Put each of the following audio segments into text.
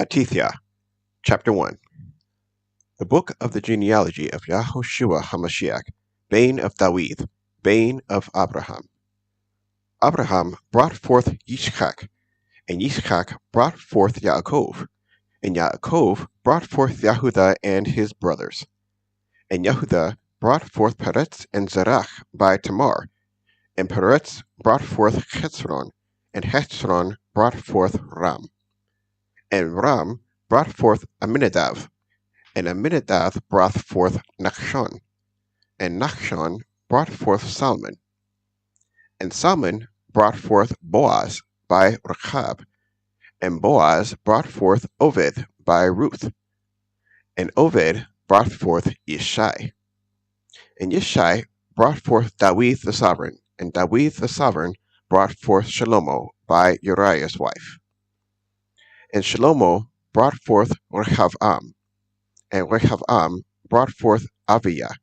Matithia, Chapter 1. The book of the genealogy of Yahushua HaMashiach, bane of Dawid, bane of Abraham. Abraham brought forth Yishchak, and Yishchak brought forth Yaakov, and Yaakov brought forth Yehuda and his brothers. And Yehuda brought forth Peretz and Zerach by Tamar, and Peretz brought forth Hezron, and Hezron brought forth Ram. And Ram brought forth Aminadav, and Aminadav brought forth Nachshon, and Nachshon brought forth Salmon. And Salmon brought forth Boaz by Rechab, and Boaz brought forth Oved by Ruth. And Oved brought forth Yishai. And Yishai brought forth Dawid the sovereign, and Dawid the sovereign brought forth Shalomo by Uriah's wife. And Shalomo brought forth Rehavam, and Rehavam brought forth Aviah,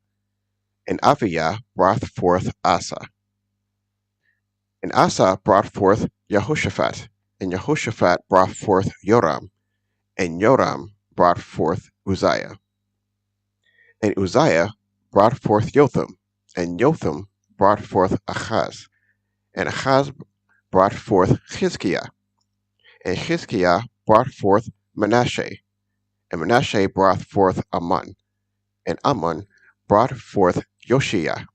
and Aviah brought forth Asa. And Asa brought forth Jehoshaphat, and Jehoshaphat brought forth Joram, and Joram brought forth Uzziah. And Uzziah brought forth Jotham, and Jotham brought forth Achaz, and Achaz brought forth Chizkiah, and Chizkiah brought forth Manasseh, and Manasseh brought forth Ammon, and Ammon brought forth Josiah,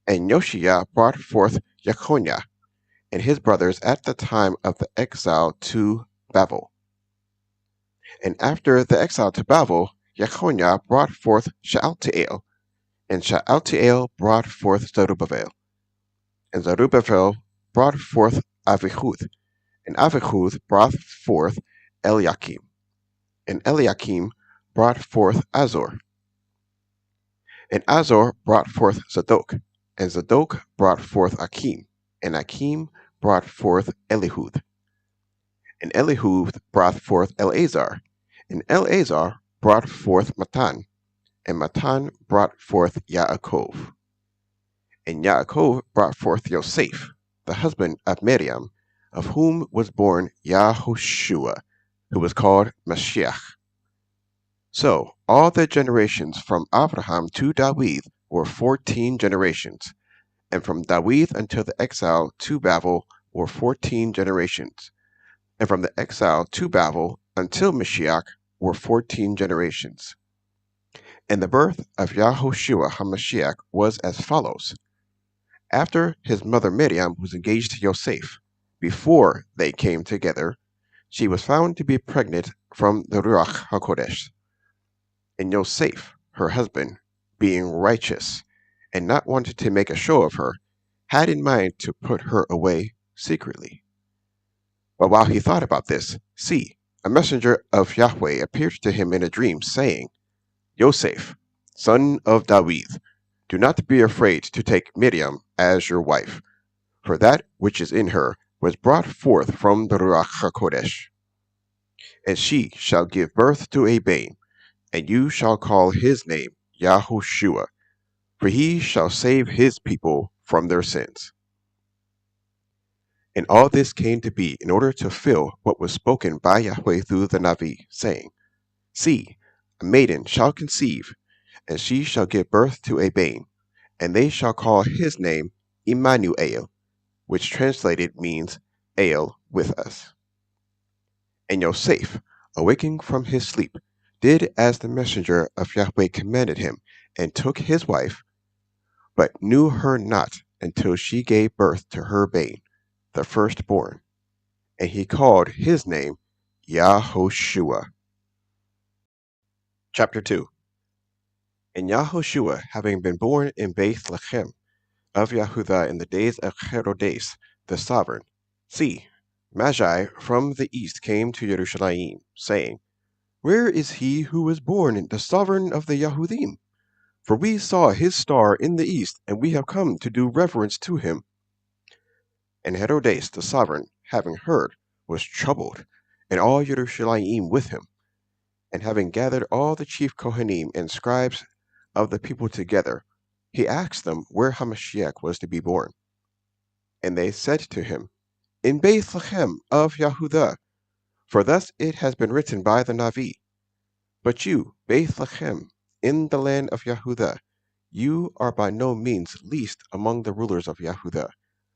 and Josiah brought forth Jeconiah, and his brothers at the time of the exile to Babel. And after the exile to Babel, Jeconiah brought forth Shealtiel, and Shealtiel brought forth Zerubbabel, and Zerubbabel brought forth Avihud, and Avihud brought forth Eliakim, and Eliakim brought forth Azor, and Azor brought forth Zadok, and Zadok brought forth Akim, and Akim brought forth Elihud, and Elihud brought forth Eleazar, and Eleazar brought forth Matan, and Matan brought forth Yaakov, and Yaakov brought forth Yosef, the husband of Miriam, of whom was born Yahushua, who was called Mashiach. So all the generations from Abraham to Dawid were 14 generations, and from Dawid until the exile to Babel were 14 generations, and from the exile to Babel until Mashiach were 14 generations. And the birth of Yahushua HaMashiach was as follows. After his mother Miriam was engaged to Yosef, before they came together, she was found to be pregnant from the Ruach HaKodesh. And Yosef, her husband, being righteous, and not wanting to make a show of her, had in mind to put her away secretly. But while he thought about this, see, a messenger of Yahweh appeared to him in a dream, saying, Yosef, son of Dawid, do not be afraid to take Miriam as your wife, for that which is in her was brought forth from the Ruach HaKodesh. And she shall give birth to a babe, and you shall call his name Yahushua, for he shall save his people from their sins. And all this came to be in order to fill what was spoken by Yahweh through the Navi, saying, See, a maiden shall conceive, and she shall give birth to a babe, and they shall call his name Immanuel, which translated means El with us. And Yosef, awaking from his sleep, did as the messenger of Yahweh commanded him, and took his wife, but knew her not until she gave birth to her babe, the firstborn, and he called his name Yahoshua. Chapter 2. And Yahoshua, having been born in Bethlehem of Yehudah in the days of Herodes the sovereign, see, Magi from the east came to Jerusalem, saying, Where is he who was born the sovereign of the Yehudim? For we saw his star in the east, and we have come to do reverence to him. And Herodes the sovereign, having heard, was troubled, and all Jerusalem with him. And having gathered all the chief Kohanim and scribes of the people together, he asked them where Hamashiach was to be born. And they said to him, In Bethlehem of Yehudah, For thus it has been written by the Navi, But you, Bethlehem, in the land of Yehudah, you are by no means least among the rulers of Yehudah,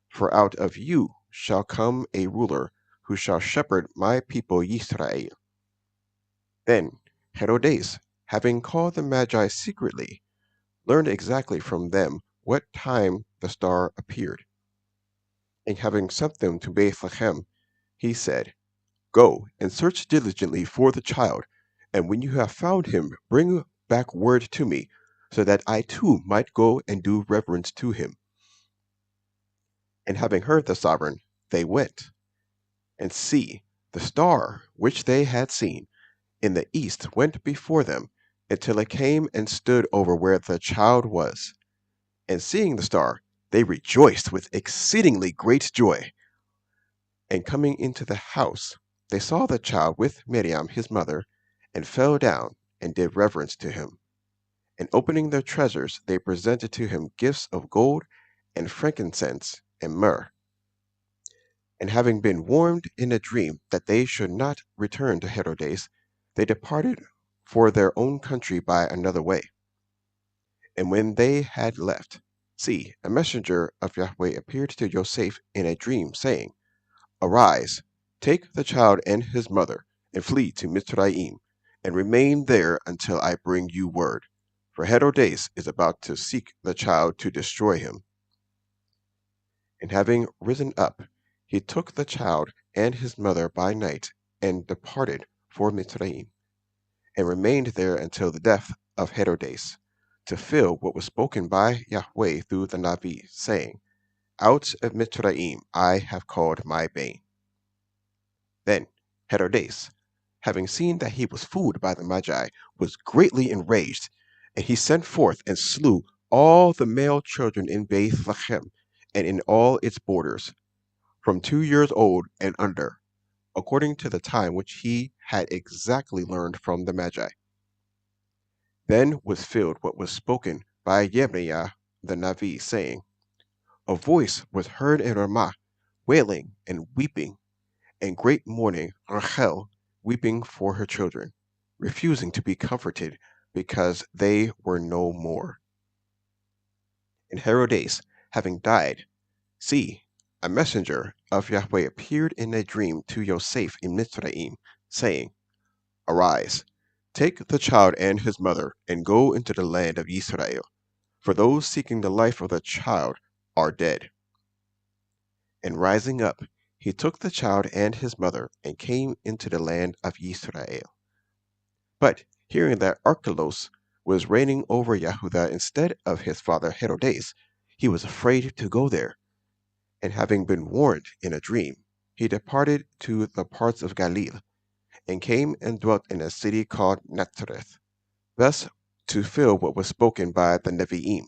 for out of you shall come a ruler who shall shepherd my people Yisrael. Then Herodes, having called the Magi secretly, learned exactly from them what time the star appeared. And having sent them to Bethlehem, he said, Go and search diligently for the child, and when you have found him, bring back word to me, so that I too might go and do reverence to him. And having heard the sovereign, they went. And see, the star which they had seen in the east went before them, until it came and stood over where the child was. And seeing the star, they rejoiced with exceedingly great joy. And coming into the house, they saw the child with Miriam his mother, and fell down and did reverence to him. And opening their treasures, they presented to him gifts of gold and frankincense and myrrh. And having been warned in a dream that they should not return to Herodes, they departed for their own country by another way. And when they had left, see, a messenger of Yahweh appeared to Joseph in a dream, saying, Arise, take the child and his mother, and flee to Mitzrayim, and remain there until I bring you word. For Herodes is about to seek the child to destroy him. And having risen up, he took the child and his mother by night, and departed for Mitzrayim, and remained there until the death of Herodes, to fill what was spoken by Yahweh through the Navi, saying, Out of Mitzrayim I have called my bane. Then Herodes, having seen that he was fooled by the Magi, was greatly enraged, and he sent forth and slew all the male children in Bethlehem and in all its borders, from 2 years old and under, according to the time which he had exactly learned from the Magi. Then was filled what was spoken by Yirmiah the Navi, saying, A voice was heard in Ramah, wailing and weeping, and great mourning, Rachel weeping for her children, refusing to be comforted, because they were no more. And Herodes, having died, see, a messenger of Yahweh appeared in a dream to Joseph in Mitzrayim, saying, Arise, take the child and his mother, and go into the land of Israel, for those seeking the life of the child are dead. And rising up, he took the child and his mother, and came into the land of Israel. But hearing that Archelaus was reigning over Yehudah instead of his father Herodes, he was afraid to go there. And having been warned in a dream, he departed to the parts of Galilee, and came and dwelt in a city called Nazareth, thus to fill what was spoken by the Nevi'im,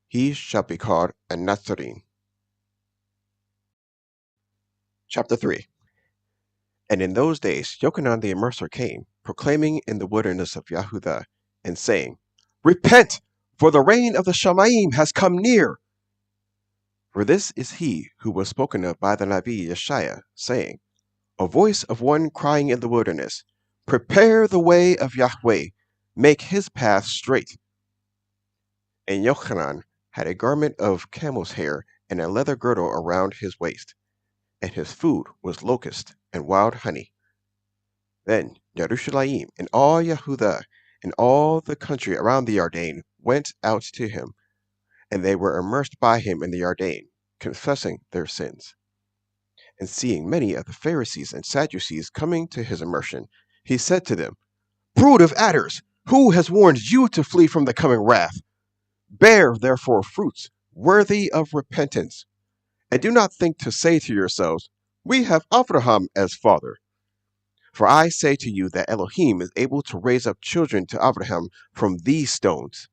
He shall be called a Nazarene. Chapter 3. And in those days Yochanan the Immerser came, proclaiming in the wilderness of Yehudah, and saying, Repent, for the reign of the Shamayim has come near. For this is he who was spoken of by the Navi Yeshaiah, saying, A voice of one crying in the wilderness, Prepare the way of Yahweh, make his path straight. And Yochanan had a garment of camel's hair and a leather girdle around his waist, and his food was locust and wild honey. Then Jerusalem and all Yehudah and all the country around the Jordan went out to him, and they were immersed by him in the Jordan, confessing their sins. And seeing many of the Pharisees and Sadducees coming to his immersion, he said to them, Brood of adders, who has warned you to flee from the coming wrath? Bear therefore fruits worthy of repentance, and do not think to say to yourselves, We have Abraham as father. For I say to you that Elohim is able to raise up children to Abraham from these stones.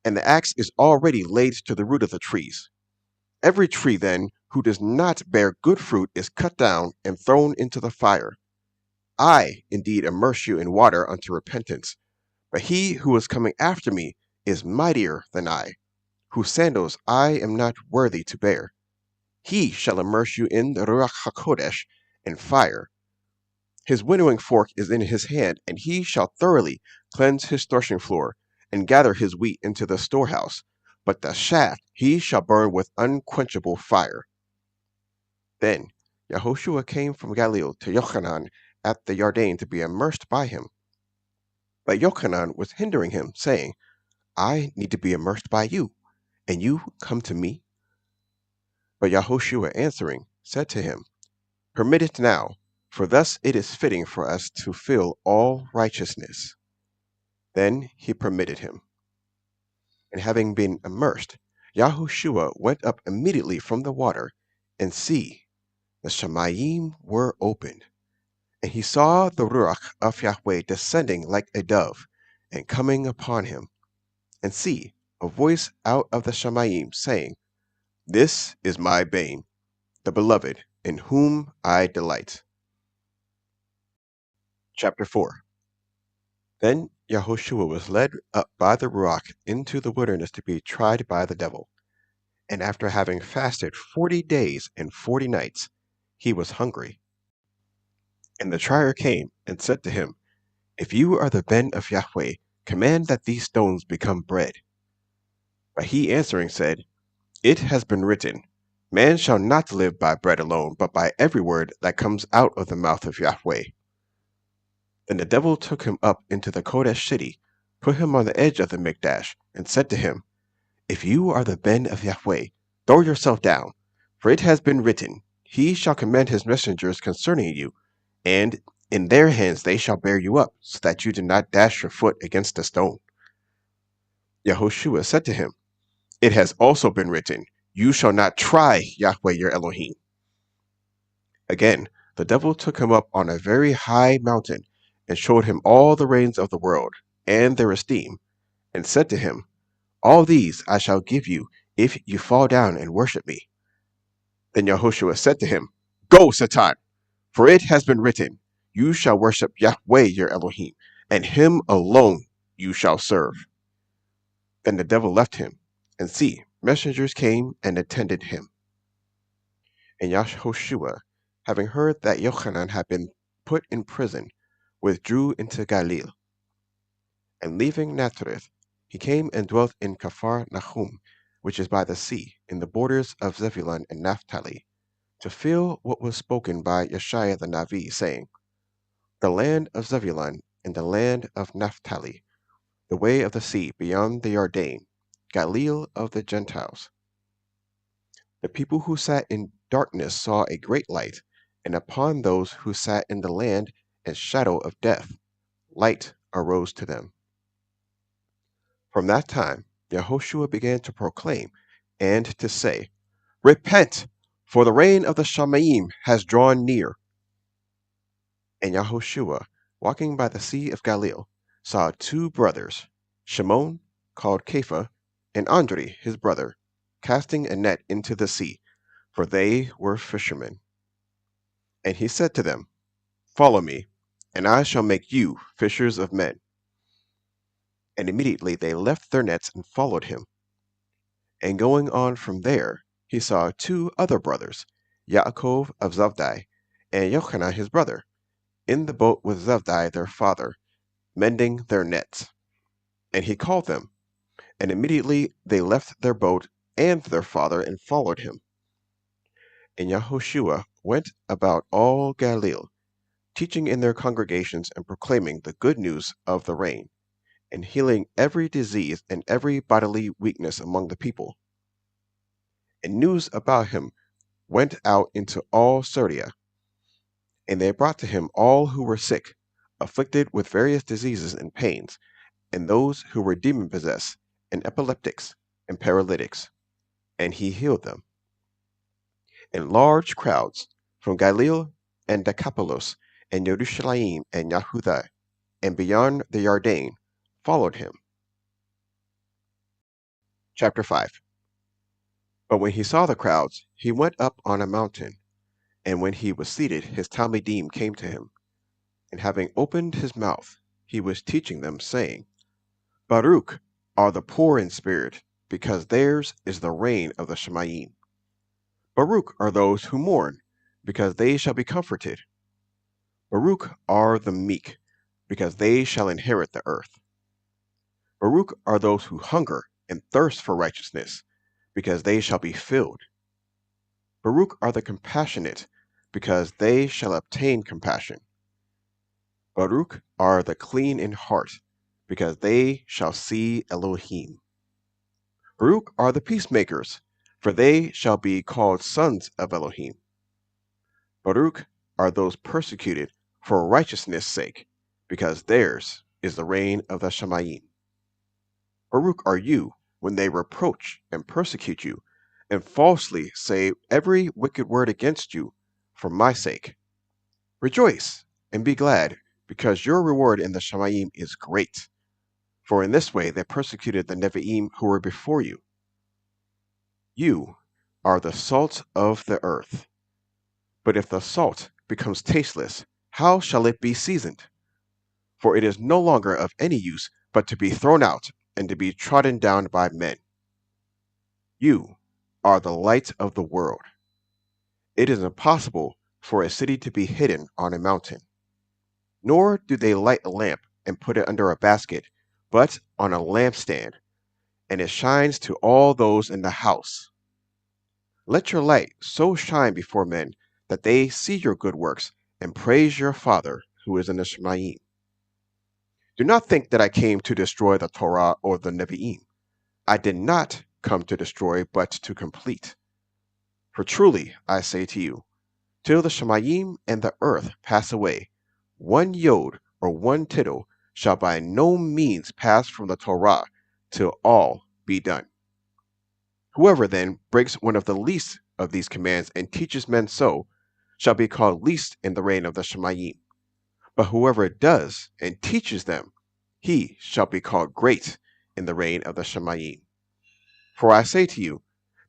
And the axe is already laid to the root of the trees. Every tree, then, who does not bear good fruit is cut down and thrown into the fire. I, indeed, immerse you in water unto repentance, but he who is coming after me is mightier than I, whose sandals I am not worthy to bear. He shall immerse you in the Ruach HaKodesh and fire, His winnowing fork is in his hand, and he shall thoroughly cleanse his threshing floor, and gather his wheat into the storehouse. But the shaft he shall burn with unquenchable fire. Then Yahushua came from Galilee to Yochanan at the Yarden to be immersed by him. But Yochanan was hindering him, saying, I need to be immersed by you, and you come to me? But Yahushua answering said to him, Permit it now, for thus it is fitting for us to fill all righteousness. Then he permitted him. And having been immersed, Yahushua went up immediately from the water, and see, the Shamayim were opened. And he saw the Ruach of Yahweh descending like a dove, and coming upon him. And see, a voice out of the Shamayim, saying, This is my bane, the beloved, in whom I delight. Chapter 4. Then Yahushua was led up by the Ruach into the wilderness to be tried by the devil. And after having fasted 40 days and 40 nights, he was hungry. And the trier came and said to him, If you are the Ben of Yahweh, command that these stones become bread. But he answering said, It has been written, Man shall not live by bread alone, but by every word that comes out of the mouth of Yahweh. Then the devil took him up into the Kodesh city, put him on the edge of the Mikdash, and said to him, If you are the Ben of Yahweh, throw yourself down, for it has been written, He shall command his messengers concerning you, and in their hands they shall bear you up, so that you do not dash your foot against a stone. Yahushua said to him, It has also been written, You shall not try Yahweh your Elohim. Again, the devil took him up on a very high mountain, and showed him all the reigns of the world, and their esteem, and said to him, All these I shall give you, if you fall down and worship me. Then Yahushua said to him, Go, Satan, for it has been written, You shall worship Yahweh your Elohim, and him alone you shall serve. Then the devil left him, and see, messengers came and attended him. And Yahushua, having heard that Yochanan had been put in prison, withdrew into Galilee. And leaving Nazareth, he came and dwelt in Caphar Nahum, which is by the sea, in the borders of Zebulun and Naphtali, to fulfill what was spoken by Yeshaiah the Navi, saying, The land of Zebulun and the land of Naphtali, the way of the sea beyond the Yarden, Galilee of the Gentiles. The people who sat in darkness saw a great light, and upon those who sat in the land and shadow of death, light arose to them. From that time, Yahushua began to proclaim and to say, Repent, for the reign of the Shamayim has drawn near. And Yahushua, walking by the Sea of Galilee, saw two brothers, Shimon, called Kepha, and Andre, his brother, casting a net into the sea, for they were fishermen. And he said to them, Follow me, and I shall make you fishers of men. And immediately they left their nets and followed him. And going on from there, he saw two other brothers, Yaakov of Zabdi, and Yochanan his brother, in the boat with Zabdi their father, mending their nets. And he called them, and immediately they left their boat and their father and followed him. And Yahushua went about all Galilee, teaching in their congregations and proclaiming the good news of the reign, and healing every disease and every bodily weakness among the people. And news about him went out into all Syria, and they brought to him all who were sick, afflicted with various diseases and pains, and those who were demon-possessed, and epileptics, and paralytics, and he healed them. And large crowds from Galilee and Decapolis, and Jerusalem and Yehudah, and beyond the Yarden, followed him. Chapter 5. But when he saw the crowds, he went up on a mountain, and when he was seated, his Talmidim came to him. And having opened his mouth, he was teaching them, saying, Baruch are the poor in spirit, because theirs is the reign of the Shamayim. Baruch are those who mourn, because they shall be comforted. Baruch are the meek, because they shall inherit the earth. Baruch are those who hunger and thirst for righteousness, because they shall be filled. Baruch are the compassionate, because they shall obtain compassion. Baruch are the clean in heart, because they shall see Elohim. Baruch are the peacemakers, for they shall be called sons of Elohim. Baruch are those persecuted for righteousness' sake, because theirs is the reign of the Shamayim. Baruch are you when they reproach and persecute you, and falsely say every wicked word against you for my sake. Rejoice and be glad, because your reward in the Shamayim is great. For in this way they persecuted the Nevi'im who were before you. You are the salt of the earth. But if the salt becomes tasteless, how shall it be seasoned? For it is no longer of any use but to be thrown out and to be trodden down by men. You are the light of the world. It is impossible for a city to be hidden on a mountain. Nor do they light a lamp and put it under a basket, but on a lampstand, and it shines to all those in the house. Let your light so shine before men that they see your good works and praise your Father who is in the Shamayim. Do not think that I came to destroy the Torah or the Nevi'im. I did not come to destroy, but to complete. For truly, I say to you, till the Shamayim and the earth pass away, one yod or one tittle shall by no means pass from the Torah till all be done. Whoever then breaks one of the least of these commands and teaches men so, shall be called least in the reign of the Shamayim. But whoever does and teaches them, he shall be called great in the reign of the Shamayim. For I say to you,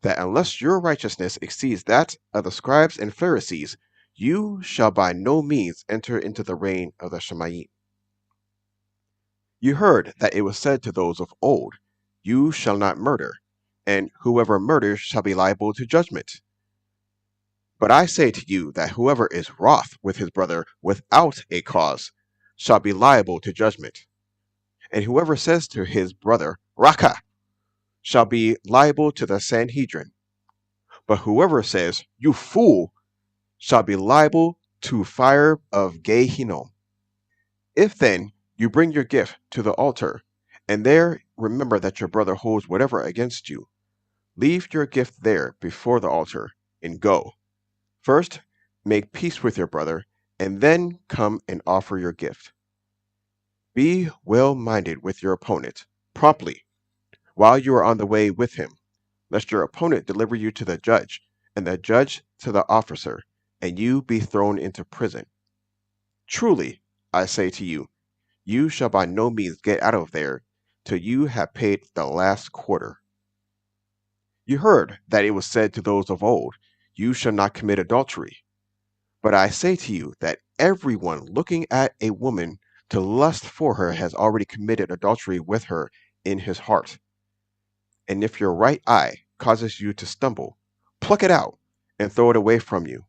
that unless your righteousness exceeds that of the scribes and Pharisees, you shall by no means enter into the reign of the Shamayim. You heard that it was said to those of old, you shall not murder, and whoever murders shall be liable to judgment. But I say to you that whoever is wroth with his brother without a cause shall be liable to judgment. And whoever says to his brother, Raka, shall be liable to the Sanhedrin. But whoever says, you fool, shall be liable to fire of Gehinnom. If then you bring your gift to the altar, and there remember that your brother holds whatever against you, leave your gift there before the altar, and go. First, make peace with your brother, and then come and offer your gift. Be well-minded with your opponent, promptly, while you are on the way with him, lest your opponent deliver you to the judge, and the judge to the officer, and you be thrown into prison. Truly, I say to you, you shall by no means get out of there till you have paid the last quarter. You heard that it was said to those of old, you shall not commit adultery. But I say to you that everyone looking at a woman to lust for her has already committed adultery with her in his heart. And if your right eye causes you to stumble, pluck it out and throw it away from you.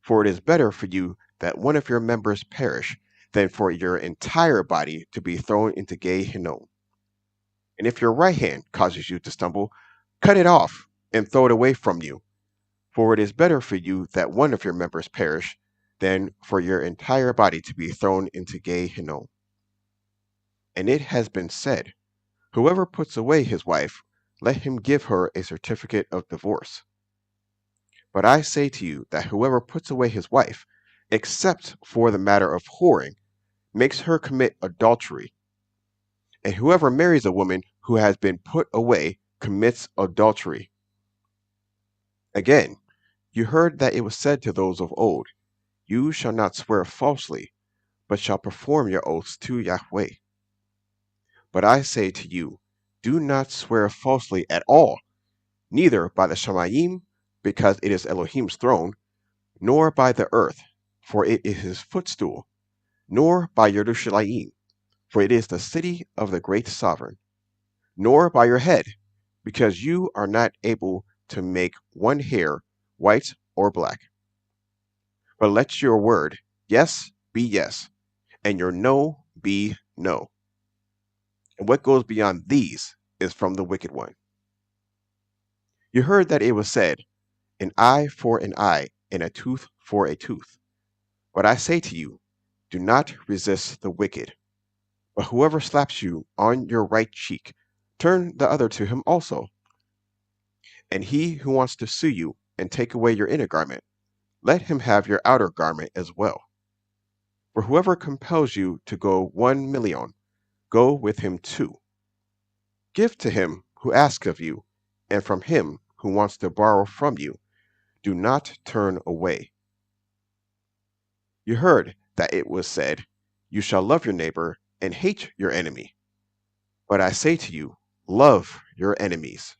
For it is better for you that one of your members perish than for your entire body to be thrown into Gehinnom. And if your right hand causes you to stumble, cut it off and throw it away from you. For it is better for you that one of your members perish than for your entire body to be thrown into Gehinnom. And it has been said, whoever puts away his wife, let him give her a certificate of divorce. But I say to you that whoever puts away his wife, except for the matter of whoring, makes her commit adultery. And whoever marries a woman who has been put away commits adultery. Again, you heard that it was said to those of old, you shall not swear falsely, but shall perform your oaths to Yahweh. But I say to you, do not swear falsely at all, neither by the Shamayim, because it is Elohim's throne, nor by the earth, for it is his footstool, nor by Yerushalayim, for it is the city of the great sovereign, nor by your head, because you are not able to make one hair white or black. But let your word, yes, be yes, and your no be no. And what goes beyond these is from the wicked one. You heard that it was said, an eye for an eye, and a tooth for a tooth. But I say to you, do not resist the wicked. But whoever slaps you on your right cheek, turn the other to him also. And he who wants to sue you and take away your inner garment, let him have your outer garment as well. For whoever compels you to go 1,000,000, go with him 2. Give to him who asks of you, and from him who wants to borrow from you, do not turn away. You heard that it was said, you shall love your neighbor and hate your enemy. But I say to you, love your enemies.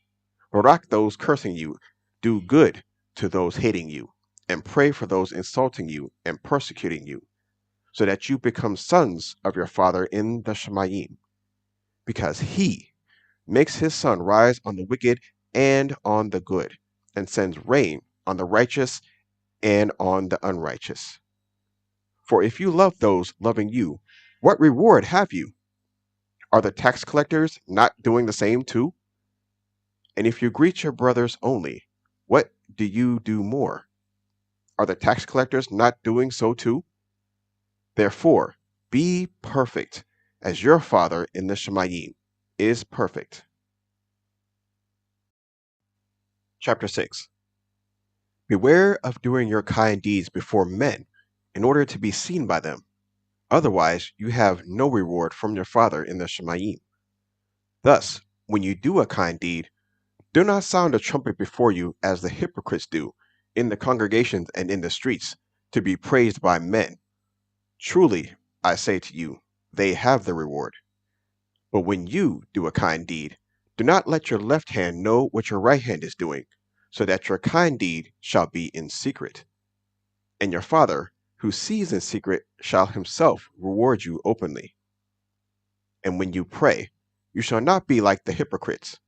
Barak those cursing you, do good to those hating you, and pray for those insulting you and persecuting you, so that you become sons of your Father in the Shemayim. Because he makes his sun rise on the wicked and on the good, and sends rain on the righteous and on the unrighteous. For if you love those loving you, what reward have you? Are the tax collectors not doing the same too? And if you greet your brothers only, what do you do more? Are the tax collectors not doing so too? Therefore, be perfect, as your Father in the Shemayim is perfect. Chapter 6. Beware of doing your kind deeds before men, in order to be seen by them. Otherwise, you have no reward from your Father in the Shemayim. Thus, when you do a kind deed, do not sound a trumpet before you as the hypocrites do, in the congregations and in the streets, to be praised by men. Truly, I say to you, they have the reward. But when you do a kind deed, do not let your left hand know what your right hand is doing, so that your kind deed shall be in secret. And your Father, who sees in secret, shall himself reward you openly. And when you pray, you shall not be like the hypocrites,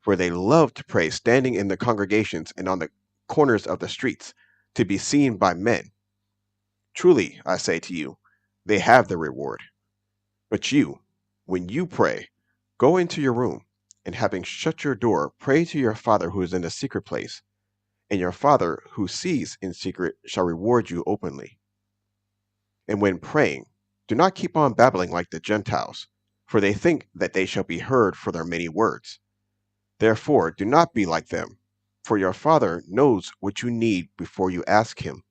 for they love to pray standing in the congregations and on the corners of the streets, to be seen by men. Truly, I say to you, they have the reward. But you, when you pray, go into your room, and having shut your door, pray to your Father who is in the secret place, and your Father who sees in secret shall reward you openly. And when praying, do not keep on babbling like the Gentiles, for they think that they shall be heard for their many words. Therefore, do not be like them, for your Father knows what you need before you ask him.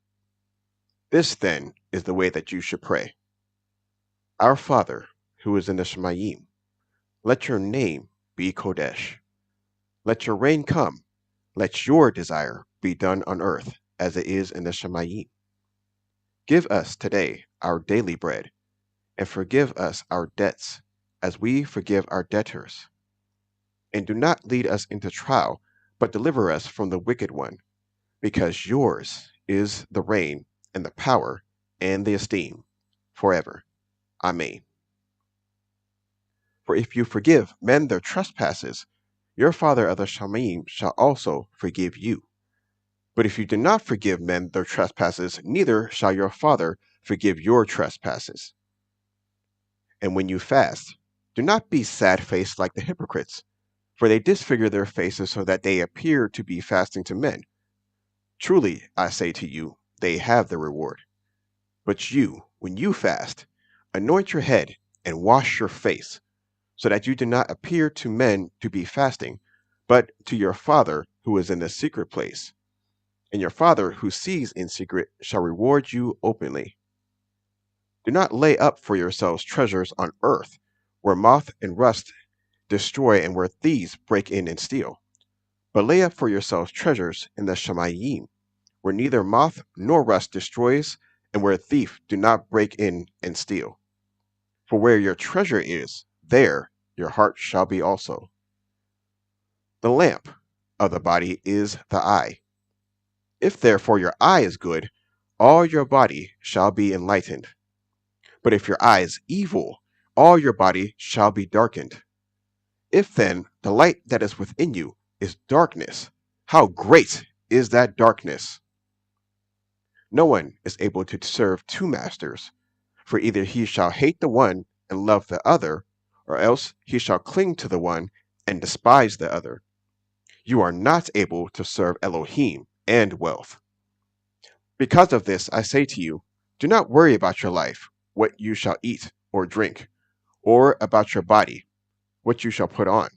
This, then, is the way that you should pray. Our Father, who is in the Shemayim, let your name be Kodesh. Let your reign come. Let your desire be done on earth as it is in the Shemayim. Give us today our daily bread, and forgive us our debts, as we forgive our debtors. And do not lead us into trial, but deliver us from the wicked one, because yours is the reign, and the power, and the esteem, forever. Amen. For if you forgive men their trespasses, your Father of the Shemayim shall also forgive you. But if you do not forgive men their trespasses, neither shall your Father forgive your trespasses. And when you fast, do not be sad-faced like the hypocrites, for they disfigure their faces so that they appear to be fasting to men. Truly, I say to you, they have the reward. But you, when you fast, anoint your head and wash your face, so that you do not appear to men to be fasting, but to your Father who is in the secret place. And your Father who sees in secret shall reward you openly. Do not lay up for yourselves treasures on earth, where moth and rust destroy and where thieves break in and steal. But lay up for yourselves treasures in the Shemayim, where neither moth nor rust destroys, and where thieves do not break in and steal. For where your treasure is, there your heart shall be also. The lamp of the body is the eye. If therefore your eye is good, all your body shall be enlightened. But if your eye is evil, all your body shall be darkened. If then the light that is within you is darkness, how great is that darkness? No one is able to serve two masters, For either he shall hate the one and love the other, or else he shall cling to the one and despise the other. You are not able to serve Elohim and wealth. Because of this, I say to you, do not worry about your life, what you shall eat or drink, or about your body, what you shall put on.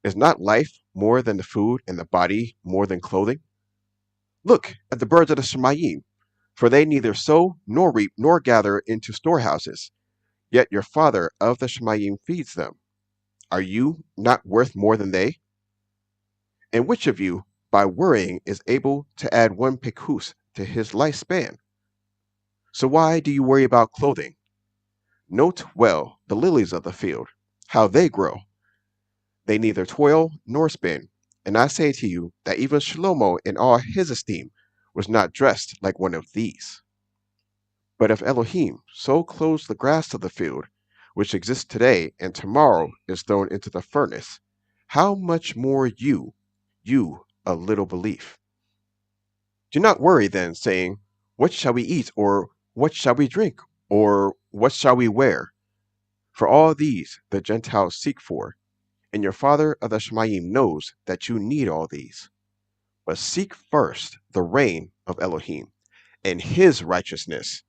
Is not life more than the food, and the body more than clothing? Look at the birds of the Shemayim, for they neither sow nor reap nor gather into storehouses, yet your Father of the Shemayim feeds them. Are you not worth more than they? And which of you, by worrying, is able to add one pekus to his lifespan? So why do you worry about clothing? Note well the lilies of the field, how they grow. They neither toil nor spin. And I say to you that even Shlomo in all his esteem was not dressed like one of these. But if Elohim so clothes the grass of the field, which exists today and tomorrow is thrown into the furnace, how much more you of little belief? Do not worry then, saying, what shall we eat, or what shall we drink, or what shall we wear? For all these the Gentiles seek for, and your Father of the Shemayim knows that you need all these. But seek first the reign of Elohim and his righteousness,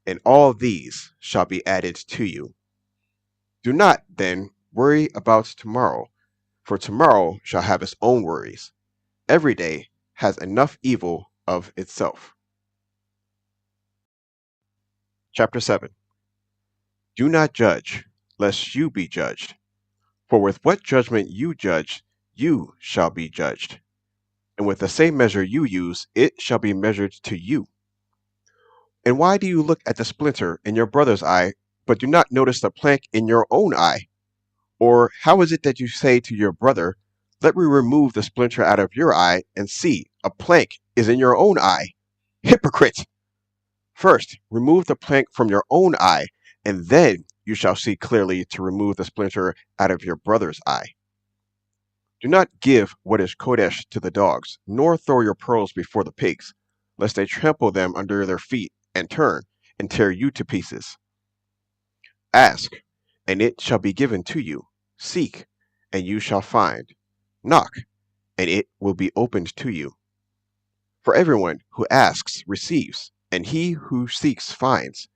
and all these shall be added to you. Do not, then, worry about tomorrow, for tomorrow shall have its own worries. Every day has enough evil of itself. Chapter 7. Do not judge, lest you be judged. For with what judgment you judge, you shall be judged. And with the same measure you use, it shall be measured to you. And why do you look at the splinter in your brother's eye, but do not notice the plank in your own eye? Or how is it that you say to your brother, let me remove the splinter out of your eye, and see, a plank is in your own eye? Hypocrite! First, remove the plank from your own eye, and then you shall see clearly to remove the splinter out of your brother's eye. Do not give what is kodesh to the dogs, nor throw your pearls before the pigs, lest they trample them under their feet and turn and tear you to pieces. Ask, and it shall be given to you. Seek, and you shall find. Knock, and it will be opened to you. For everyone who asks receives, and he who seeks finds,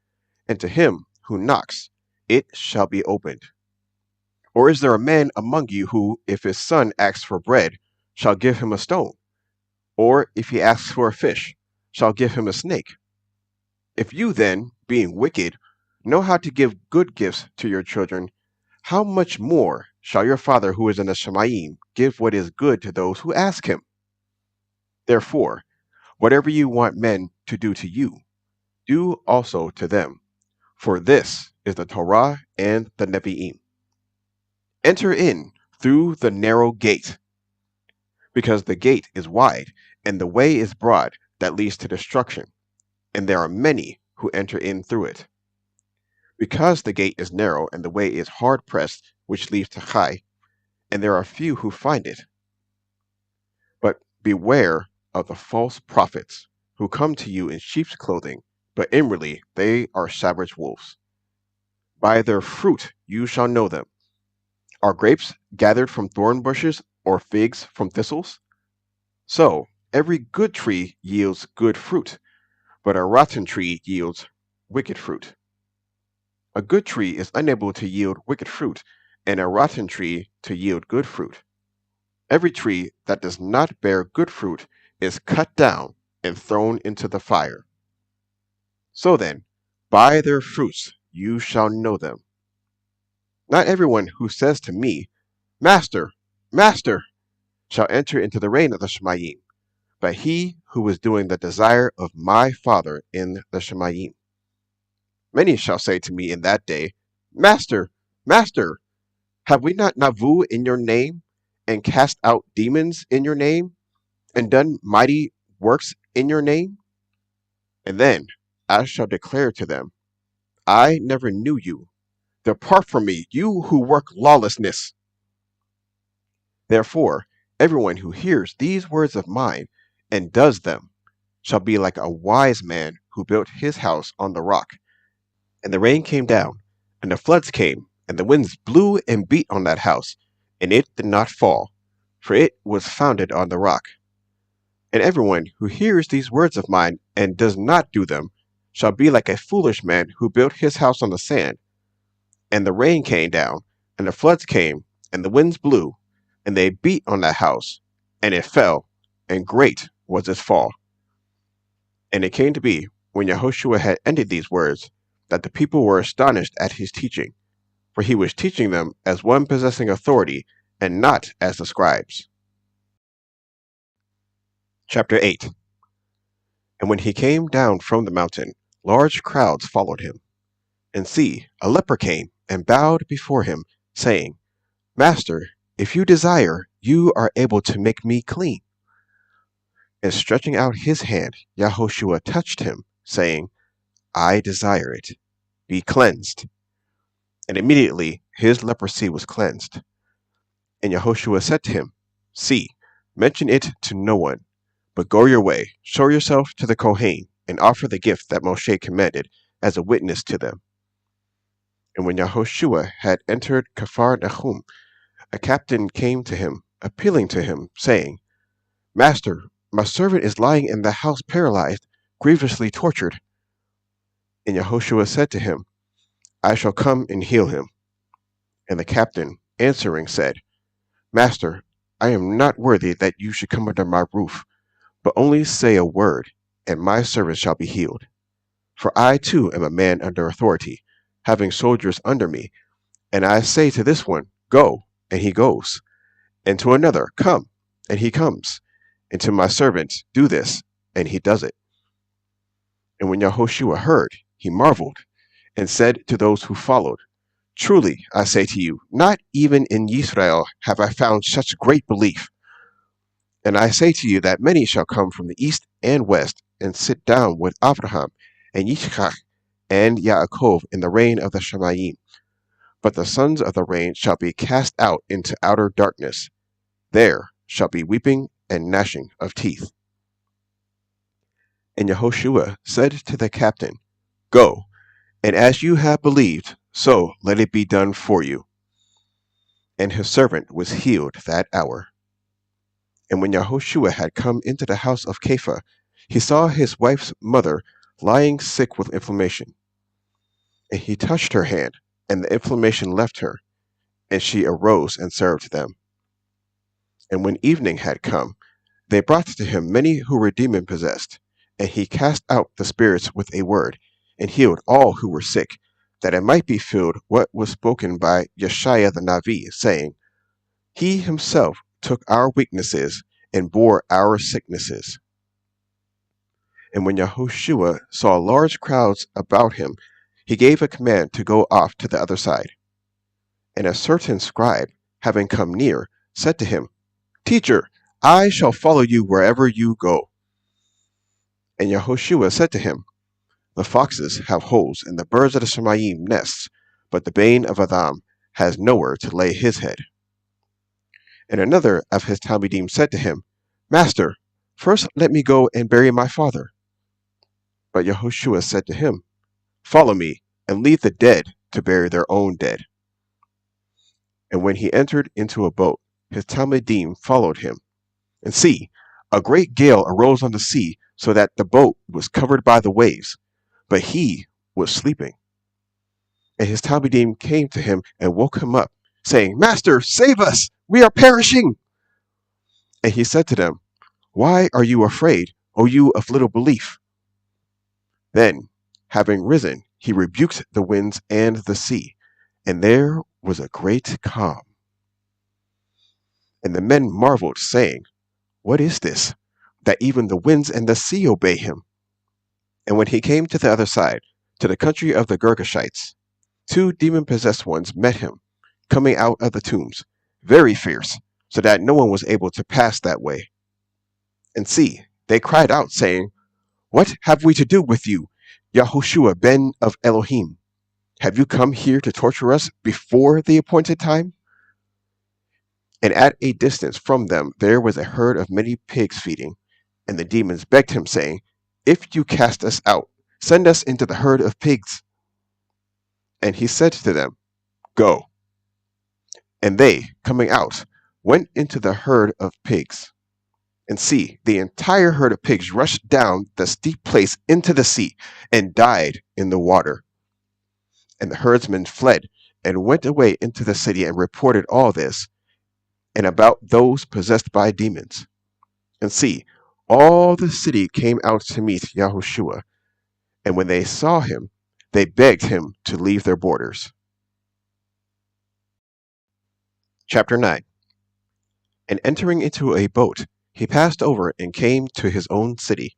and to him who knocks it shall be opened. Or is there a man among you who, if his son asks for bread, shall give him a stone? Or if he asks for a fish, shall give him a snake? If you then, being wicked, know how to give good gifts to your children, how much more shall your Father who is in the Shemayim give what is good to those who ask him? Therefore, whatever you want men to do to you, do also to them. For this is the Torah and the Nevi'im. Enter in through the narrow gate, because the gate is wide, and the way is broad that leads to destruction, and there are many who enter in through it. Because the gate is narrow, and the way is hard-pressed, which leads to Chai, and there are few who find it. But beware of the false prophets, who come to you in sheep's clothing, but inwardly they are savage wolves. By their fruit you shall know them. Are grapes gathered from thorn bushes, or figs from thistles? So, every good tree yields good fruit, but a rotten tree yields wicked fruit. A good tree is unable to yield wicked fruit, and a rotten tree to yield good fruit. Every tree that does not bear good fruit is cut down and thrown into the fire. So then, by their fruits you shall know them. Not everyone who says to me, Master, Master, shall enter into the reign of the Shemayim, but he who is doing the desire of my Father in the Shemayim. Many shall say to me in that day, Master, Master, have we not navu in your name, and cast out demons in your name, and done mighty works in your name? And then I shall declare to them, I never knew you. Depart from me, you who work lawlessness. Therefore, everyone who hears these words of mine and does them shall be like a wise man who built his house on the rock. And the rain came down, and the floods came, and the winds blew and beat on that house, and it did not fall, for it was founded on the rock. And everyone who hears these words of mine and does not do them shall be like a foolish man who built his house on the sand. And the rain came down, and the floods came, and the winds blew, and they beat on that house, and it fell, and great was its fall. And it came to be, when Yahushua had ended these words, that the people were astonished at his teaching, for he was teaching them as one possessing authority, and not as the scribes. Chapter 8. And when he came down from the mountain, large crowds followed him. And see, a leper came and bowed before him, saying, Master, if you desire, you are able to make me clean. And stretching out his hand, Yahushua touched him, saying, I desire it. Be cleansed. And immediately his leprosy was cleansed. And Yahushua said to him, See, mention it to no one, but go your way, show yourself to the Kohen, and offer the gift that Moshe commanded as a witness to them. And when Yahushua had entered Capharnaum, a captain came to him, appealing to him, saying, Master, my servant is lying in the house paralyzed, grievously tortured. And Yahushua said to him, I shall come and heal him. And the captain, answering, said, Master, I am not worthy that you should come under my roof, but only say a word, and my servant shall be healed. For I too am a man under authority, having soldiers under me, and I say to this one, Go, and he goes, and to another, Come, and he comes, and to my servant, Do this, and he does it. And when Yahushua heard, he marveled, and said to those who followed, Truly, I say to you, not even in Israel have I found such great belief. And I say to you that many shall come from the east and west, and sit down with Abraham, and Yitzchak, and Yaakov in the reign of the Shamayim. But the sons of the rain shall be cast out into outer darkness. There shall be weeping and gnashing of teeth. And Yahushua said to the captain, Go, and as you have believed, so let it be done for you. And his servant was healed that hour. And when Yahushua had come into the house of Kepha, he saw his wife's mother lying sick with inflammation. And he touched her hand, and the inflammation left her, and she arose and served them. And when evening had come, they brought to him many who were demon-possessed, and he cast out the spirits with a word, and healed all who were sick, that it might be filled what was spoken by Yeshaiah the Navi, saying, He himself took our weaknesses and bore our sicknesses. And when Yahushua saw large crowds about him, he gave a command to go off to the other side. And a certain scribe, having come near, said to him, Teacher, I shall follow you wherever you go. And Yahushua said to him, The foxes have holes, and the birds of the Shamayim nests, but the bane of Adam has nowhere to lay his head. And another of his Talmidim said to him, Master, first let me go and bury my father. But Yahushua said to him, Follow me, and leave the dead to bury their own dead. And when he entered into a boat, his Talmidim followed him. And see, a great gale arose on the sea, so that the boat was covered by the waves, but he was sleeping. And his Talmidim came to him and woke him up, saying, Master, save us! We are perishing! And he said to them, Why are you afraid, O you of little belief? Then, having risen, he rebuked the winds and the sea, and there was a great calm. And the men marveled, saying, What is this, that even the winds and the sea obey him? And when he came to the other side, to the country of the Girgashites, 2 demon-possessed ones met him, coming out of the tombs, very fierce, so that no one was able to pass that way. And see, they cried out, saying, What have we to do with you, Yahushua ben of Elohim? Have you come here to torture us before the appointed time? And at a distance from them there was a herd of many pigs feeding, and the demons begged him, saying, If you cast us out, send us into the herd of pigs. And he said to them, "Go." And they, coming out, went into the herd of pigs. And see, the entire herd of pigs rushed down the steep place into the sea and died in the water. And the herdsmen fled and went away into the city and reported all this, and about those possessed by demons. And see, all the city came out to meet Yahushua, and when they saw him, they begged him to leave their borders. Chapter 9. And entering into a boat, he passed over and came to his own city.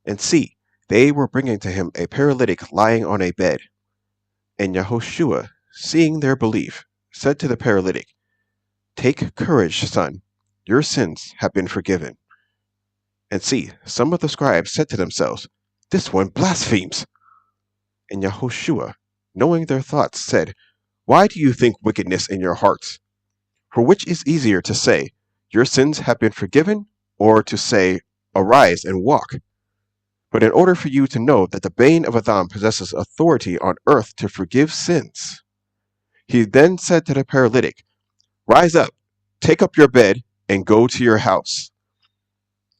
And see, they were bringing to him a paralytic lying on a bed. And Yahushua, seeing their belief, said to the paralytic, "Take courage, son, your sins have been forgiven." And see, some of the scribes said to themselves, "This one blasphemes." And Yahushua, knowing their thoughts, said, "Why do you think wickedness in your hearts? For which is easier to say, 'Your sins have been forgiven,' or to say, 'Arise and walk'? But in order for you to know that the Bane of Adam possesses authority on earth to forgive sins." He then said to the paralytic, "Rise up, take up your bed, and go to your house."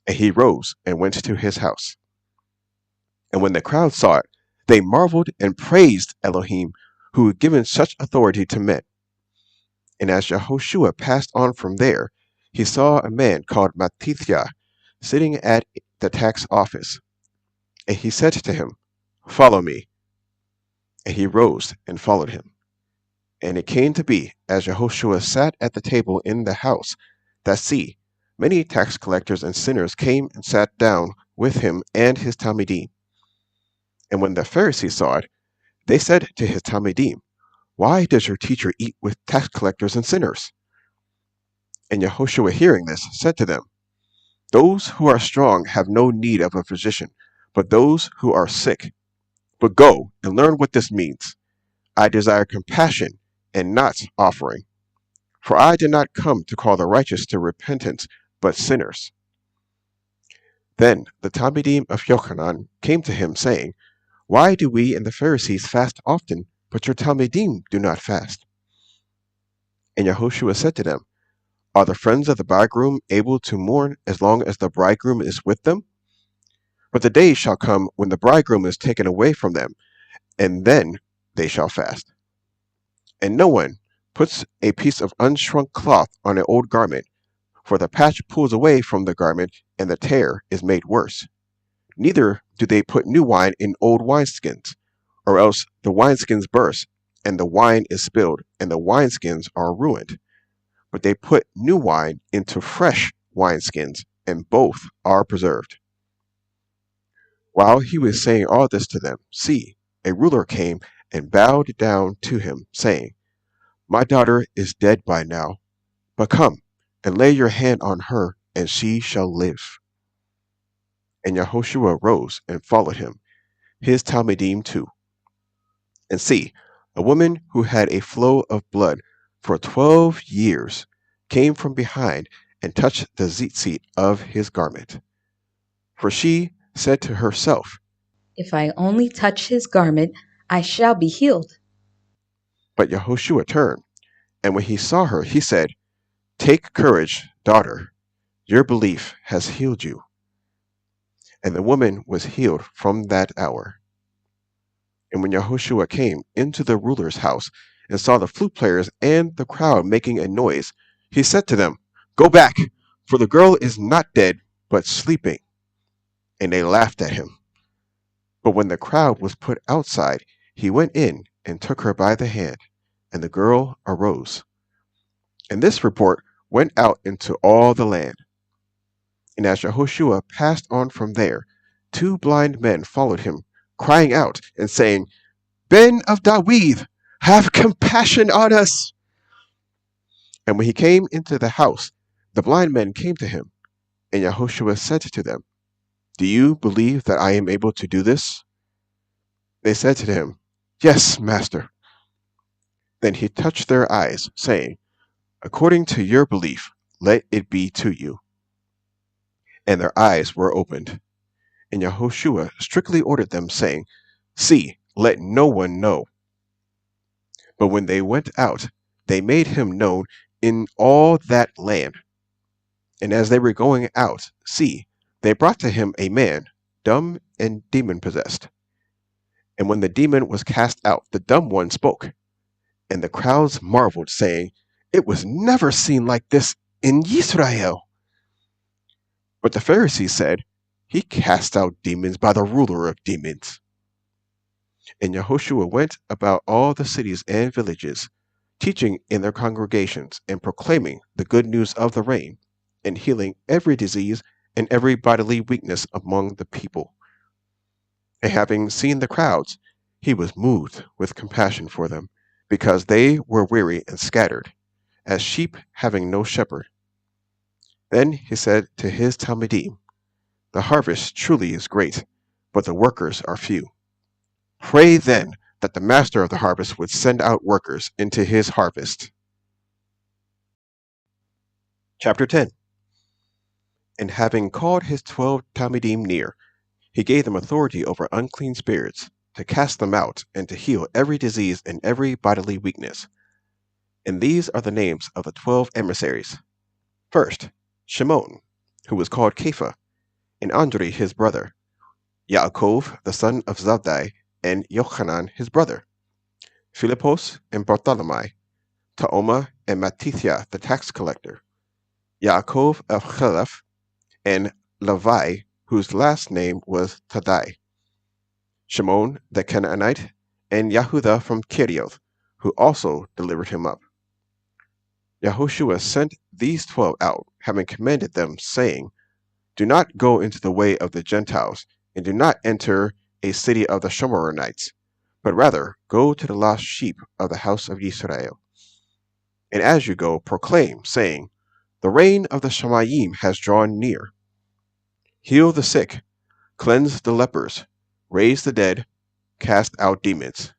And he rose and went to his house. And when the crowd saw it, they marveled and praised Elohim, who had given such authority to men. And as Yahushua passed on from there, he saw a man called Matithia sitting at the tax office. And he said to him, "Follow me." And he rose and followed him. And it came to be, as Yahushua sat at the table in the house, that see, many tax collectors and sinners came and sat down with him and his Talmidim. And when the Pharisees saw it, they said to his Talmidim, "Why does your teacher eat with tax collectors and sinners?" And Yahushua, hearing this, said to them, "Those who are strong have no need of a physician, but those who are sick. But go and learn what this means. I desire compassion and not offering. For I did not come to call the righteous to repentance, but sinners." Then the Talmidim of Yochanan came to him, saying, "Why do we and the Pharisees fast often, but your Talmidim do not fast?" And Yahushua said to them, "Are the friends of the bridegroom able to mourn as long as the bridegroom is with them? But the day shall come when the bridegroom is taken away from them, and then they shall fast. And no one puts a piece of unshrunk cloth on an old garment, for the patch pulls away from the garment, and the tear is made worse. Neither do they put new wine in old wineskins, or else the wineskins burst, and the wine is spilled, and the wineskins are ruined. But they put new wine into fresh wineskins, and both are preserved." While he was saying all this to them, see, a ruler came and bowed down to him, saying, "My daughter is dead by now, but come and lay your hand on her, and she shall live." And Yahushua rose and followed him, his Talmidim too. And see, a woman who had a flow of blood for 12 years came from behind and touched the tzitzit of his garment. For she said to herself, "If I only touch his garment, I shall be healed." But Yahushua turned, and when he saw her, he said, "Take courage, daughter, your belief has healed you." And the woman was healed from that hour. And when Yahushua came into the ruler's house and saw the flute players and the crowd making a noise, he said to them, "Go back, for the girl is not dead, but sleeping." And they laughed at him. But when the crowd was put outside, he went in and took her by the hand, and the girl arose. And this report went out into all the land. And as Yahushua passed on from there, 2 blind men followed him, crying out and saying, "Ben of David, have compassion on us." And when he came into the house, the blind men came to him. And Yahushua said to them, "Do you believe that I am able to do this?" They said to him, "Yes, Master." Then he touched their eyes, saying, "According to your belief, let it be to you." And their eyes were opened. And Yahushua strictly ordered them, saying, "See, let no one know." But when they went out, they made him known in all that land. And as they were going out, see, they brought to him a man, dumb and demon possessed. And when the demon was cast out, the dumb one spoke. And the crowds marveled, saying, It was never seen like this in Israel. But the Pharisees said, He cast out demons by the ruler of demons. And Yahushua went about all the cities and villages, teaching in their congregations, and proclaiming the good news of the reign, and healing every disease and every bodily weakness among the people. And having seen the crowds, he was moved with compassion for them, because they were weary and scattered, as sheep having no shepherd. Then he said to his Talmidim, The harvest truly is great, but the workers are few. Pray then that the master of the harvest would send out workers into his harvest. Chapter 10. And having called his 12 Talmidim near, he gave them authority over unclean spirits, to cast them out, and to heal every disease and every bodily weakness. And these are the names of the 12 emissaries. First, Shimon, who was called Kepha, and Andri his brother, Yaakov the son of Zabdi, and Yochanan his brother, Philippos and Bartholomew, Taoma and Matithia the tax collector, Yaakov of Chelef, and Levi, whose last name was Tadai, Shimon the Canaanite, and Yahuda from Kirioth, who also delivered him up. Yahushua sent these 12 out, having commanded them, saying, Do not go into the way of the Gentiles, and do not enter a city of the Shomoronites, but rather go to the lost sheep of the house of Israel. And as you go, proclaim, saying, The reign of the Shamayim has drawn near. Heal the sick, cleanse the lepers, raise the dead, cast out demons.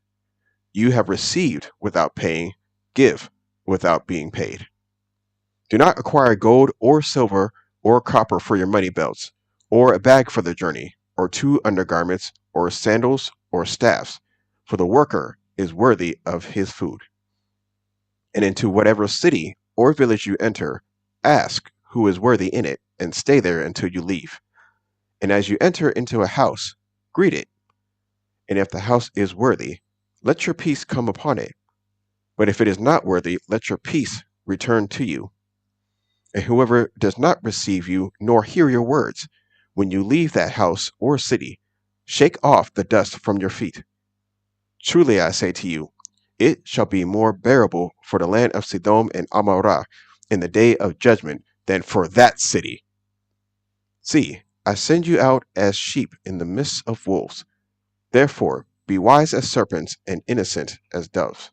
You have received without paying, give without being paid. Do not acquire gold or silver or copper for your money belts, or a bag for the journey, or 2 undergarments, or sandals, or staffs, for the worker is worthy of his food. And into whatever city or village you enter, ask who is worthy in it, and stay there until you leave. And as you enter into a house, greet it. And if the house is worthy, let your peace come upon it. But if it is not worthy, let your peace return to you. And whoever does not receive you nor hear your words, when you leave that house or city, shake off the dust from your feet. Truly I say to you, it shall be more bearable for the land of Sodom and Amorah in the day of judgment than for that city. See, I send you out as sheep in the midst of wolves. Therefore, be wise as serpents and innocent as doves.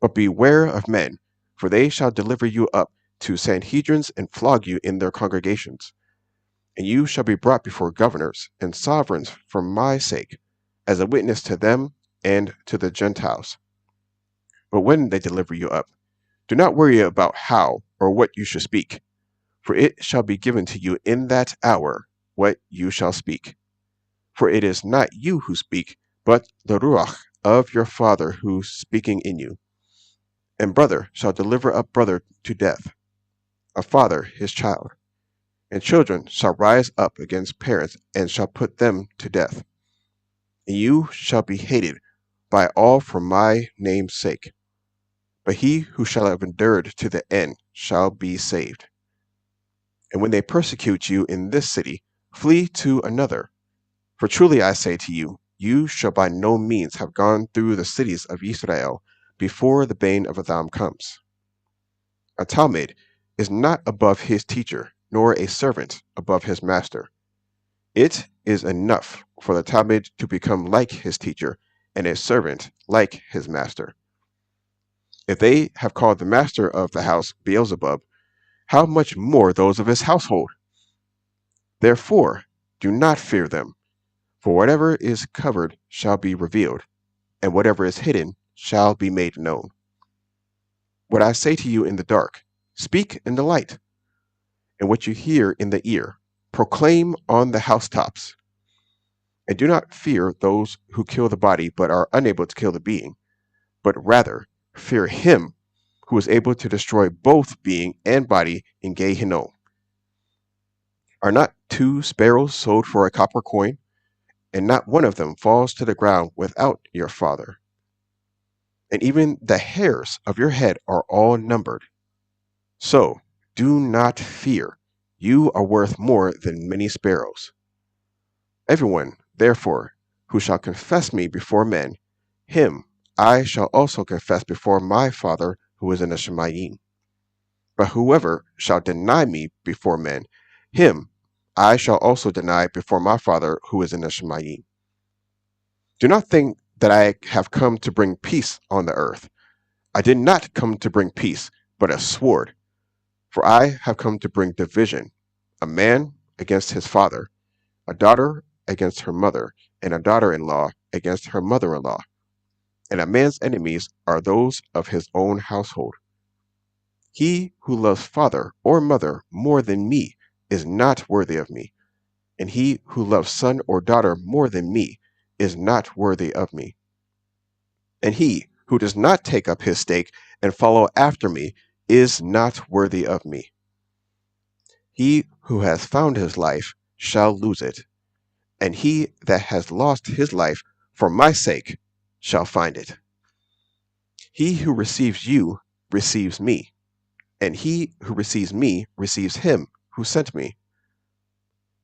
But beware of men, for they shall deliver you up to Sanhedrins and flog you in their congregations. And you shall be brought before governors and sovereigns for my sake, as a witness to them and to the Gentiles. But when they deliver you up, do not worry about how or what you should speak, for it shall be given to you in that hour what you shall speak. For it is not you who speak, but the Ruach of your Father who is speaking in you. And brother shall deliver up brother to death, a father his child. And children shall rise up against parents and shall put them to death. And you shall be hated by all for my name's sake. But he who shall have endured to the end shall be saved. And when they persecute you in this city, flee to another. For truly I say to you, you shall by no means have gone through the cities of Israel before the bane of Adam comes. A Talmud is not above his teacher, nor a servant above his master. It is enough for the Talmud to become like his teacher, and a servant like his master. If they have called the master of the house Beelzebub, how much more those of his household? Therefore, do not fear them, for whatever is covered shall be revealed, and whatever is hidden shall be made known. What I say to you in the dark, speak in the light, and what you hear in the ear, proclaim on the housetops. And do not fear those who kill the body, but are unable to kill the being, but rather fear him who is able to destroy both being and body in Gehinnom. Are not 2 sparrows sold for a copper coin, and not one of them falls to the ground without your Father? And even the hairs of your head are all numbered. So do not fear, you are worth more than many sparrows. Everyone, therefore, who shall confess me before men, him I shall also confess before my Father who is in the Shemayim. But whoever shall deny me before men, him I shall also deny before my Father who is in the Shemayim. Do not think that I have come to bring peace on the earth. I did not come to bring peace, but a sword. For I have come to bring division, a man against his father, a daughter against her mother, and a daughter-in-law against her mother-in-law. And a man's enemies are those of his own household. He who loves father or mother more than me is not worthy of me, and he who loves son or daughter more than me is not worthy of me. And he who does not take up his stake and follow after me is not worthy of me. He who has found his life shall lose it, and he that has lost his life for my sake shall find it. He who receives you receives me, and he who receives me receives him who sent me.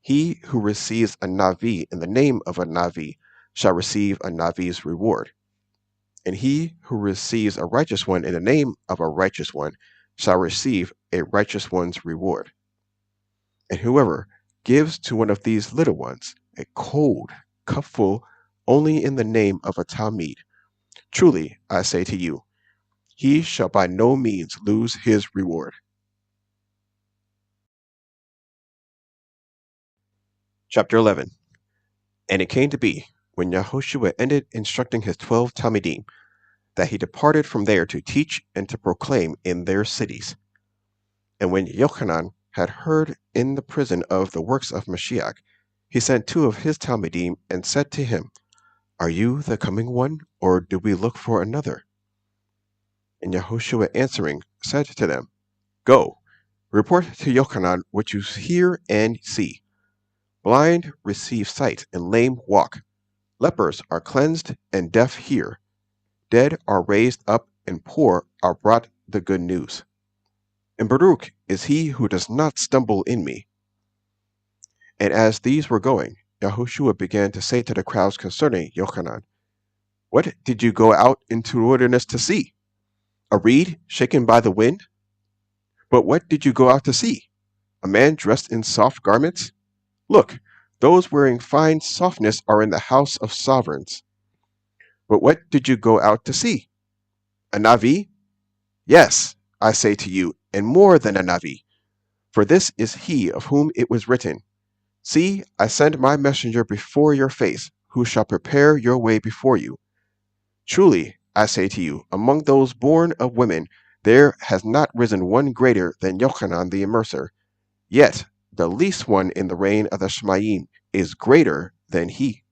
He who receives a Navi in the name of a Navi shall receive a Navi's reward, and he who receives a righteous one in the name of a righteous one shall receive a righteous one's reward. And whoever gives to one of these little ones a cold cupful only in the name of a Talmud, truly I say to you, he shall by no means lose his reward. Chapter 11. And it came to be, when Yahushua ended instructing his 12 Talmidim, that he departed from there to teach and to proclaim in their cities. And when Yochanan had heard in the prison of the works of Mashiach, he sent 2 of his Talmidim and said to him, Are you the coming one, or do we look for another? And Yahushua answering said to them, Go, report to Yochanan what you hear and see. Blind receive sight, and lame walk. Lepers are cleansed, and deaf hear. Dead are raised up, and poor are brought the good news. And Baruch is he who does not stumble in me. And as these were going, Yahushua began to say to the crowds concerning Yochanan, What did you go out into the wilderness to see? A reed shaken by the wind? But what did you go out to see? A man dressed in soft garments? Look, those wearing fine softness are in the house of sovereigns. But what did you go out to see? A Navi? Yes, I say to you, and more than a Navi. For this is he of whom it was written, See, I send my messenger before your face, who shall prepare your way before you. Truly, I say to you, among those born of women, there has not risen one greater than Yochanan the Immerser. Yet the least one in the reign of the Shemayim is greater than he.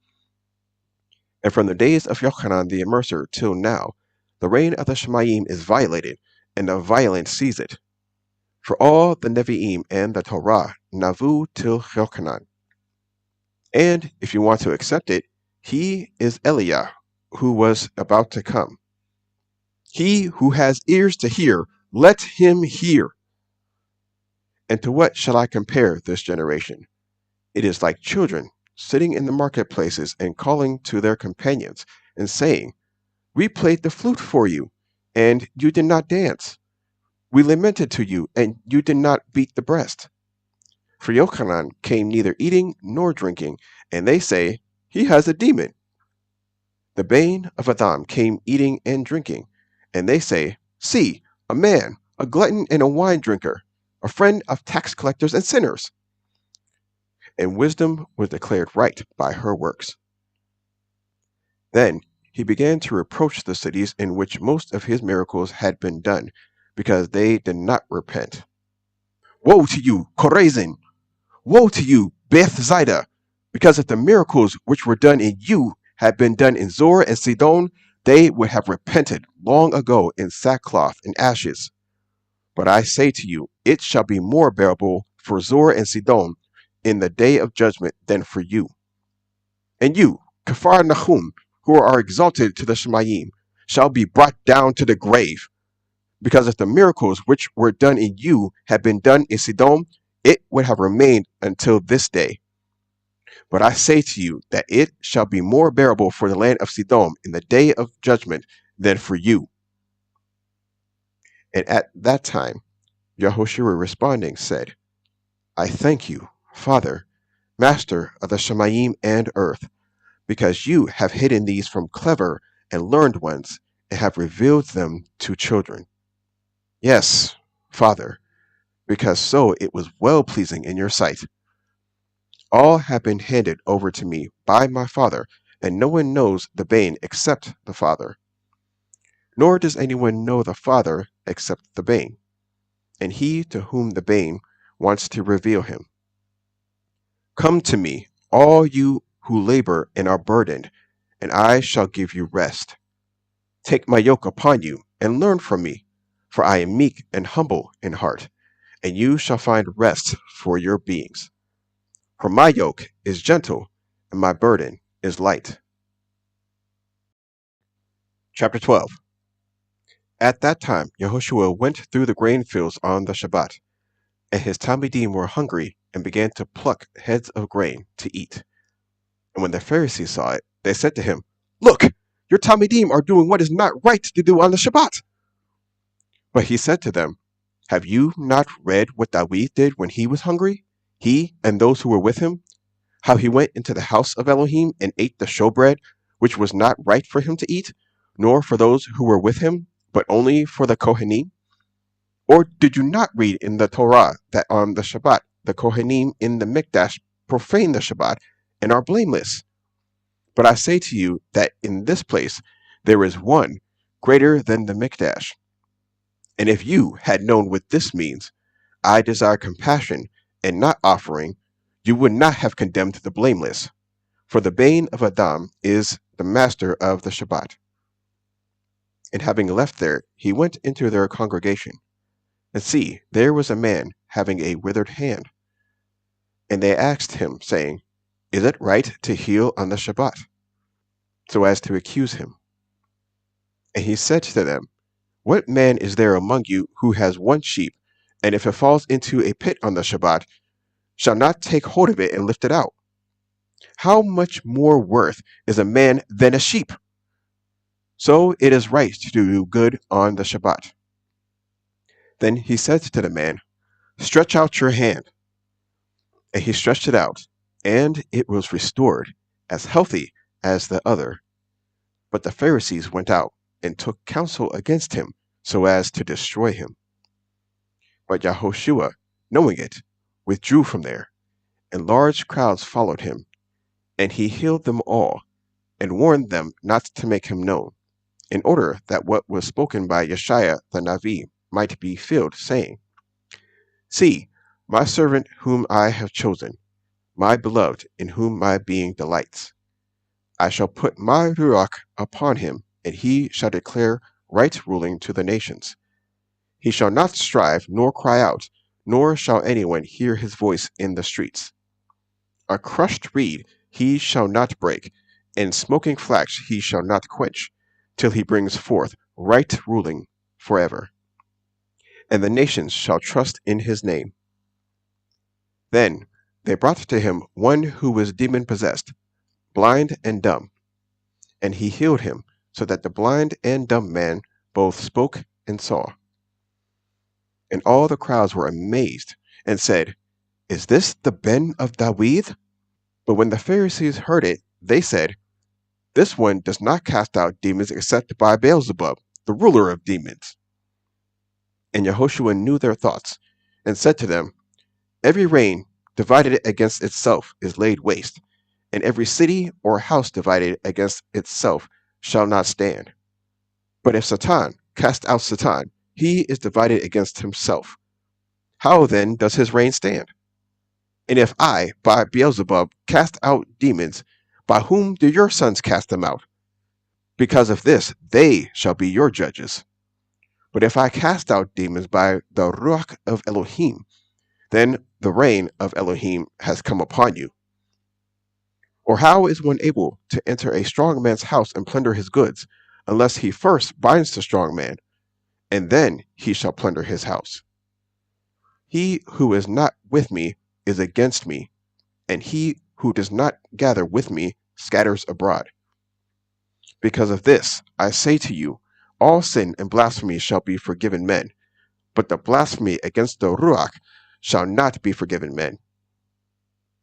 And from the days of Yochanan the Immerser till now, the reign of the Shemayim is violated, and the violent seize it. For all the Nevi'im and the Torah navu till Yochanan. And if you want to accept it, he is Eliah, who was about to come. He who has ears to hear, let him hear. And to what shall I compare this generation? It is like children sitting in the marketplaces and calling to their companions and saying, We played the flute for you, and you did not dance. We lamented to you, and you did not beat the breast. For Yochanan came neither eating nor drinking, and they say, He has a demon. The bane of Adam came eating and drinking, and they say, See, a man, a glutton and a wine drinker, a friend of tax collectors and sinners. And wisdom was declared right by her works. Then he began to reproach the cities in which most of his miracles had been done, because they did not repent. Woe to you, Chorazin! Woe to you, Bethsaida! Because if the miracles which were done in you had been done in Zor and Sidon, they would have repented long ago in sackcloth and ashes. But I say to you, it shall be more bearable for Zor and Sidon in the day of judgment than for you. And you, Kafar Nahum, who are exalted to the Shemayim, shall be brought down to the grave. Because if the miracles which were done in you had been done in Sidon, it would have remained until this day. But I say to you that it shall be more bearable for the land of Sidon in the day of judgment than for you. And at that time, Yehoshua responding said, I thank you, Father, Master of the Shemayim and earth, because you have hidden these from clever and learned ones and have revealed them to children. Yes, Father, because so it was well pleasing in your sight. All have been handed over to me by my Father, and no one knows the bane except the Father. Nor does anyone know the Father except the bane, and he to whom the bane wants to reveal him. Come to me, all you who labor and are burdened, and I shall give you rest. Take my yoke upon you and learn from me, for I am meek and humble in heart, and you shall find rest for your beings. For my yoke is gentle, and my burden is light. Chapter 12. At that time Yehoshua went through the grain fields on the Shabbat, and his Talmidim were hungry and began to pluck heads of grain to eat. And when the Pharisees saw it, they said to him, Look, your Talmidim are doing what is not right to do on the Shabbat. But he said to them, Have you not read what David did when he was hungry, he and those who were with him? How he went into the house of Elohim and ate the showbread, which was not right for him to eat, nor for those who were with him, but only for the Kohanim? Or did you not read in the Torah that on the Shabbat the Kohanim in the Mikdash profane the Shabbat and are blameless? But I say to you that in this place there is one greater than the Mikdash. And if you had known what this means, I desire compassion and not offering, you would not have condemned the blameless. For the bane of Adam is the master of the Shabbat. And having left there, he went into their congregation. And see, there was a man having a withered hand. And they asked him, saying, Is it right to heal on the Shabbat? So as to accuse him. And he said to them, What man is there among you who has one sheep, and if it falls into a pit on the Shabbat, shall not take hold of it and lift it out? How much more worth is a man than a sheep? So it is right to do good on the Shabbat. Then he said to the man, Stretch out your hand. And he stretched it out, and it was restored, as healthy as the other. But the Pharisees went out and took counsel against him, so as to destroy him. But Yehoshua, knowing it, withdrew from there, and large crowds followed him. And he healed them all, and warned them not to make him known, in order that what was spoken by Yeshaiah the Navi might be filled, saying, See, my servant whom I have chosen, my beloved in whom my being delights. I shall put my Ruach upon him, and he shall declare right ruling to the nations. He shall not strive nor cry out, nor shall anyone hear his voice in the streets. A crushed reed he shall not break, and smoking flax he shall not quench, till he brings forth right ruling forever. And the nations shall trust in his name. Then they brought to him one who was demon-possessed, blind and dumb. And he healed him, so that the blind and dumb man both spoke and saw. And all the crowds were amazed, and said, Is this the Ben of David? But when the Pharisees heard it, they said, This one does not cast out demons except by Beelzebub, the ruler of demons. And Yehoshua knew their thoughts, and said to them, Every reign divided against itself is laid waste, and every city or house divided against itself shall not stand. But if Satan cast out Satan, he is divided against himself. How then does his reign stand? And if I, by Beelzebub, cast out demons, by whom do your sons cast them out? Because of this, they shall be your judges. But if I cast out demons by the Ruach of Elohim, then the reign of Elohim has come upon you. Or how is one able to enter a strong man's house and plunder his goods, unless he first binds the strong man, and then he shall plunder his house? He who is not with me is against me, and he who does not gather with me scatters abroad. Because of this, I say to you, all sin and blasphemy shall be forgiven men, but the blasphemy against the Ruach shall not be forgiven men.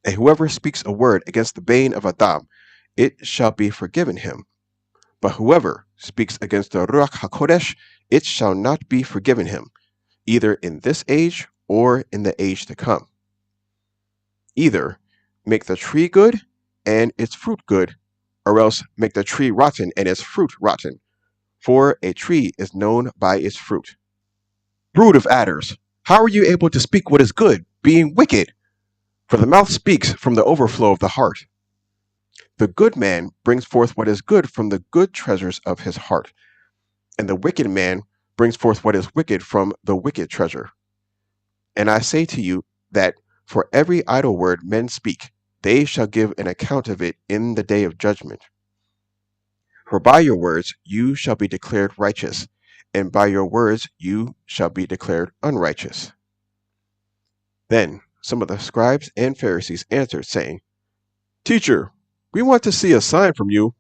And whoever speaks a word against the Bane of Adam, it shall be forgiven him. But whoever speaks against the Ruach HaKodesh, it shall not be forgiven him, either in this age or in the age to come. Either make the tree good and its fruit good, or else make the tree rotten and its fruit rotten. For a tree is known by its fruit. Brood of adders, how are you able to speak what is good, being wicked? For the mouth speaks from the overflow of the heart. The good man brings forth what is good from the good treasures of his heart, and the wicked man brings forth what is wicked from the wicked treasure. And I say to you that for every idle word men speak, they shall give an account of it in the day of judgment. For by your words you shall be declared righteous, and by your words you shall be declared unrighteous. Then some of the scribes and Pharisees answered, saying, Teacher, we want to see a sign from you.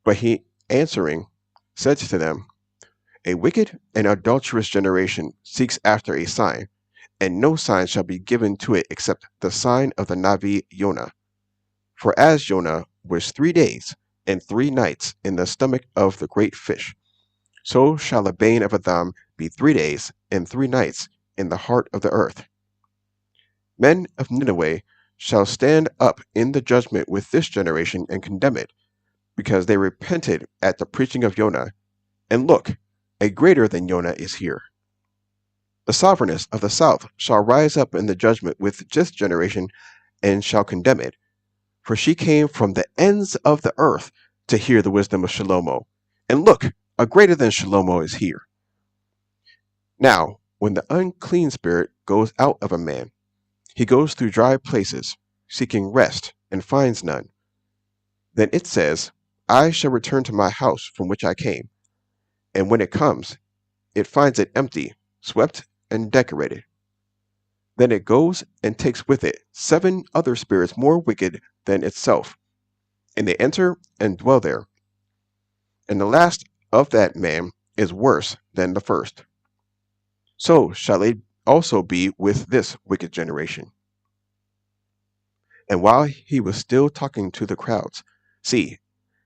But he, answering, said to them, A wicked and adulterous generation seeks after a sign, and no sign shall be given to it except the sign of the Navi Jonah. For as Jonah was 3 days and 3 nights in the stomach of the great fish, so shall the Bane of Adam be 3 days and 3 nights in the heart of the earth. Men of Nineveh shall stand up in the judgment with this generation and condemn it, because they repented at the preaching of Jonah. And look, a greater than Jonah is here. The sovereigness of the south shall rise up in the judgment with this generation and shall condemn it, for she came from the ends of the earth to hear the wisdom of Shlomo. And look, a greater than Shlomo is here. Now, when the unclean spirit goes out of a man, he goes through dry places, seeking rest, and finds none. Then it says, I shall return to my house from which I came. And when it comes, it finds it empty, swept, and decorated. Then it goes and takes with it 7 other spirits more wicked than itself, and they enter and dwell there. And the last of that man is worse than the first. So shall it also be with this wicked generation. And while he was still talking to the crowds, see,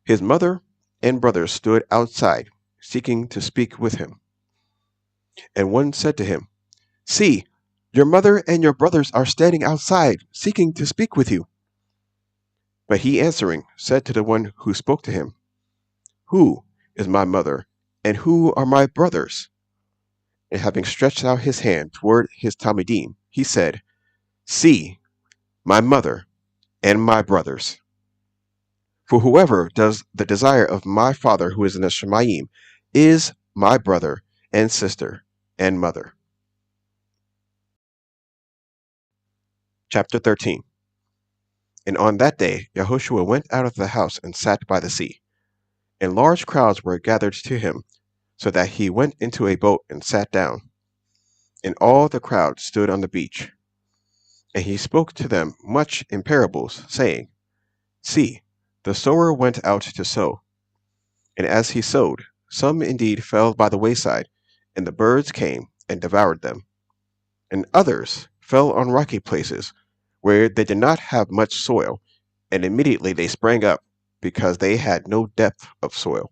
his mother and brothers stood outside, seeking to speak with him. And one said to him, See, your mother and your brothers are standing outside, seeking to speak with you. But he answering said to the one who spoke to him, Who is my mother, and who are my brothers? And having stretched out his hand toward his Talmidim, he said, See, my mother and my brothers. For whoever does the desire of my Father who is in the Shemayim is my brother and sister and mother. Chapter 13. And on that day Yahushua went out of the house and sat by the sea. And large crowds were gathered to him, so that he went into a boat and sat down. And all the crowd stood on the beach. And he spoke to them much in parables, saying, See, the sower went out to sow. And as he sowed, some indeed fell by the wayside, and the birds came and devoured them. And others fell on rocky places, where they did not have much soil, and immediately they sprang up, because they had no depth of soil.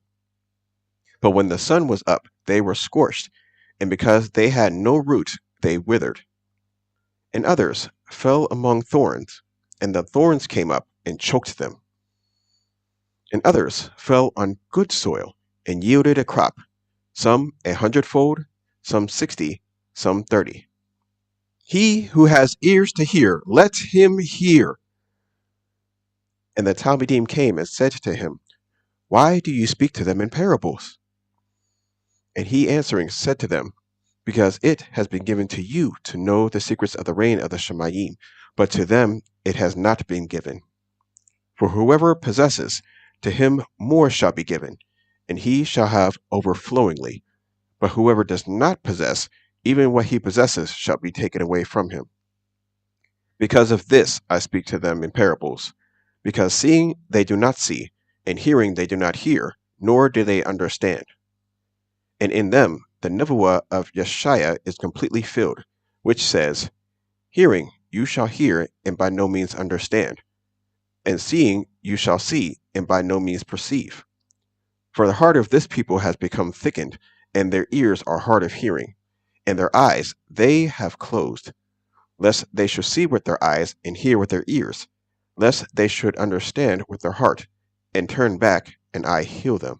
But when the sun was up, they were scorched, and because they had no root, they withered. And others fell among thorns, and the thorns came up and choked them. And others fell on good soil, and yielded a crop, some 100-fold, some 60, some 30. He who has ears to hear, let him hear. And the Talmidim came and said to him, Why do you speak to them in parables? And he answering said to them, Because it has been given to you to know the secrets of the reign of the Shemayim, but to them it has not been given. For whoever possesses, to him more shall be given, and he shall have overflowingly. But whoever does not possess, even what he possesses shall be taken away from him. Because of this I speak to them in parables, because seeing they do not see, and hearing they do not hear, nor do they understand. And in them the nevuah of Yeshaya is completely filled, which says, Hearing you shall hear, and by no means understand, and seeing you shall see, and by no means perceive. For the heart of this people has become thickened, and their ears are hard of hearing, and their eyes they have closed, lest they should see with their eyes and hear with their ears, lest they should understand with their heart, and turn back, and I heal them.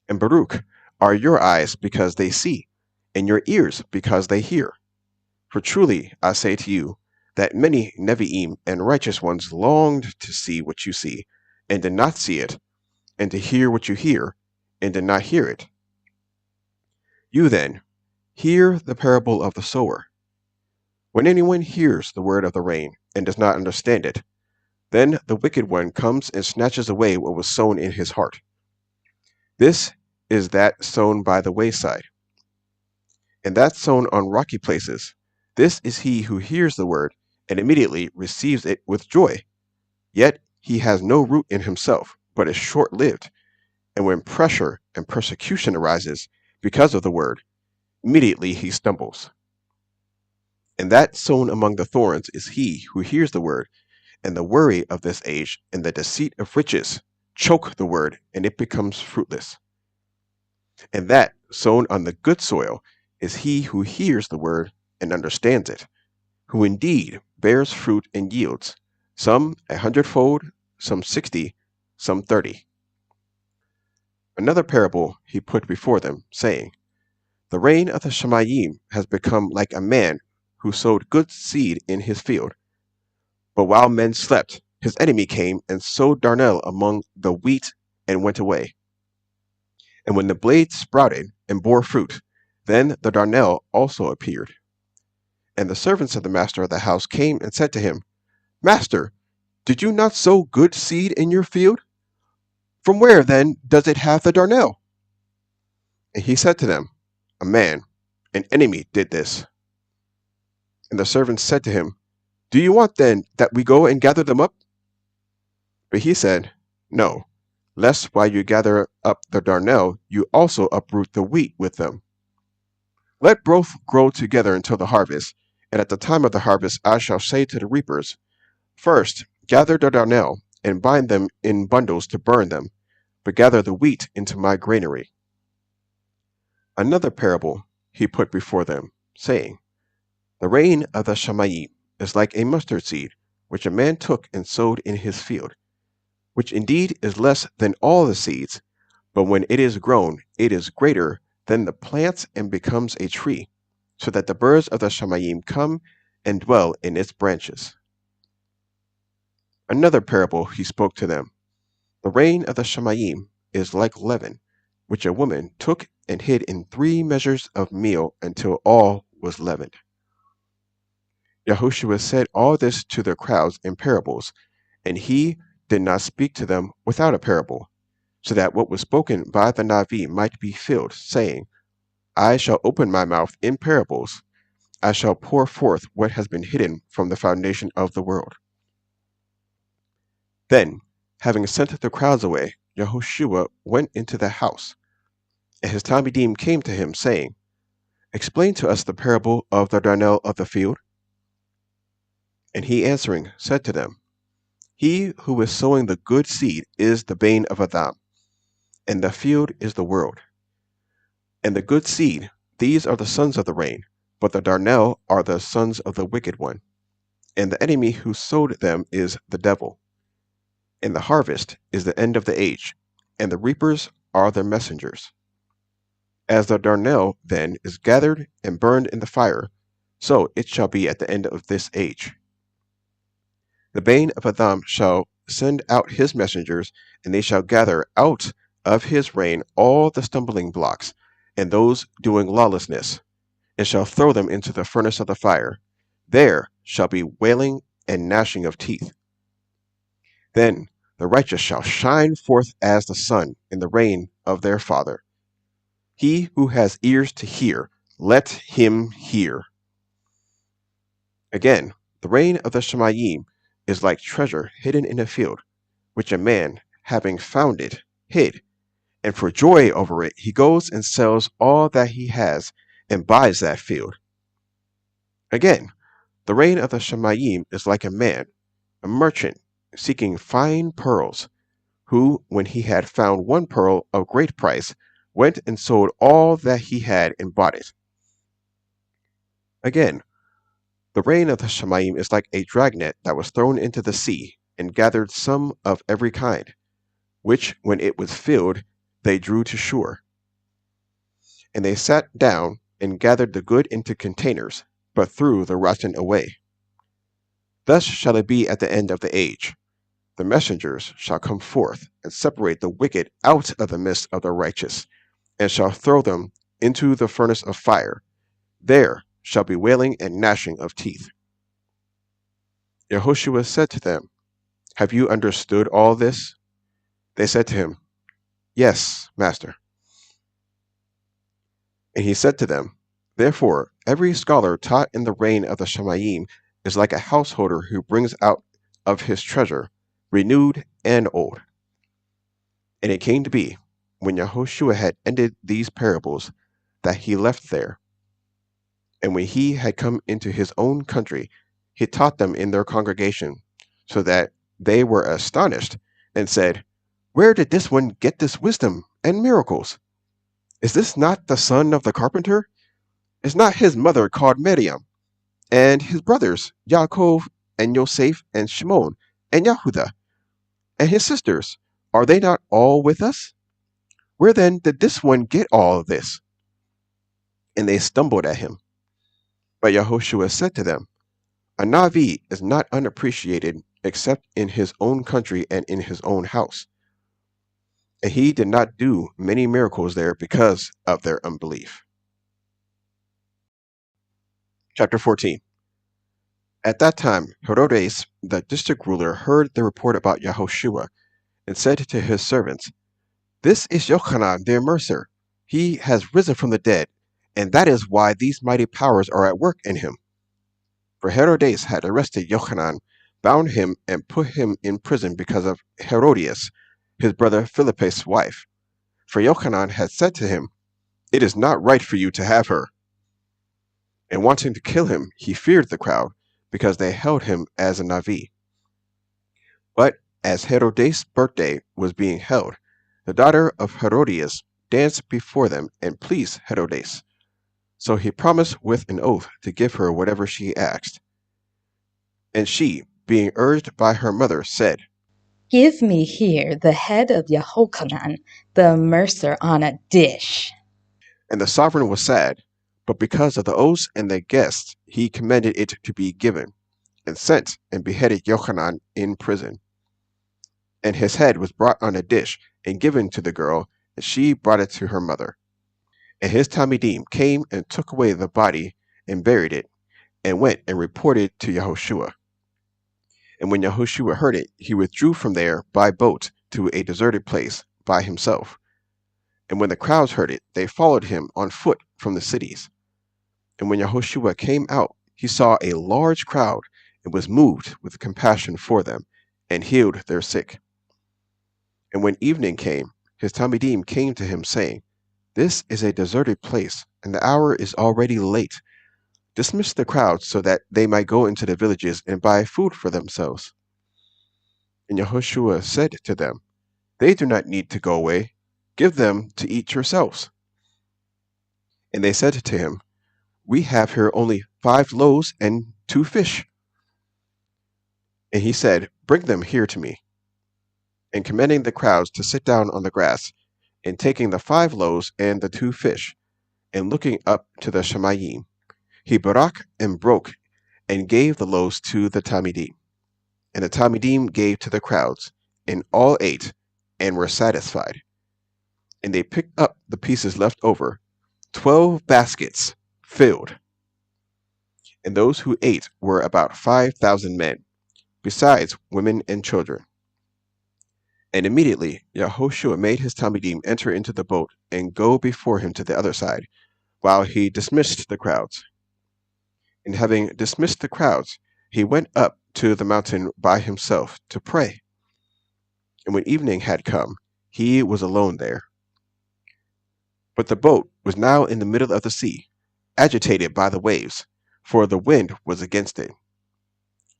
And Baruch are your eyes because they see, and your ears because they hear. For truly I say to you, that many Nevi'im and righteous ones longed to see what you see, and did not see it, and to hear what you hear, and did not hear it. You then, hear the parable of the sower. When anyone hears the word of the reign, and does not understand it, then the wicked one comes and snatches away what was sown in his heart. This is that sown by the wayside, and that sown on rocky places. This is he who hears the word, and immediately receives it with joy. Yet he has no root in himself, but is short-lived. And when pressure and persecution arises because of the word, immediately he stumbles. And that sown among the thorns is he who hears the word, and the worry of this age and the deceit of riches choke the word, and it becomes fruitless. And that sown on the good soil is he who hears the word and understands it, who indeed bears fruit and yields, some 100-fold, some 60, some 30. Another parable he put before them, saying, The reign of the Shemayim has become like a man who sowed good seed in his field. But while men slept, his enemy came and sowed darnel among the wheat and went away. And when the blade sprouted and bore fruit, then the darnel also appeared. And the servants of the master of the house came and said to him, Master, did you not sow good seed in your field? From where, then, does it have the darnel? And he said to them, A man, an enemy, did this. And the servants said to him, Do you want then that we go and gather them up? But he said, No, lest while you gather up the darnel, you also uproot the wheat with them. Let both grow together until the harvest, and at the time of the harvest I shall say to the reapers, First, gather the darnel, and bind them in bundles to burn them, but gather the wheat into my granary. Another parable he put before them, saying, The reign of the Shemayim is like a mustard seed, which a man took and sowed in his field, which indeed is less than all the seeds, but when it is grown, it is greater than the plants and becomes a tree, so that the birds of the Shemayim come and dwell in its branches. Another parable he spoke to them. The reign of the Shemayim is like leaven, which a woman took and hid in 3 measures of meal until all was leavened. Yahushua said all this to their crowds in parables, and he did not speak to them without a parable, so that what was spoken by the Navi might be filled, saying, I shall open my mouth in parables, I shall pour forth what has been hidden from the foundation of the world. Then, having sent the crowds away, Yahushua went into the house, and his Talmidim came to him, saying, Explain to us the parable of the darnel of the field. And he answering said to them, He who is sowing the good seed is the bane of Adam, and the field is the world. And the good seed, these are the sons of the reign, but the darnel are the sons of the wicked one. And the enemy who sowed them is the devil. And the harvest is the end of the age, and the reapers are their messengers. As the darnel, then, is gathered and burned in the fire, so it shall be at the end of this age. The bane of Adam shall send out his messengers, and they shall gather out of his reign all the stumbling blocks, and those doing lawlessness, and shall throw them into the furnace of the fire. There shall be wailing and gnashing of teeth. Then the righteous shall shine forth as the sun in the reign of their Father. He who has ears to hear, let him hear. Again, the reign of the Shemayim is like treasure hidden in a field, which a man, having found it, hid, and for joy over it he goes and sells all that he has and buys that field. Again, the reign of the Shemayim is like a man, a merchant, seeking fine pearls, who, when he had found one pearl of great price, went and sold all that he had and bought it. Again, the reign of the Shemayim is like a dragnet that was thrown into the sea and gathered some of every kind, which, when it was filled, they drew to shore. And they sat down and gathered the good into containers, but threw the rotten away. Thus shall it be at the end of the age. The messengers shall come forth and separate the wicked out of the midst of the righteous, and shall throw them into the furnace of fire. There shall be wailing and gnashing of teeth. Yehoshua said to them, Have you understood all this? They said to him, Yes, Master. And he said to them, Therefore every scholar taught in the reign of the Shemayim is like a householder who brings out of his treasure, renewed and old. And it came to be, when Yehoshua had ended these parables, that he left there. And when he had come into his own country, he taught them in their congregation, so that they were astonished, and said, Where did this one get this wisdom and miracles? Is this not the son of the carpenter? Is not his mother called Miriam? And his brothers, Yaakov and Yosef and Shimon and Yehudah? And his sisters, are they not all with us? Where then did this one get all of this? And they stumbled at him. But Yehoshua said to them, A Navi is not unappreciated except in his own country and in his own house. And he did not do many miracles there because of their unbelief. Chapter 14. At that time, Herodes, the district ruler, heard the report about Yehoshua, and said to his servants, This is Yochanan the Immerser. He has risen from the dead, and that is why these mighty powers are at work in him. For Herodes had arrested Yochanan, bound him, and put him in prison because of Herodias, his brother Philippus' wife. For Yochanan had said to him, It is not right for you to have her. And wanting to kill him, he feared the crowd, because they held him as a Navi. But as Herodes' birthday was being held, the daughter of Herodias danced before them and pleased Herodes. So he promised with an oath to give her whatever she asked. And she, being urged by her mother, said, Give me here the head of Yehochanan, the mercer, on a dish. And the sovereign was sad, but because of the oaths and the guests, he commanded it to be given, and sent and beheaded Yochanan in prison. And his head was brought on a dish and given to the girl, and she brought it to her mother. And his Talmidim came and took away the body and buried it, and went and reported to Yehoshua. And when Yehoshua heard it, he withdrew from there by boat to a deserted place by himself. And when the crowds heard it, they followed him on foot from the cities. And when Yehoshua came out, he saw a large crowd, and was moved with compassion for them, and healed their sick. And when evening came, his Talmidim came to him, saying, This is a deserted place, and the hour is already late. Dismiss the crowd so that they might go into the villages and buy food for themselves. And Yehoshua said to them, They do not need to go away. Give them to eat yourselves. And they said to him, We have here only 5 loaves and 2 fish. And he said, Bring them here to me. And commanding the crowds to sit down on the grass, and taking the 5 loaves and the 2 fish, and looking up to the Shemayim, he barak and broke, and gave the loaves to the Talmidim. And the Talmidim gave to the crowds, and all ate, and were satisfied. And they picked up the pieces left over, 12 baskets filled. And those who ate were about 5,000 men, besides women and children. And immediately Yahushua made his Talmidim enter into the boat and go before him to the other side, while he dismissed the crowds. And having dismissed the crowds, he went up to the mountain by himself to pray. And when evening had come, he was alone there. But the boat was now in the middle of the sea, agitated by the waves, for the wind was against it.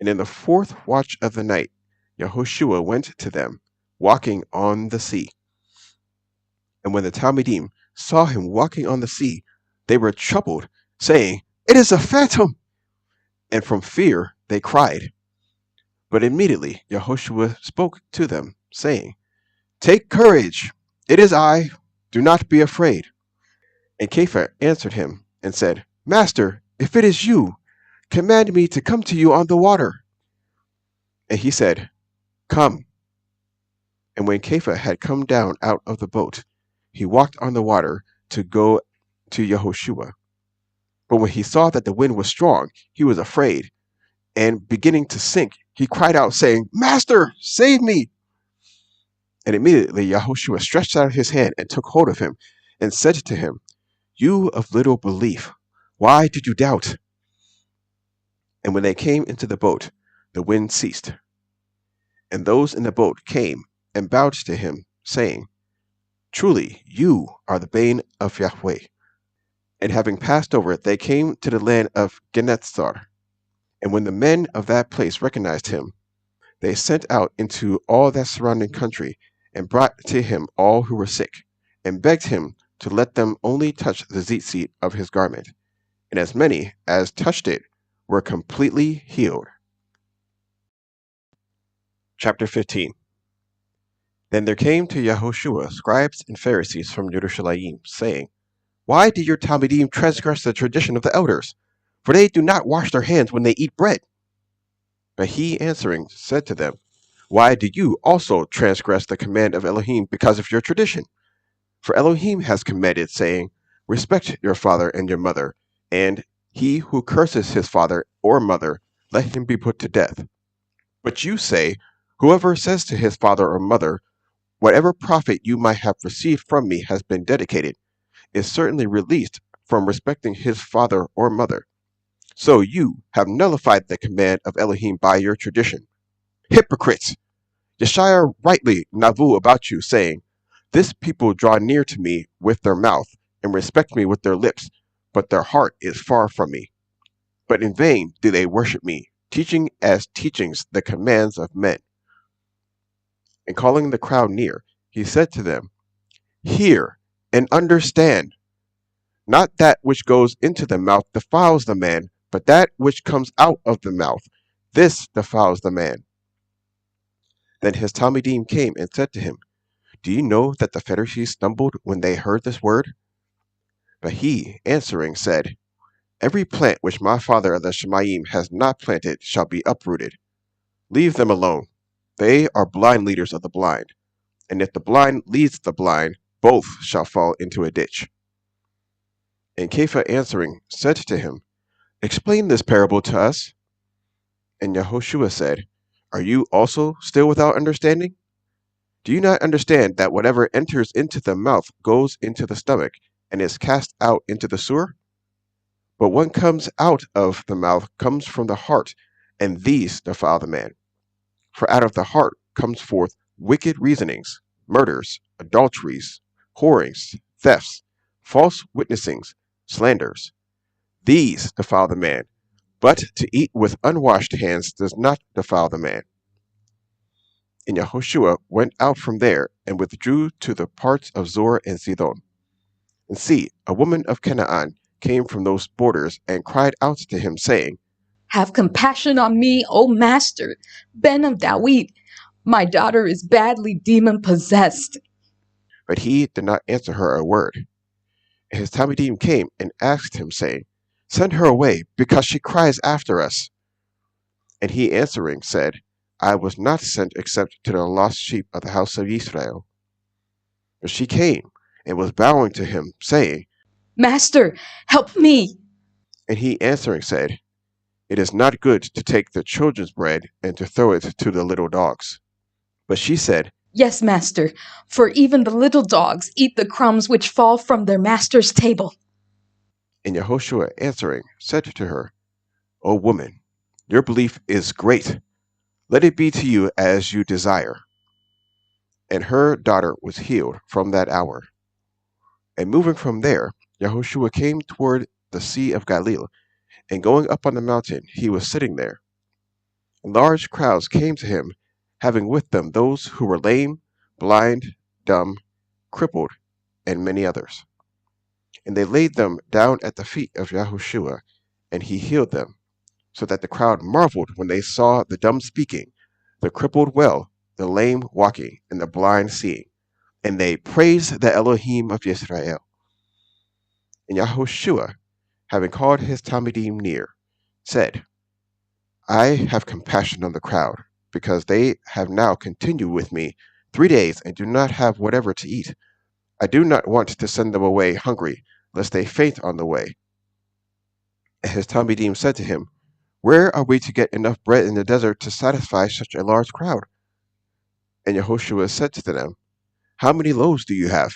And in the fourth watch of the night, Yahushua went to them, walking on the sea. And when the Talmidim saw him walking on the sea, they were troubled, saying, "It is a phantom!" And from fear they cried. But immediately Yahushua spoke to them, saying, "Take courage, it is I, do not be afraid." And Kepha answered him and said, "Master, if it is you, command me to come to you on the water." And he said, "Come." And when Kepha had come down out of the boat, he walked on the water to go to Yahushua. But when he saw that the wind was strong, he was afraid, and beginning to sink, he cried out, saying, "Master, save me!" And immediately Yahushua stretched out his hand and took hold of him, and said to him, "You of little belief, why did you doubt?" And when they came into the boat, the wind ceased. And those in the boat came and bowed to him, saying, "Truly, you are the bane of Yahweh." And having passed over, they came to the land of Gennesaret. And when the men of that place recognized him, they sent out into all that surrounding country, and brought to him all who were sick, and begged him to let them only touch the tzitzit of his garment. And as many as touched it were completely healed. Chapter 15. Then there came to Yahushua scribes and Pharisees from Jerusalem, saying, "Why do your Talmidim transgress the tradition of the elders? For they do not wash their hands when they eat bread." But he answering said to them, "Why do you also transgress the command of Elohim because of your tradition? For Elohim has commanded, saying, 'Respect your father and your mother,' and 'He who curses his father or mother, let him be put to death.' But you say, 'Whoever says to his father or mother, whatever profit you might have received from me has been dedicated,' is certainly released from respecting his father or mother. So you have nullified the command of Elohim by your tradition. Hypocrites! Yeshaya rightly navu about you, saying, 'This people draw near to me with their mouth, and respect me with their lips, but their heart is far from me. But in vain do they worship me, teaching as teachings the commands of men.'" And calling the crowd near, he said to them, "Hear and understand. Not that which goes into the mouth defiles the man, but that which comes out of the mouth, this defiles the man." Then his Talmidim came and said to him, "Do you know that the Pharisees stumbled when they heard this word?" But he, answering, said, "Every plant which my father the Shemaim has not planted shall be uprooted. Leave them alone. They are blind leaders of the blind. And if the blind leads the blind, both shall fall into a ditch." And Kepha answering said to him, "Explain this parable to us." And Yahushua said, "Are you also still without understanding? Do you not understand that whatever enters into the mouth goes into the stomach and is cast out into the sewer? But what comes out of the mouth comes from the heart, and these defile the man. For out of the heart comes forth wicked reasonings, murders, adulteries, whorings, thefts, false witnessings, slanders. These defile the man, but to eat with unwashed hands does not defile the man." And Yahushua went out from there and withdrew to the parts of Zor and Zidon. And see, a woman of Canaan came from those borders and cried out to him, saying, "Have compassion on me, O Master, Ben of Dawid. My daughter is badly demon-possessed." But he did not answer her a word. And his Talmidim came and asked him, saying, "Send her away, because she cries after us." And he answering said, I was not sent except to the lost sheep of the house of Israel. But she came and was bowing to him, saying, Master, help me. and he answering said, It is not good to take the children's bread and to throw it to the little dogs. But she said, Yes, master, for even the little dogs eat the crumbs which fall from their master's table. and Yehoshua answering said to her, O woman, your belief is great. Let it be to you as you desire. And her daughter was healed from that hour. And moving from there, Yehoshua came toward the Sea of Galilee, and going up on the mountain, he was sitting there. And large crowds came to him, having with them those who were lame, blind, dumb, crippled, and many others. And they laid them down at the feet of Yahushua, and he healed them, so that the crowd marveled when they saw the dumb speaking, the crippled well, the lame walking, and the blind seeing. And they praised the Elohim of Israel. And Yahushua, having called his Talmidim near, said, I have compassion on the crowd, because they have now continued with me 3 days and do not have whatever to eat. I do not want to send them away hungry, lest they faint on the way. And his Talmidim said to him, Where are we to get enough bread in the desert to satisfy such a large crowd? And Yehoshua said to them, How many loaves do you have?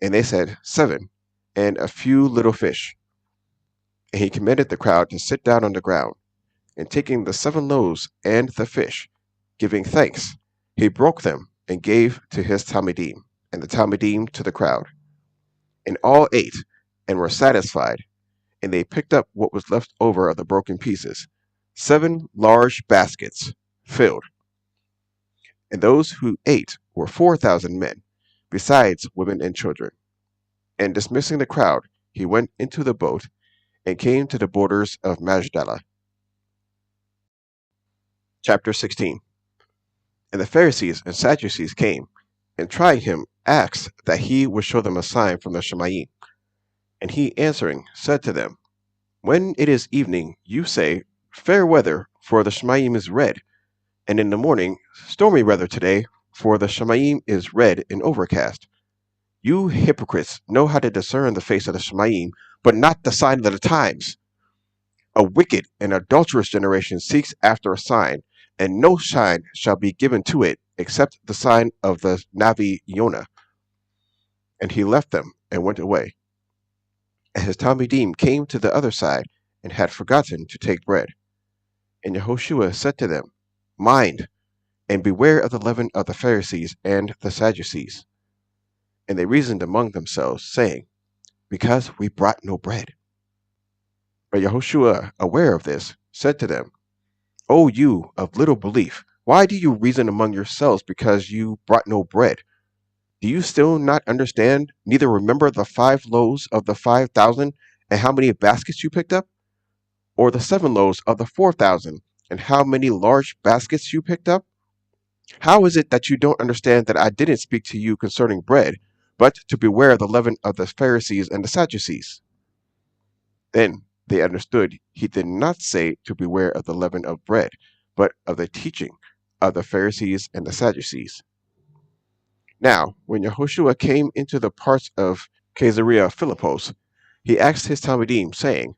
And they said, 7, and a few little fish. And he commanded the crowd to sit down on the ground. And taking the 7 loaves and the fish, giving thanks, he broke them and gave to his Talmidim, and the Talmidim to the crowd. And all ate and were satisfied, and they picked up what was left over of the broken pieces, 7 large baskets filled. And those who ate were 4,000 men, besides women and children. And dismissing the crowd, he went into the boat and came to the borders of Magdala. Chapter 16. And the Pharisees and Sadducees came, and trying him, asked that he would show them a sign from the Shemayim. And he answering said to them, When it is evening, you say, Fair weather, for the Shemayim is red, and in the morning, stormy weather today, for the Shemayim is red and overcast. You hypocrites know how to discern the face of the Shemayim, but not the sign of the times. A wicked and adulterous generation seeks after a sign, and no sign shall be given to it except the sign of the Navi Yonah. And he left them and went away. And his Talmidim came to the other side and had forgotten to take bread. And Yehoshua said to them, Mind, and beware of the leaven of the Pharisees and the Sadducees. And they reasoned among themselves, saying, Because we brought no bread. But Yehoshua, aware of this, said to them, O you of little belief, why do you reason among yourselves because you brought no bread? Do you still not understand, neither remember the 5 loaves of the 5,000 and how many baskets you picked up? Or the 7 loaves of the 4,000 and how many large baskets you picked up? How is it that you don't understand that I didn't speak to you concerning bread, but to beware of the leaven of the Pharisees and the Sadducees? Then they understood he did not say to beware of the leaven of bread, but of the teaching of the Pharisees and the Sadducees. Now, when Yehoshua came into the parts of Caesarea Philippos, he asked his Talmidim, saying,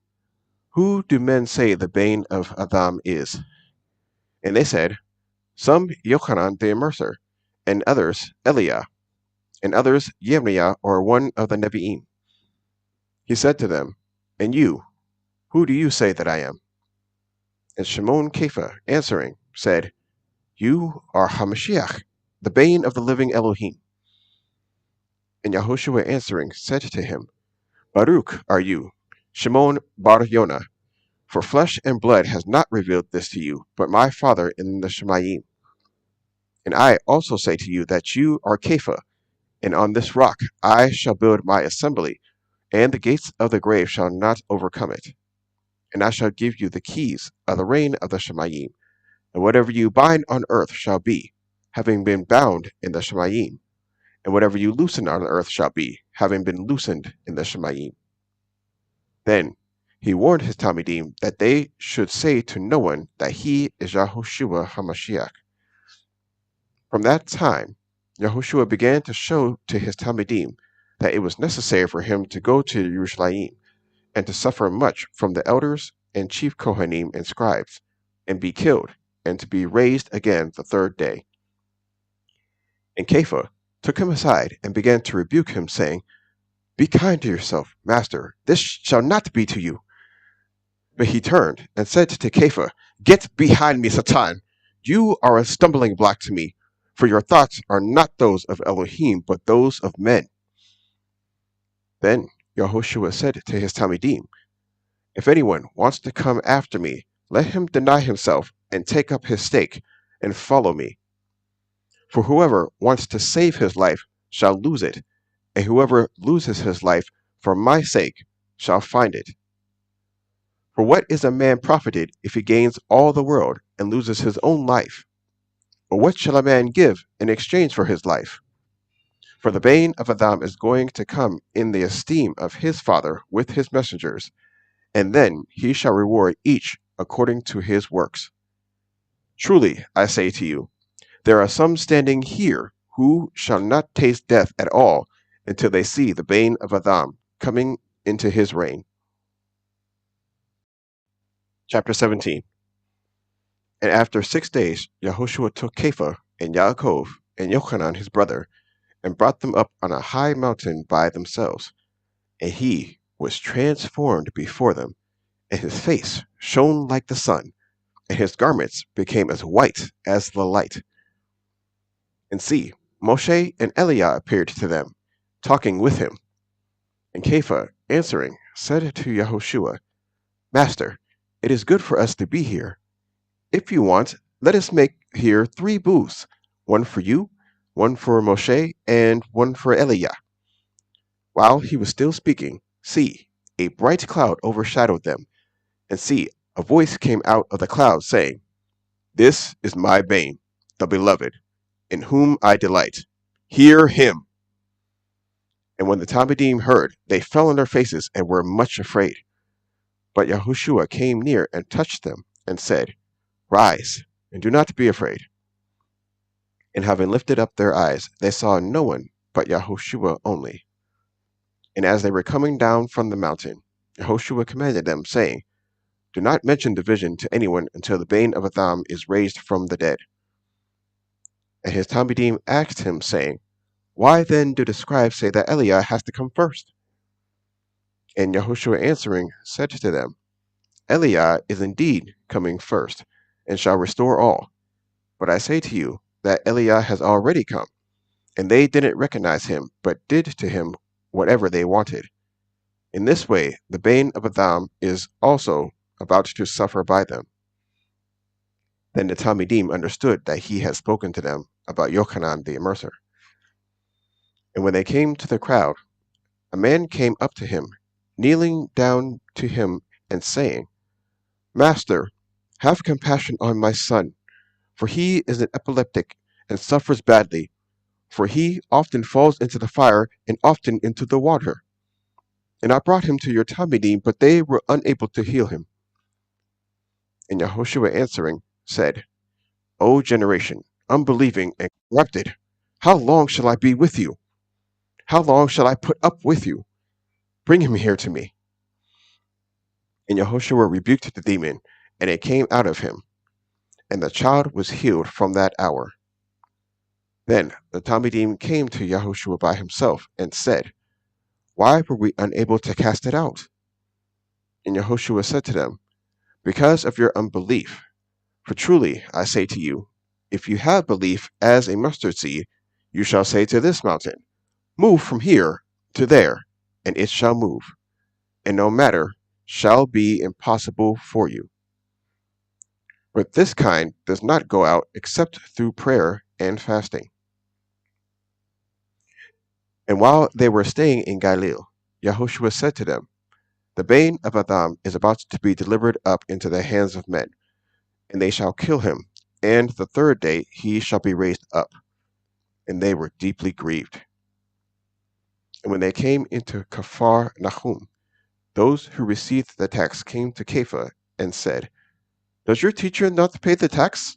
Who do men say the bane of Adam is? And they said, Some Yochanan the Immerser, and others Eliah, and others Yirmiah or one of the Nevi'im. He said to them, And you, who do you say that I am? And Shimon Kepha, answering, said, You are Hamashiach, the bane of the living Elohim. And Yehoshua answering said to him, Baruch are you, Shimon bar Yonah, for flesh and blood has not revealed this to you, but my Father in the Shemayim. And I also say to you that you are Kepha, and on this rock I shall build my assembly, and the gates of the grave shall not overcome it. And I shall give you the keys of the reign of the Shemayim, and whatever you bind on earth shall be, having been bound in the Shemayim, and whatever you loosen on earth shall be, having been loosened in the Shemayim. Then he warned his Talmidim that they should say to no one that he is Yahushua HaMashiach. From that time, Yahushua began to show to his Talmidim that it was necessary for him to go to Yerushalayim and to suffer much from the elders and chief Kohanim and scribes, and be killed, and to be raised again the third day. And Kepha took him aside and began to rebuke him, saying, Be kind to yourself, master, this shall not be to you. But he turned and said to Kepha, Get behind me, Satan! You are a stumbling block to me, for your thoughts are not those of Elohim, but those of men. Then Yahushua said to his Talmidim, If anyone wants to come after me, let him deny himself and take up his stake and follow me. For whoever wants to save his life shall lose it, and whoever loses his life for my sake shall find it. For what is a man profited if he gains all the world and loses his own life? Or what shall a man give in exchange for his life? For the bane of Adam is going to come in the esteem of his Father with his messengers, and then he shall reward each according to his works. Truly, I say to you, there are some standing here who shall not taste death at all until they see the bane of Adam coming into his reign. Chapter 17. And after 6 days, Yahushua took Kepha and Yaakov and Yochanan his brother, and brought them up on a high mountain by themselves. And he was transformed before them, and his face shone like the sun, and his garments became as white as the light. And see, Moshe and Eliah appeared to them, talking with him. And Kepha, answering, said to Yahushua, Master, it is good for us to be here. If you want, let us make here 3 booths, one for you, one for Moshe, and one for Eliah. While he was still speaking, see, a bright cloud overshadowed them, and see, a voice came out of the cloud, saying, This is my bane, the beloved, in whom I delight. Hear him. And when the Talmidim heard, they fell on their faces and were much afraid. But Yahushua came near and touched them, and said, Rise, and do not be afraid. And having lifted up their eyes, they saw no one but Yahushua only. And as they were coming down from the mountain, Yahushua commanded them, saying, Do not mention the vision to anyone until the bane of Adam is raised from the dead. And his Talmidim asked him, saying, Why then do the scribes say that Eliah has to come first? And Yahushua answering said to them, Eliah is indeed coming first, and shall restore all. But I say to you that Eliah has already come, and they didn't recognize him, but did to him whatever they wanted. In this way, the bane of Adam is also about to suffer by them. Then the Talmidim understood that he had spoken to them about Yochanan the Immerser. And when they came to the crowd, a man came up to him, kneeling down to him and saying, Master, have compassion on my son, for he is an epileptic and suffers badly, for he often falls into the fire and often into the water. And I brought him to your Talmidim, but they were unable to heal him. And Yahushua answering said, O generation, unbelieving and corrupted, how long shall I be with you? How long shall I put up with you? Bring him here to me. And Yahushua rebuked the demon, and it came out of him, and the child was healed from that hour. Then the Talmidim came to Yahushua by himself, and said, Why were we unable to cast it out? And Yahushua said to them, Because of your unbelief. For truly, I say to you, if you have belief as a mustard seed, you shall say to this mountain, Move from here to there, and it shall move, and no matter shall be impossible for you. But this kind does not go out except through prayer and fasting. And while they were staying in Galilee, Yahushua said to them, The bane of Adam is about to be delivered up into the hands of men, and they shall kill him, and the third day he shall be raised up. And they were deeply grieved. And when they came into Kafar Nahum, those who received the tax came to Kepha and said, "Does your teacher not pay the tax?"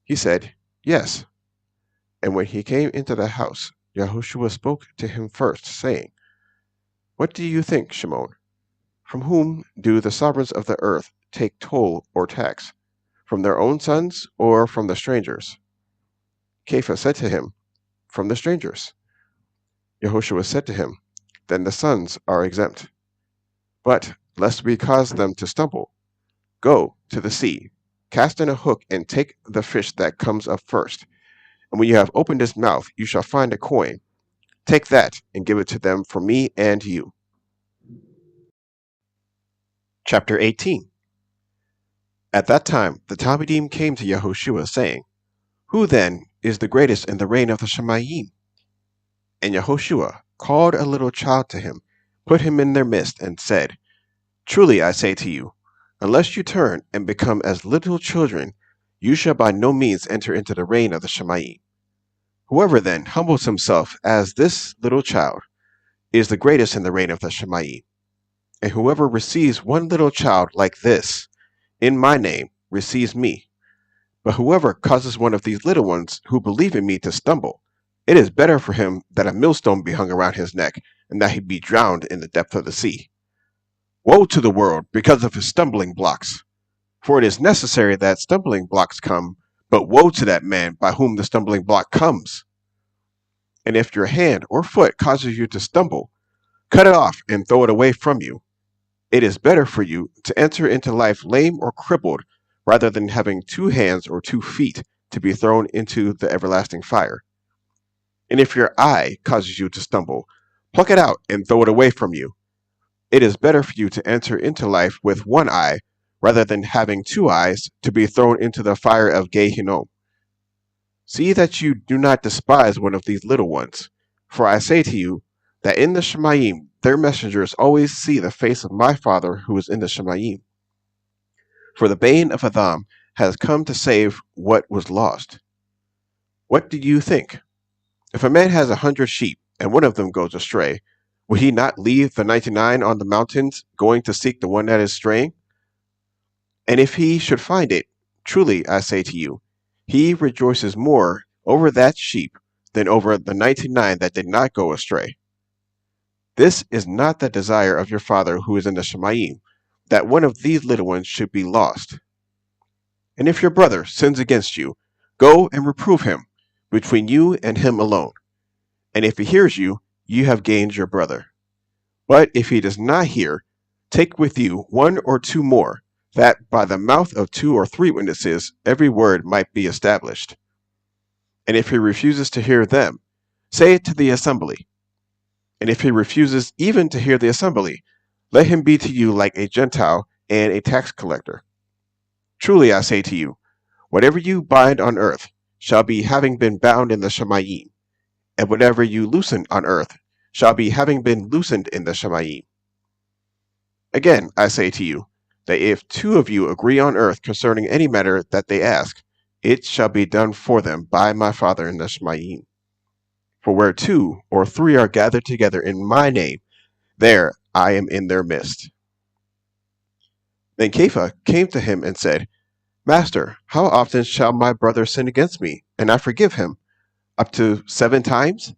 He said, "Yes." And when he came into the house, Yahushua spoke to him first, saying, "What do you think, Shimon? From whom do the sovereigns of the earth take toll or tax? From their own sons or from the strangers?" Kepha said to him, "From the strangers." Yahushua said to him, "Then the sons are exempt. But, lest we cause them to stumble, go to the sea, cast in a hook, and take the fish that comes up first. And when you have opened his mouth, you shall find a coin. Take that and give it to them for me and you." Chapter 18. At that time the Talmidim came to Yahushua, saying, "Who then is the greatest in the reign of the Shamayim?" And Yahushua called a little child to him, put him in their midst, and said, "Truly I say to you, unless you turn and become as little children, you shall by no means enter into the reign of the Shamayim. Whoever then humbles himself as this little child is the greatest in the reign of the Shamayim. And whoever receives one little child like this in my name receives me. But whoever causes one of these little ones who believe in me to stumble, it is better for him that a millstone be hung around his neck and that he be drowned in the depth of the sea. Woe to the world because of his stumbling blocks! For it is necessary that stumbling blocks come, but woe to that man by whom the stumbling block comes. And if your hand or foot causes you to stumble, cut it off and throw it away from you. It is better for you to enter into life lame or crippled, rather than having 2 hands or 2 feet to be thrown into the everlasting fire. And if your eye causes you to stumble, pluck it out and throw it away from you. It is better for you to enter into life with 1 eye, rather than having 2 eyes to be thrown into the fire of Gehinnom. See that you do not despise one of these little ones, for I say to you that in the Shamayim their messengers always see the face of my Father who is in the Shamayim. For the bane of Adam has come to save what was lost. What do you think? If a man has 100 sheep, and one of them goes astray, will he not leave the 99 on the mountains, going to seek the one that is straying? And if he should find it, truly I say to you, he rejoices more over that sheep than over the 99 that did not go astray. This is not the desire of your Father who is in the Shamayim, that one of these little ones should be lost. And if your brother sins against you, go and reprove him, between you and him alone. And if he hears you, you have gained your brother. But if he does not hear, take with you 1 or 2 more, that by the mouth of 2 or 3 witnesses every word might be established. And if he refuses to hear them, say it to the assembly. And if he refuses even to hear the assembly, let him be to you like a Gentile and a tax collector. Truly I say to you, whatever you bind on earth shall be having been bound in the Shamayim, and whatever you loosen on earth shall be having been loosened in the Shamayim. Again I say to you, that if 2 of you agree on earth concerning any matter that they ask, it shall be done for them by my Father in the Shamayim. For where 2 or 3 are gathered together in my name, there I am in their midst." Then Kepha came to him and said, "Master, how often shall my brother sin against me, and I forgive him? Up to 7 times?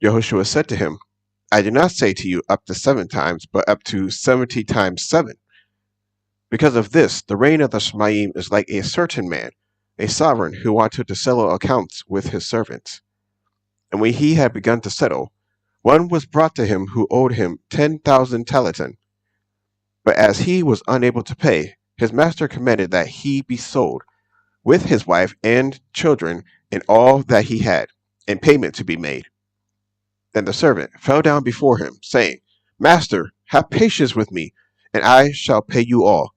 Yahushua said to him, "I do not say to you up to 7 times, but up to 70 times 7. Because of this, the reign of the Shamayim is like a certain man, a sovereign who wanted to settle accounts with his servants. And when he had begun to settle, one was brought to him who owed him 10,000 talatan. But as he was unable to pay, his master commanded that he be sold, with his wife and children and all that he had, and payment to be made. Then the servant fell down before him, saying, 'Master, have patience with me, and I shall pay you all.'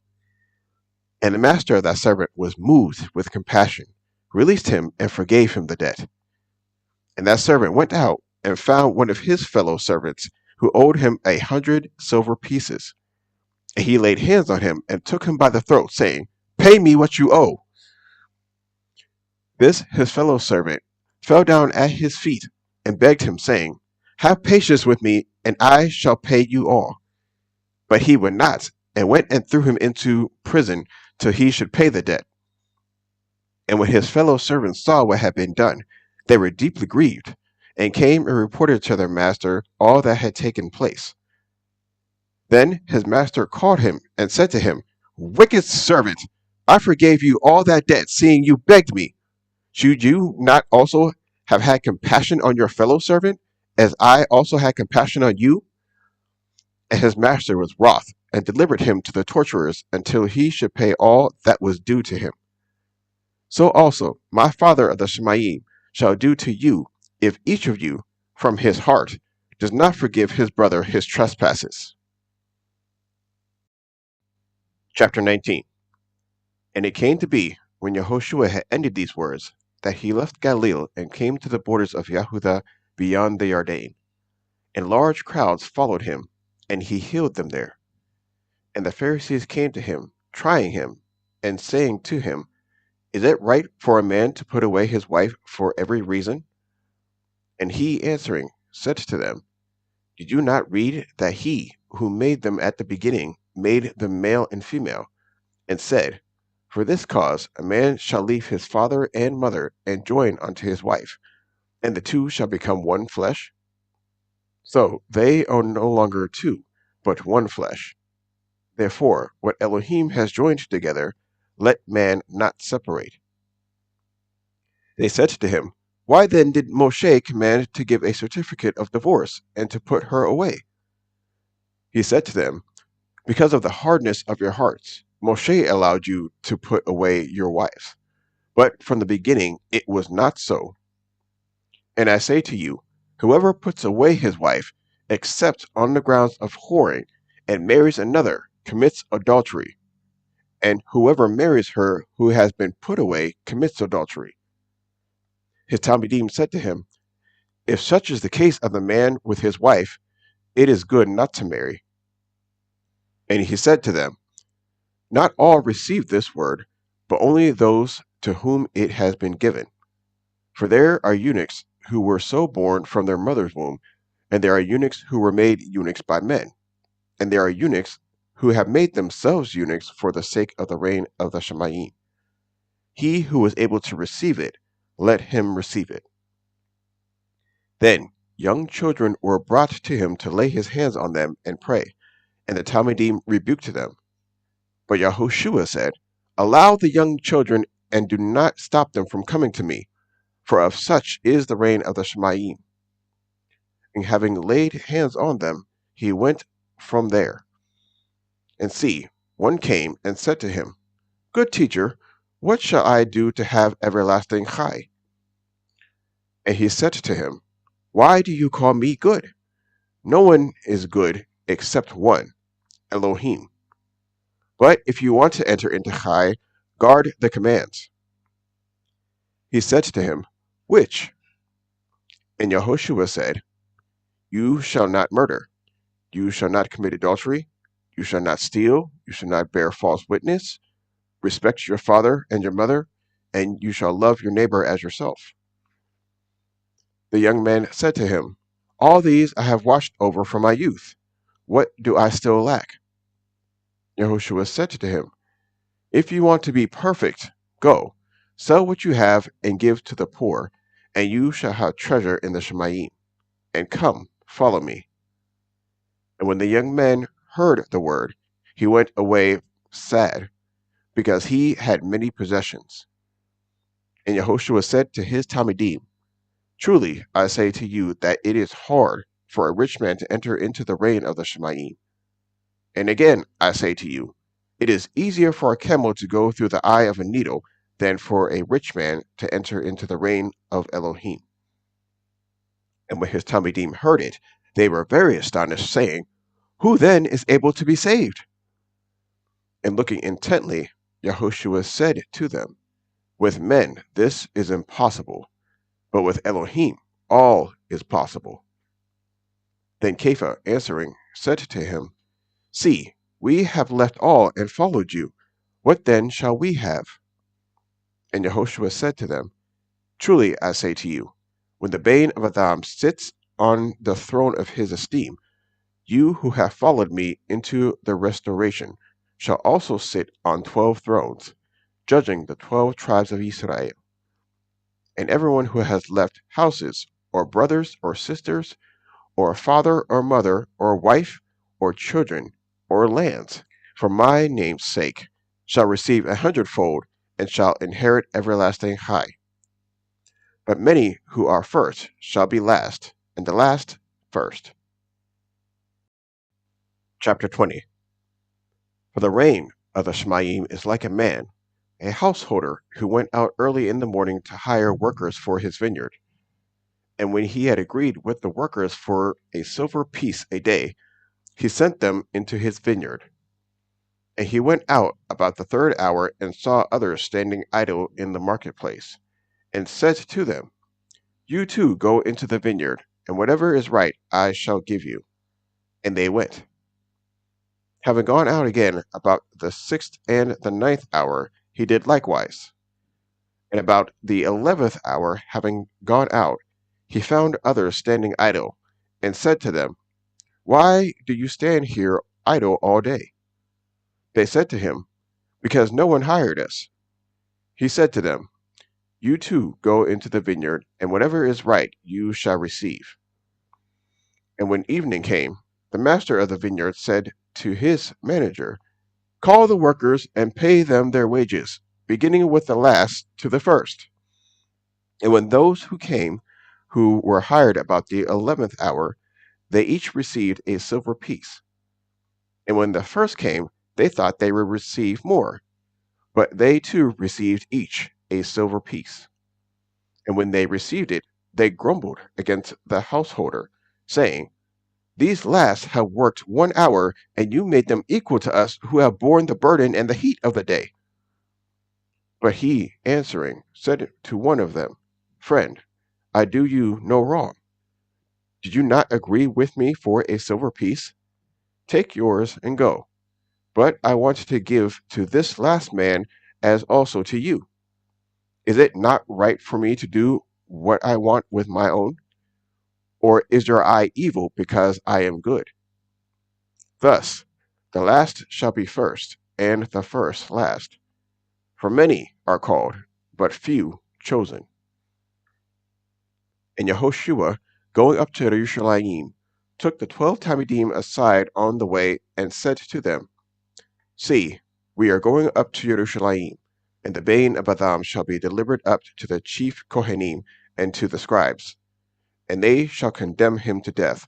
And the master of that servant was moved with compassion, released him, and forgave him the debt. And that servant went out and found one of his fellow servants who owed him 100 silver pieces. And he laid hands on him and took him by the throat, saying, 'Pay me what you owe.' This his fellow servant fell down at his feet and begged him, saying, Have patience with me, and I shall pay you all. But he would not, and went and threw him into prison till he should pay the debt. And when his fellow servants saw what had been done, they were deeply grieved, and came and reported to their master all that had taken place. Then his master called him and said to him, Wicked servant, I forgave you all that debt, seeing you begged me. Should you not also have had compassion on your fellow servant, as I also had compassion on you? And his master was wroth, and delivered him to the torturers until he should pay all that was due to him. So also my father of the Shemaim shall do to you, if each of you, from his heart, does not forgive his brother his trespasses. Chapter 19. And it came to be, when Yehoshua had ended these words, that he left Galilee and came to the borders of Yehudah beyond the Jordan. And large crowds followed him, and he healed them there. And the Pharisees came to him, trying him, and saying to him, Is it right for a man to put away his wife for every reason? And he answering said to them, Did you not read that he who made them at the beginning made them male and female, and said, For this cause a man shall leave his father and mother and join unto his wife, and the two shall become one flesh? So they are no longer two, but one flesh. Therefore, what Elohim has joined together, let man not separate. They said to him, Why then did Moshe command to give a certificate of divorce, and to put her away? He said to them, Because of the hardness of your hearts, Moshe allowed you to put away your wives. But from the beginning it was not so. And I say to you, whoever puts away his wife, except on the grounds of whoring, and marries another, commits adultery. And whoever marries her who has been put away commits adultery. His Talmidim said to him, If such is the case of the man with his wife, it is good not to marry. And he said to them, Not all receive this word, but only those to whom it has been given. For there are eunuchs who were so born from their mother's womb, and there are eunuchs who were made eunuchs by men, and there are eunuchs who have made themselves eunuchs for the sake of the reign of the Shemaim. He who is able to receive it, let him receive it. Then young children were brought to him to lay his hands on them and pray, and the Talmidim rebuked them. But Yehoshua said, Allow the young children, and do not stop them from coming to me, for of such is the reign of the Shemaim. And having laid hands on them, he went from there. And see, one came and said to him, Good teacher, what shall I do to have everlasting chai? And he said to him, Why do you call me good? No one is good except one, Elohim. But if you want to enter into chai, guard the commands. He said to him, Which? And Yehoshua said, You shall not murder. You shall not commit adultery. You shall not steal. You shall not bear false witness. Respect your father and your mother, and you shall love your neighbor as yourself. The young man said to him, All these I have watched over from my youth. What do I still lack? Yehoshua said to him, If you want to be perfect, go, sell what you have and give to the poor, and you shall have treasure in the Shemaim. And come, follow me. And when the young man heard the word, he went away sad, because he had many possessions. And Yehoshua said to his Talmidim, Truly I say to you that it is hard for a rich man to enter into the reign of the Shemaim. And again I say to you, it is easier for a camel to go through the eye of a needle than for a rich man to enter into the reign of Elohim. And when his Talmidim heard it, they were very astonished, saying, Who then is able to be saved? And looking intently, Yehoshua said to them, With men this is impossible, but with Elohim all is possible. Then Kepha, answering, said to him, See, we have left all and followed you. What then shall we have? And Yehoshua said to them, Truly I say to you, when the bane of Adam sits on the throne of his esteem. You who have followed me into the restoration shall also sit on 12 thrones, judging the 12 tribes of Israel. And everyone who has left houses, or brothers, or sisters, or father, or mother, or wife, or children, or lands, for my name's sake, shall receive 100-fold, and shall inherit everlasting high. But many who are first shall be last, and the last first. Chapter 20. For the reign of the Shemaim is like a man, a householder who went out early in the morning to hire workers for his vineyard. And when he had agreed with the workers for a silver piece a day, he sent them into his vineyard. And he went out about the third hour and saw others standing idle in the marketplace, and said to them, You too go into the vineyard, and whatever is right I shall give you. And they went. Having gone out again about the 6th and the 9th hour, he did likewise. And about the 11th hour, having gone out, he found others standing idle, and said to them, Why do you stand here idle all day? They said to him, Because no one hired us. He said to them, You too go into the vineyard, and whatever is right you shall receive. And when evening came, the master of the vineyard said to his manager, Call the workers and pay them their wages, beginning with the last to the first. And when those who came, who were hired about the 11th hour, they each received a silver piece. And when the first came, they thought they would receive more, but they too received each a silver piece. And when they received it, they grumbled against the householder, saying, These last have worked 1 hour, and you made them equal to us who have borne the burden and the heat of the day. But he, answering, said to one of them, Friend, I do you no wrong. Did you not agree with me for a silver piece? Take yours and go. But I want to give to this last man as also to you. Is it not right for me to do what I want with my own? Or is your eye evil because I am good? Thus, the last shall be first, and the first last. For many are called, but few chosen. And Yehoshua, going up to Yerushalayim, took the 12 Talmidim aside on the way, and said to them, See, we are going up to Yerushalayim, and the Bain of Adam shall be delivered up to the chief Kohanim and to the scribes, and they shall condemn him to death,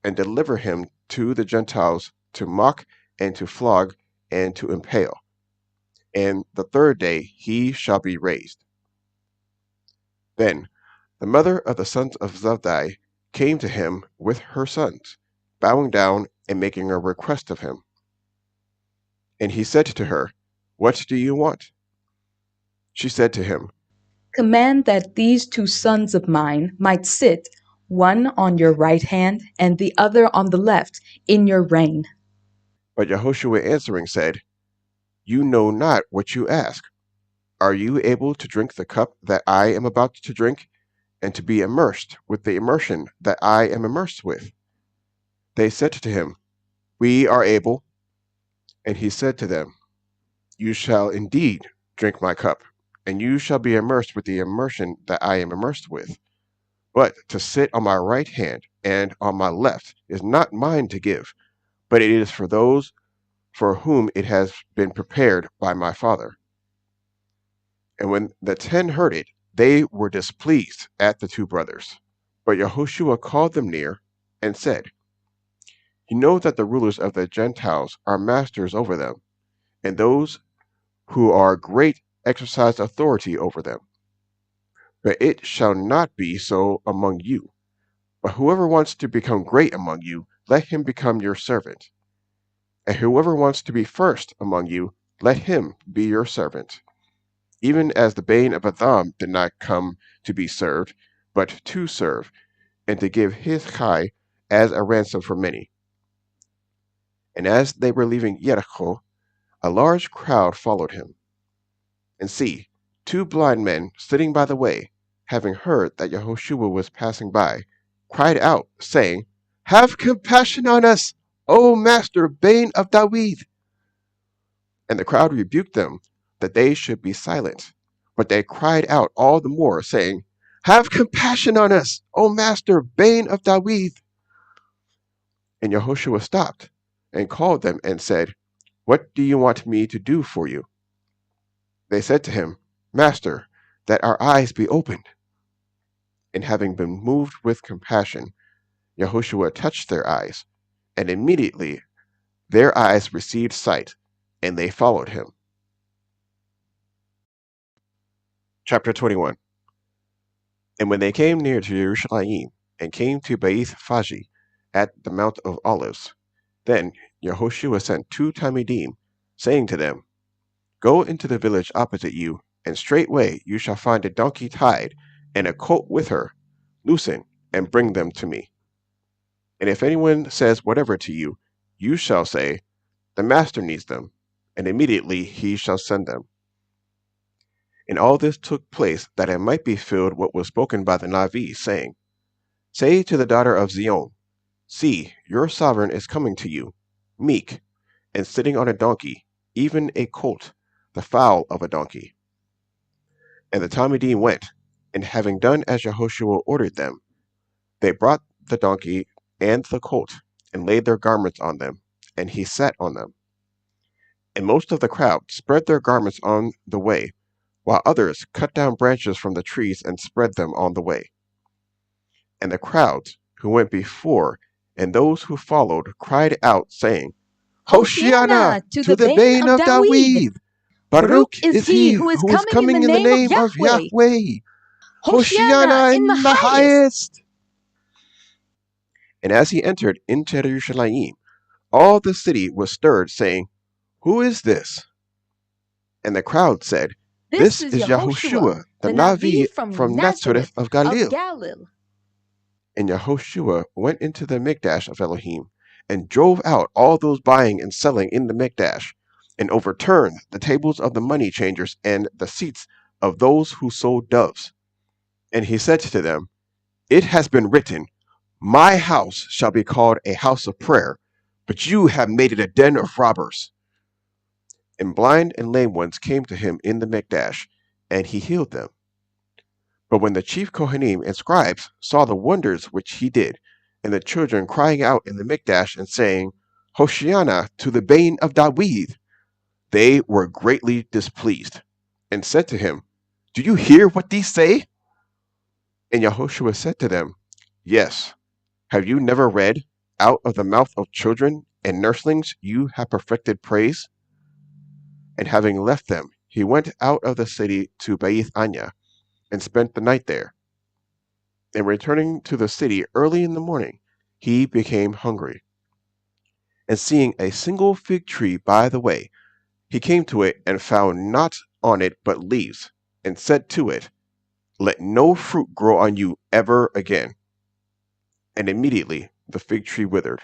and deliver him to the Gentiles to mock and to flog and to impale. And the third day he shall be raised. Then the mother of the sons of Zabdi came to him with her sons, bowing down and making a request of him. And he said to her, What do you want? She said to him, Command that these 2 sons of mine might sit, one on your right hand and the other on the left, in your reign. But Yehoshua answering said, You know not what you ask. Are you able to drink the cup that I am about to drink, and to be immersed with the immersion that I am immersed with? They said to him, We are able. And he said to them, You shall indeed drink my cup, and you shall be immersed with the immersion that I am immersed with. But to sit on my right hand and on my left is not mine to give, but it is for those for whom it has been prepared by my Father. And when the 10 heard it, they were displeased at the 2 brothers. But Yehoshua called them near and said, You know that the rulers of the Gentiles are masters over them, and those who are great exercise authority over them. But it shall not be so among you. But whoever wants to become great among you, let him become your servant. And whoever wants to be first among you, let him be your servant. Even as the Bain of Adam did not come to be served, but to serve, and to give his chai as a ransom for many. And as they were leaving Jericho, a large crowd followed him. And see, 2 blind men sitting by the way, having heard that Yehoshua was passing by, cried out, saying, "Have compassion on us, O Master, Bane of Dawid!" And the crowd rebuked them that they should be silent. But they cried out all the more, saying, "Have compassion on us, O Master, Bane of Dawid!" And Yehoshua stopped and called them and said, "What do you want me to do for you?" They said to him, "Master, that our eyes be opened." And having been moved with compassion, Yehoshua touched their eyes, and immediately their eyes received sight, and they followed him. Chapter 21. And when they came near to Jerusalem, and came to Beit Faji, at the Mount of Olives, then Yehoshua sent 2 Talmidim, saying to them, "Go into the village opposite you, and straightway you shall find a donkey tied, and a colt with her. Loosen, and bring them to me. And if anyone says whatever to you, you shall say, 'The master needs them,' and immediately he shall send them." And all this took place that it might be filled what was spoken by the Navi, saying, "Say to the daughter of Zion, See, your sovereign is coming to you, meek, and sitting on a donkey, even a colt, the foal of a donkey." And the Talmidim went, and having done as Yehoshua ordered them, they brought the donkey and the colt, and laid their garments on them, and he sat on them. And most of the crowd spread their garments on the way, while others cut down branches from the trees and spread them on the way. And the crowds who went before and those who followed cried out, saying, "Hosanna to the Bane of Dawid! Baruch is he who is coming in the name of Yahweh! Hosanna in the highest!" And as he entered into Jerusalem, all the city was stirred, saying, "Who is this?" And the crowd said, "This is Yehoshua, the Navi from Nazareth of Galilee." And Yehoshua went into the Mikdash of Elohim, and drove out all those buying and selling in the Mikdash, and overturned the tables of the money changers and the seats of those who sold doves. And he said to them, "It has been written, 'My house shall be called a house of prayer,' but you have made it a den of robbers." And blind and lame ones came to him in the Mikdash, and he healed them. But when the chief Kohanim and scribes saw the wonders which he did, and the children crying out in the Mikdash and saying, "Hosanna to the Bane of Dawid," they were greatly displeased, and said to him, "Do you hear what these say?" And Yehoshua said to them, "Yes. Have you never read, 'Out of the mouth of children and nurslings you have perfected praise'?" And having left them, he went out of the city to Beit Anya, and spent the night there. And returning to the city early in the morning, he became hungry. And seeing a single fig tree by the way, he came to it and found not on it but leaves, and said to it, "Let no fruit grow on you ever again." And immediately the fig tree withered.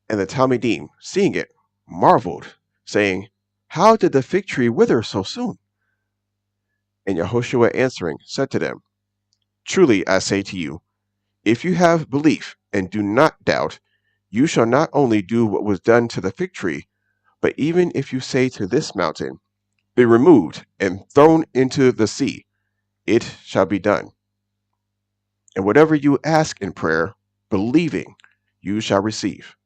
And the Talmidim, seeing it, marveled, saying, "How did the fig tree wither so soon?" And Yehoshua answering said to them, "Truly I say to you, if you have belief and do not doubt, you shall not only do what was done to the fig tree, but even if you say to this mountain, 'Be removed and thrown into the sea,' it shall be done. And whatever you ask in prayer, believing, you shall receive."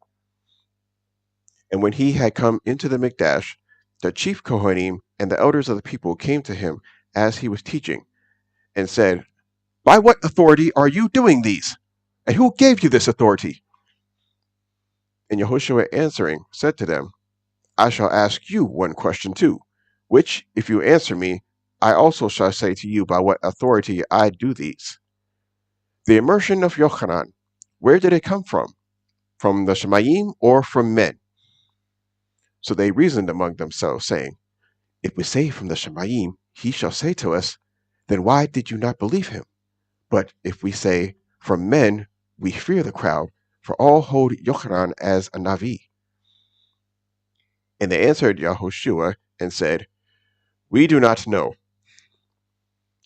And when he had come into the Mikdash, the chief Kohanim and the elders of the people came to him as he was teaching, and said, "By what authority are you doing these? And who gave you this authority?" And Yehoshua answering said to them, "I shall ask you one question too, which, if you answer me, I also shall say to you by what authority I do these. The immersion of Yochanan, where did it come from? From the Shemayim or from men?" So they reasoned among themselves, saying, "If we say from the Shemayim, he shall say to us, 'Then why did you not believe him?' But if we say, 'From men,' we fear the crowd, for all hold Yochanan as a Navi." And they answered Yehoshua and said, "We do not know."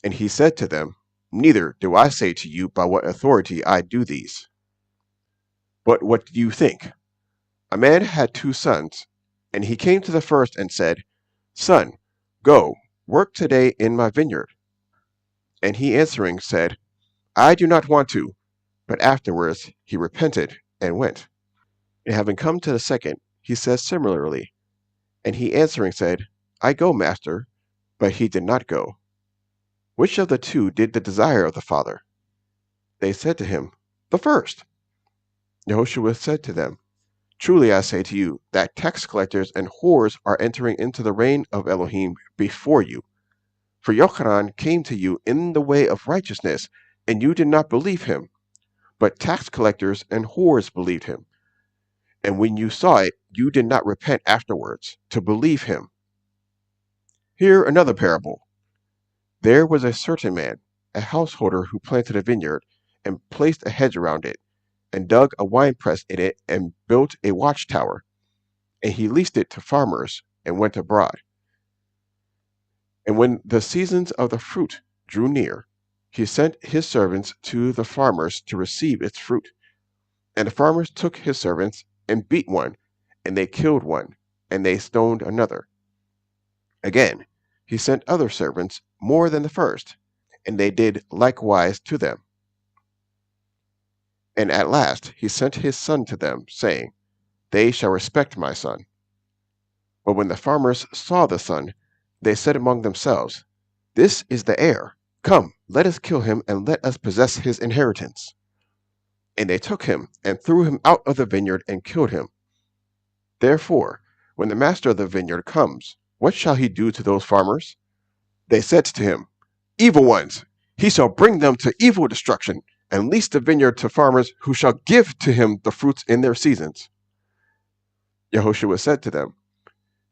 And he said to them, neither do I say to you by what authority I do these. But what do you think? A man had 2 sons, and he came to the first and said, Son, go, work today in my vineyard. And he answering said, I do not want to. But afterwards he repented and went. And having come to the second, he says similarly. And he answering said, I go, master. But he did not go. Which of the 2 did the desire of the father? They said to him, The first. Yehoshua said to them, Truly I say to you, that tax collectors and whores are entering into the reign of Elohim before you. For Yochanan came to you in the way of righteousness, and you did not believe him. But tax collectors and whores believed him. And when you saw it, you did not repent afterwards to believe him. Hear another parable. There was a certain man, a householder, who planted a vineyard, and placed a hedge around it, and dug a winepress in it, and built a watchtower. And he leased it to farmers, and went abroad. And when the seasons of the fruit drew near, he sent his servants to the farmers to receive its fruit. And the farmers took his servants, and beat one, and they killed one, and they stoned another. Again, he sent other servants, more than the first, and they did likewise to them. And at last he sent his son to them, saying, They shall respect my son. But when the farmers saw the son, they said among themselves, This is the heir. Come, let us kill him, and let us possess his inheritance. And they took him, and threw him out of the vineyard, and killed him. Therefore, when the master of the vineyard comes, what shall he do to those farmers? They said to him, Evil ones! He shall bring them to evil destruction, and lease the vineyard to farmers who shall give to him the fruits in their seasons. Yehoshua said to them,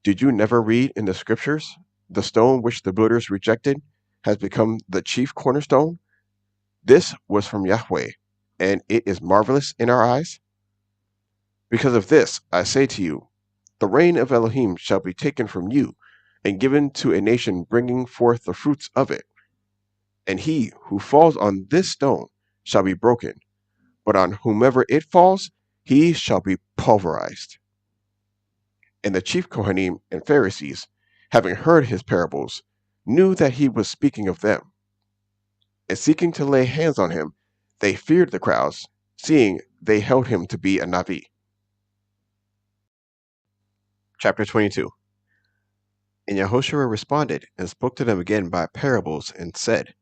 Did you never read in the scriptures, the stone which the builders rejected has become the chief cornerstone? This was from Yahweh, and it is marvelous in our eyes? Because of this, I say to you, the reign of Elohim shall be taken from you, and given to a nation bringing forth the fruits of it. And he who falls on this stone shall be broken, but on whomever it falls, he shall be pulverized. And the chief Kohanim and Pharisees, having heard his parables, knew that he was speaking of them. And seeking to lay hands on him, they feared the crowds, seeing they held him to be a Navi. Chapter 22. And Yehoshua responded and spoke to them again by parables, and said,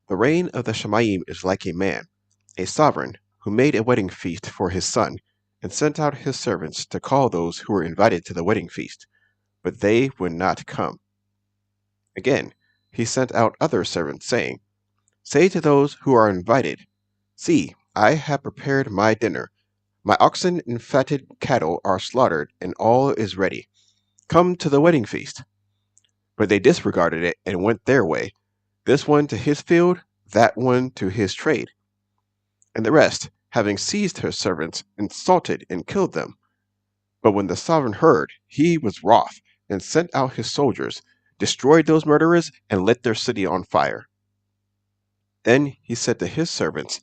The reign of the Shamayim is like a man, a sovereign, who made a wedding feast for his son, and sent out his servants to call those who were invited to the wedding feast, but they would not come. Again, he sent out other servants, saying, Say to those who are invited, See, I have prepared my dinner. My oxen and fatted cattle are slaughtered, and all is ready. Come to the wedding feast. But they disregarded it and went their way, this one to his field, that one to his trade. And the rest, having seized his servants, insulted and killed them. But when the sovereign heard, he was wroth, and sent out his soldiers, destroyed those murderers, and lit their city on fire. Then he said to his servants,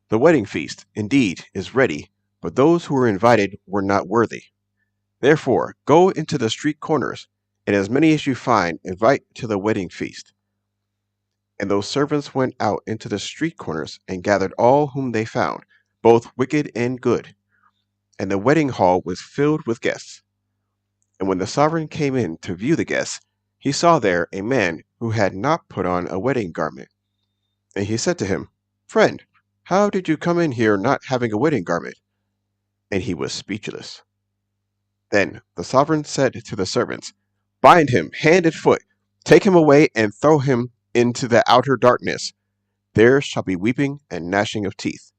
The wedding feast, indeed, is ready, but those who were invited were not worthy. Therefore, go into the street corners, and as many as you find, invite to the wedding feast. And those servants went out into the street corners, and gathered all whom they found, both wicked and good. And the wedding hall was filled with guests. And when the sovereign came in to view the guests, he saw there a man who had not put on a wedding garment. And he said to him, Friend, how did you come in here not having a wedding garment? And he was speechless. Then the sovereign said to the servants, Bind him hand and foot, take him away, and throw him into the outer darkness. There shall be weeping and gnashing of teeth.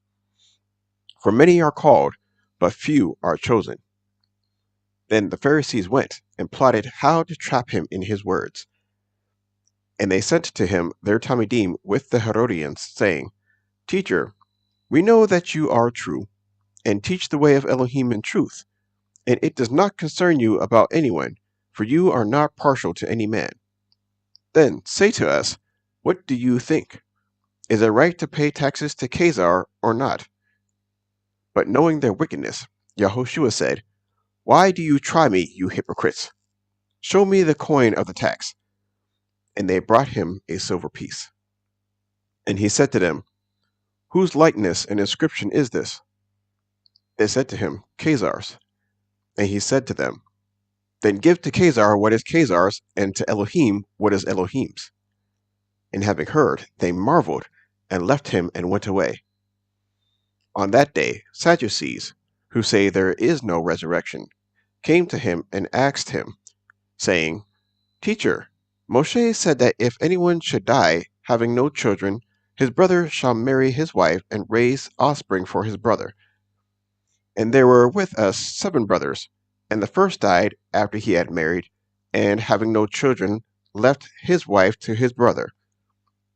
For many are called, but few are chosen. Then the Pharisees went and plotted how to trap him in his words. And they sent to him their Talmidim with the Herodians, saying, Teacher, we know that you are true, and teach the way of Elohim in truth, and it does not concern you about anyone, for you are not partial to any man. Then say to us, what do you think? Is it right to pay taxes to Caesar or not? But knowing their wickedness, Yahushua said, Why do you try me, you hypocrites? Show me the coin of the tax. And they brought him a silver piece. And he said to them, Whose likeness and inscription is this? They said to him, Caesar's. And he said to them, Then give to Caesar what is Caesar's, and to Elohim what is Elohim's. And having heard, they marveled, and left him and went away. On that day, Sadducees, who say there is no resurrection, came to him and asked him, saying, Teacher, Moshe said that if anyone should die, having no children, his brother shall marry his wife and raise offspring for his brother. And there were with us 7 brothers, and the first died after he had married, and having no children, left his wife to his brother.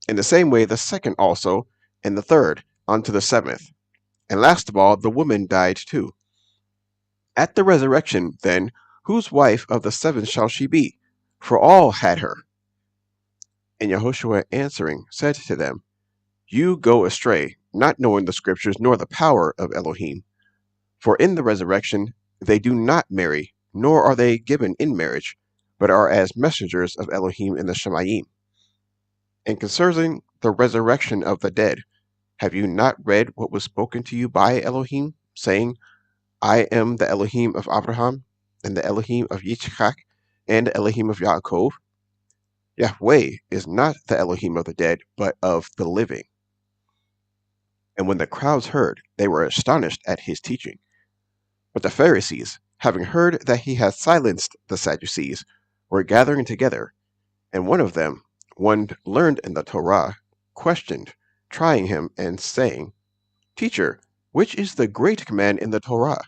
In the same way the second also, and the third, unto the 7th. And last of all, the woman died too. At the resurrection, then, whose wife of the 7 shall she be? For all had her. And Yahushua answering said to them, You go astray, not knowing the Scriptures nor the power of Elohim. For in the resurrection they do not marry, nor are they given in marriage, but are as messengers of Elohim in the Shemayim. And concerning the resurrection of the dead, have you not read what was spoken to you by Elohim, saying, I am the Elohim of Abraham, and the Elohim of Yitzchak, and the Elohim of Yaakov? Yahweh is not the Elohim of the dead, but of the living. And when the crowds heard, they were astonished at his teaching. But the Pharisees, having heard that he had silenced the Sadducees, were gathering together, and one of them, one learned in the Torah, questioned, trying him, and saying, Teacher, which is the great command in the Torah?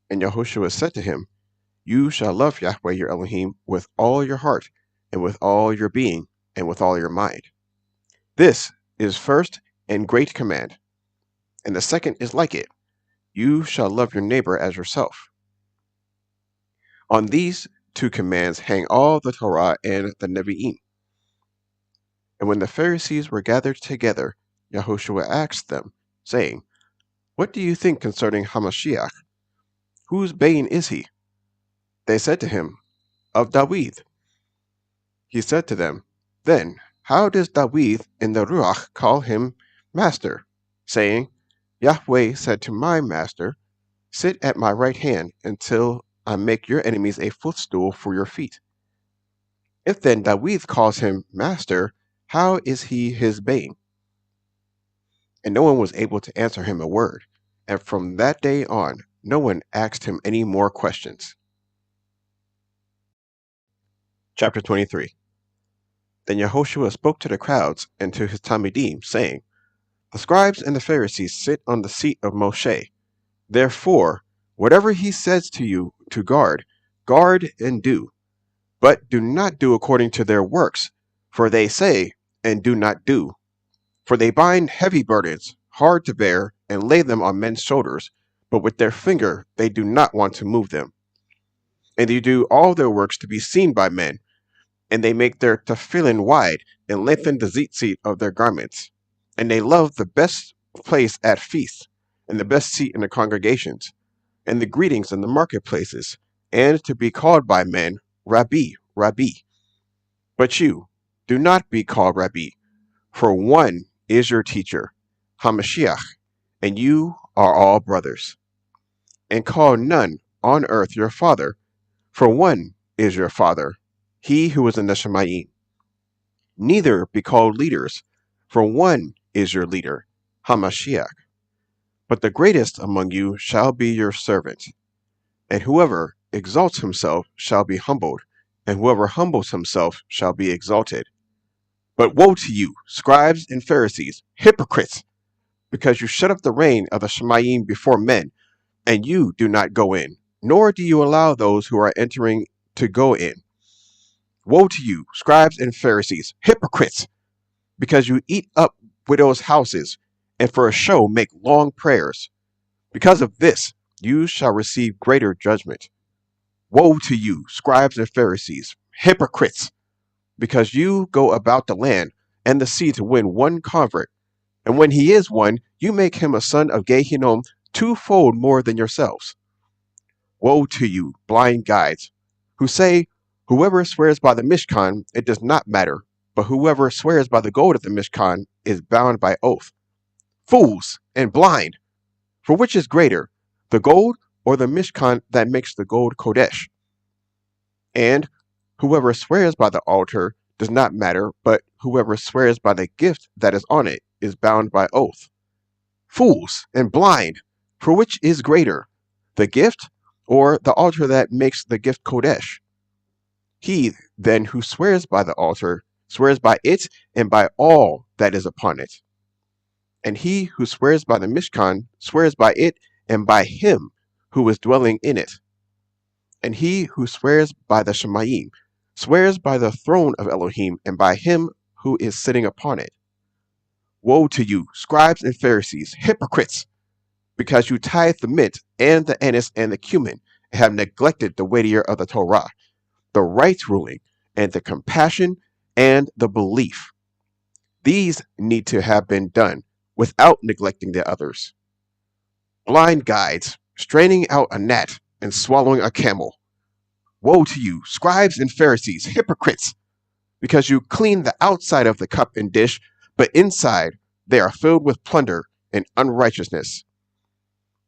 And Yahushua said to him, You shall love Yahweh your Elohim with all your heart, and with all your being, and with all your mind. This is first and great command, and the second is like it. You shall love your neighbor as yourself. On these 2 commands hang all the Torah and the Nevi'im. And when the Pharisees were gathered together, Yahushua asked them, saying, What do you think concerning Hamashiach? Whose bane is he? They said to him, Of David. He said to them, Then how does David in the Ruach call him Master, saying, Yahweh said to my Master, Sit at my right hand until I make your enemies a footstool for your feet. If then David calls him Master, how is he his bane? And no one was able to answer him a word, and from that day on no one asked him any more questions. Chapter 23. Then Yahushua spoke to the crowds and to his Talmidim, saying, The scribes and the Pharisees sit on the seat of Moshe. Therefore, whatever he says to you to guard, guard and do. But do not do according to their works, for they say, and do not do. For they bind heavy burdens, hard to bear, and lay them on men's shoulders, but with their finger they do not want to move them. And they do all their works to be seen by men, and they make their tefillin wide, and lengthen the tzitzit of their garments. And they love the best place at feasts, and the best seat in the congregations, and the greetings in the marketplaces, and to be called by men, Rabbi, Rabbi. But you, do not be called Rabbi, for one is your teacher, Hamashiach, and you are all brothers. And call none on earth your father, for one is your father, he who is in the Shemayim. Neither be called leaders, for one is your leader, Hamashiach. But the greatest among you shall be your servant. And whoever exalts himself shall be humbled, and whoever humbles himself shall be exalted. But woe to you, scribes and Pharisees, hypocrites, because you shut up the rain of the Shemayim before men, and you do not go in, nor do you allow those who are entering to go in. Woe to you, scribes and Pharisees, hypocrites, because you eat up widows' houses, and for a show make long prayers. Because of this, you shall receive greater judgment. Woe to you, scribes and Pharisees, hypocrites, because you go about the land and the sea to win one convert. And when he is one, you make him a son of Gehinnom twofold more than yourselves. Woe to you, blind guides, who say, whoever swears by the Mishkan, it does not matter, but whoever swears by the gold of the Mishkan is bound by oath. Fools and blind! For which is greater, the gold or the Mishkan that makes the gold Kodesh? And whoever swears by the altar does not matter, but whoever swears by the gift that is on it is bound by oath. Fools and blind! For which is greater, the gift or the altar that makes the gift Kodesh? He, then, who swears by the altar, swears by it and by all that is upon it. And he who swears by the Mishkan, swears by it and by him who is dwelling in it. And he who swears by the Shemayim, swears by the throne of Elohim and by him who is sitting upon it. Woe to you, scribes and Pharisees, hypocrites! Because you tithe the mint and the anise and the cumin, and have neglected the weightier of the Torah, the right ruling, and the compassion and the belief. These need to have been done without neglecting the others. Blind guides, straining out a gnat and swallowing a camel. Woe to you, scribes and Pharisees, hypocrites! Because you clean the outside of the cup and dish, but inside they are filled with plunder and unrighteousness.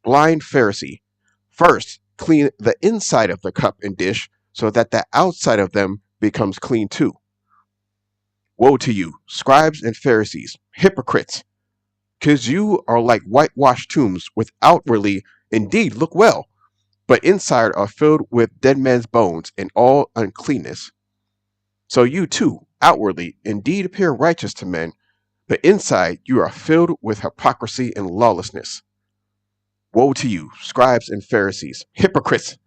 Blind Pharisee, first clean the inside of the cup and dish, so that the outside of them becomes clean too. Woe to you, scribes and Pharisees, hypocrites! Because you are like whitewashed tombs, which outwardly indeed look well, but inside are filled with dead men's bones and all uncleanness. So you too, outwardly, indeed appear righteous to men, but inside you are filled with hypocrisy and lawlessness. Woe to you, scribes and Pharisees, hypocrites!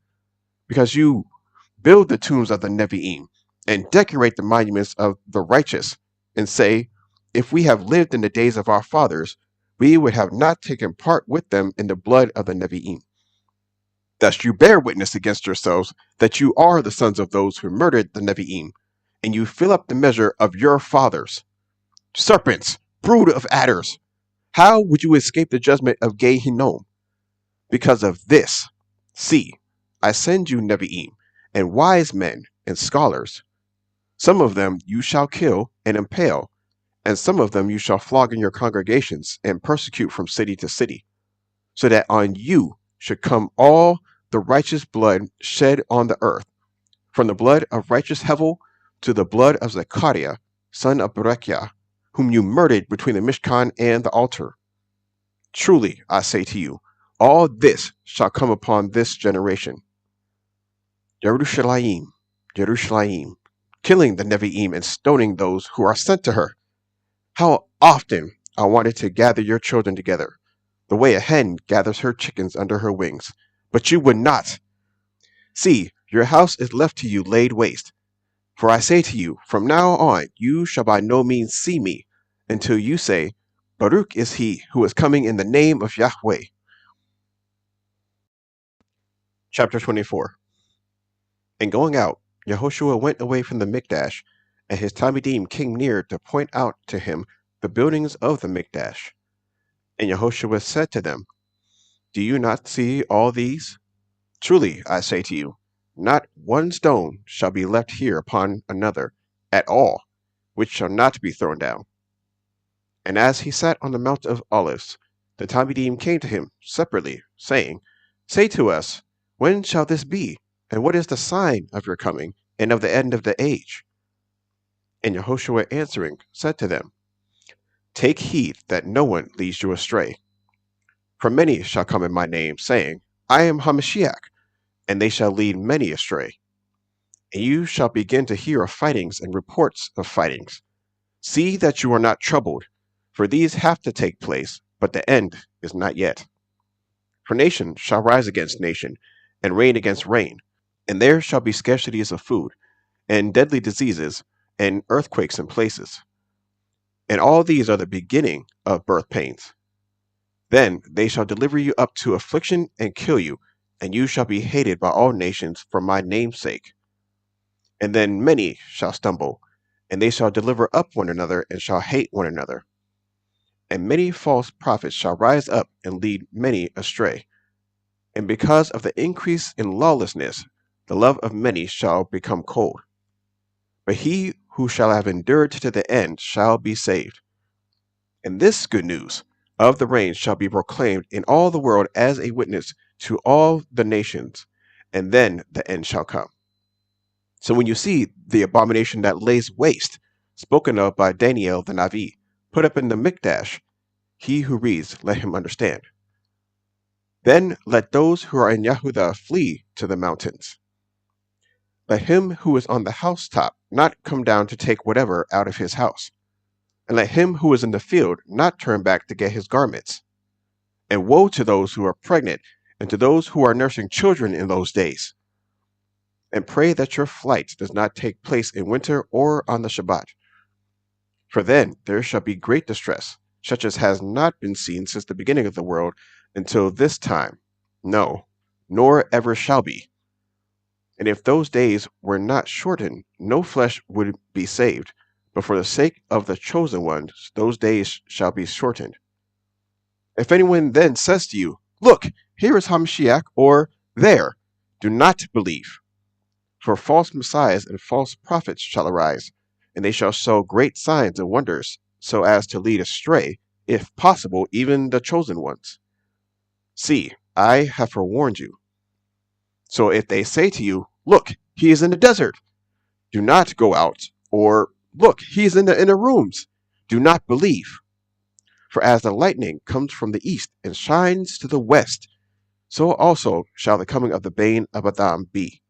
Because you build the tombs of the Nevi'im, and decorate the monuments of the righteous, and say, if we have lived in the days of our fathers, we would have not taken part with them in the blood of the Nevi'im. Thus you bear witness against yourselves that you are the sons of those who murdered the Nevi'im, and you fill up the measure of your fathers. Serpents, brood of adders! How would you escape the judgment of Gehinnom? Because of this, see, I send you Nevi'im, and wise men, and scholars. Some of them you shall kill and impale, and some of them you shall flog in your congregations and persecute from city to city, so that on you should come all the righteous blood shed on the earth, from the blood of righteous Hevel to the blood of Zechariah, son of Berechiah, whom you murdered between the Mishkan and the altar. Truly, I say to you, all this shall come upon this generation. Yerushalayim, Yerushalayim, killing the Nevi'im and stoning those who are sent to her. How often I wanted to gather your children together, the way a hen gathers her chickens under her wings, but you would not. See, your house is left to you laid waste. For I say to you, from now on you shall by no means see me, until you say, Baruch is he who is coming in the name of Yahweh. Chapter 24. And going out, Yehoshua went away from the Mikdash, and his Talmidim came near to point out to him the buildings of the Mikdash. And Yehoshua said to them, Do you not see all these? Truly, I say to you, not one stone shall be left here upon another at all, which shall not be thrown down. And as he sat on the Mount of Olives, the Talmidim came to him separately, saying, Say to us, when shall this be? And what is the sign of your coming and of the end of the age? And Yehoshua answering said to them, Take heed that no one leads you astray. For many shall come in my name, saying, I am HaMashiach, and they shall lead many astray. And you shall begin to hear of fightings and reports of fightings. See that you are not troubled, for these have to take place, but the end is not yet. For nation shall rise against nation, and reign against reign, and there shall be scarcities of food, and deadly diseases, and earthquakes in places. And all these are the beginning of birth pains. Then they shall deliver you up to affliction and kill you, and you shall be hated by all nations for my name's sake. And then many shall stumble, and they shall deliver up one another, and shall hate one another. And many false prophets shall rise up and lead many astray. And because of the increase in lawlessness, the love of many shall become cold. But he who shall have endured to the end shall be saved. And this good news of the reign shall be proclaimed in all the world as a witness to all the nations, and then the end shall come. So when you see the abomination that lays waste, spoken of by Daniel the Navi, put up in the Mikdash, he who reads, let him understand. Then let those who are in Yehudah flee to the mountains. Let him who is on the housetop not come down to take whatever out of his house. And let him who is in the field not turn back to get his garments. And woe to those who are pregnant, and to those who are nursing children in those days. And pray that your flight does not take place in winter or on the Shabbat. For then there shall be great distress, such as has not been seen since the beginning of the world until this time, no, nor ever shall be. And if those days were not shortened, no flesh would be saved, but for the sake of the chosen ones, those days shall be shortened. If anyone then says to you, look, here is Hamashiach, or there, do not believe. For false messiahs and false prophets shall arise, and they shall show great signs and wonders, so as to lead astray, if possible, even the chosen ones. See, I have forewarned you. So if they say to you, look, he is in the desert, do not go out, or look, he is in the inner rooms, do not believe. For as the lightning comes from the east and shines to the west, so also shall the coming of the bane of Adam be.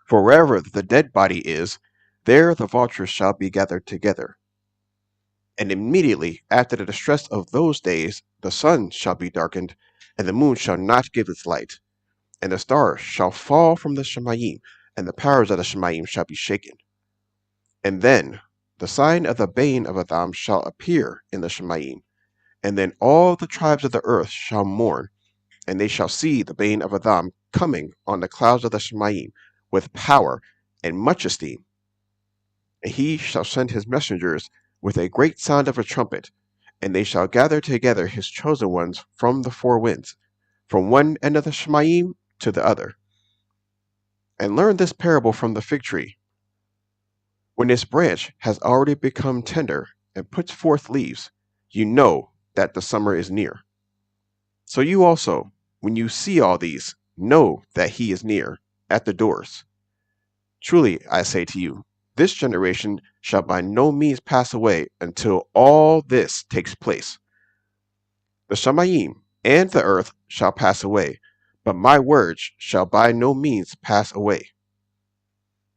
For wherever the dead body is, there the vultures shall be gathered together. And immediately after the distress of those days, the sun shall be darkened, and the moon shall not give its light, and the stars shall fall from the Shemayim, and the powers of the Shemayim shall be shaken. And then the sign of the bane of Adam shall appear in the Shemayim, and then all the tribes of the earth shall mourn, and they shall see the bane of Adam coming on the clouds of the Shemayim with power and much esteem. And he shall send his messengers with a great sound of a trumpet, and they shall gather together his chosen ones from the four winds, from one end of the Shemayim to the other. And learn this parable from the fig tree. When its branch has already become tender and puts forth leaves, you know that the summer is near. So you also, when you see all these, know that he is near, at the doors. Truly, I say to you, this generation shall by no means pass away until all this takes place. The Shemayim and the earth shall pass away, but my words shall by no means pass away.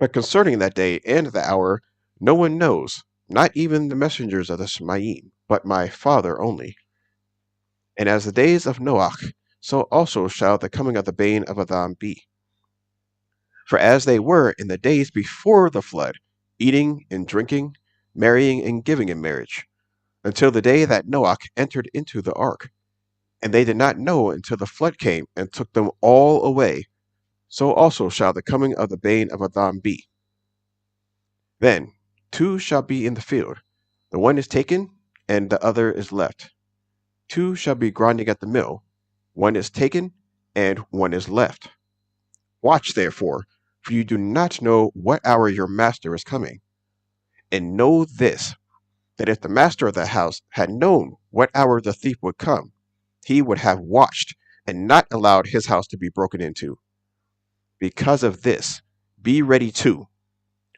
But concerning that day and the hour, no one knows, not even the messengers of the Shemayim, but my Father only. And as the days of Noach, so also shall the coming of the bane of Adam be. For as they were in the days before the flood, eating and drinking, marrying and giving in marriage, until the day that Noach entered into the ark, and they did not know until the flood came and took them all away, so also shall the coming of the bane of Adam be. Then 2 shall be in the field, the one is taken, and the other is left. 2 shall be grinding at the mill, one is taken, and one is left. Watch therefore, for you do not know what hour your master is coming. And know this, that if the master of the house had known what hour the thief would come, he would have watched and not allowed his house to be broken into. Because of this, be ready too,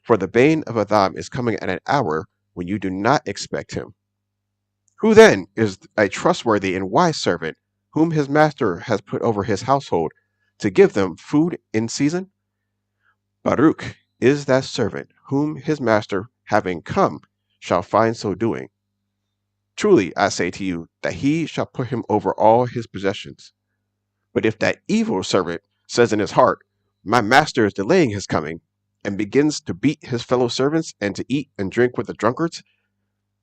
for the bane of Adam is coming at an hour when you do not expect him. Who then is a trustworthy and wise servant, whom his master has put over his household, to give them food in season? Baruch is that servant, whom his master, having come, shall find so doing. Truly I say to you, that he shall put him over all his possessions. But if that evil servant says in his heart, my master is delaying his coming, and begins to beat his fellow servants and to eat and drink with the drunkards,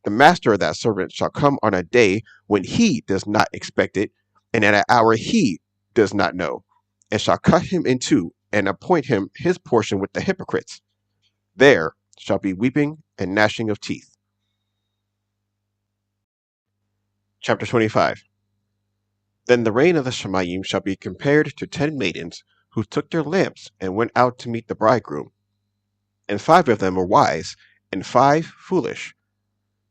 the master of that servant shall come on a day when he does not expect it, and at an hour he does not know, and shall cut him in two, and appoint him his portion with the hypocrites. There shall be weeping and gnashing of teeth. Chapter 25. Then the reign of the Shemayim shall be compared to 10 maidens who took their lamps and went out to meet the bridegroom. And 5 of them were wise, and 5 foolish.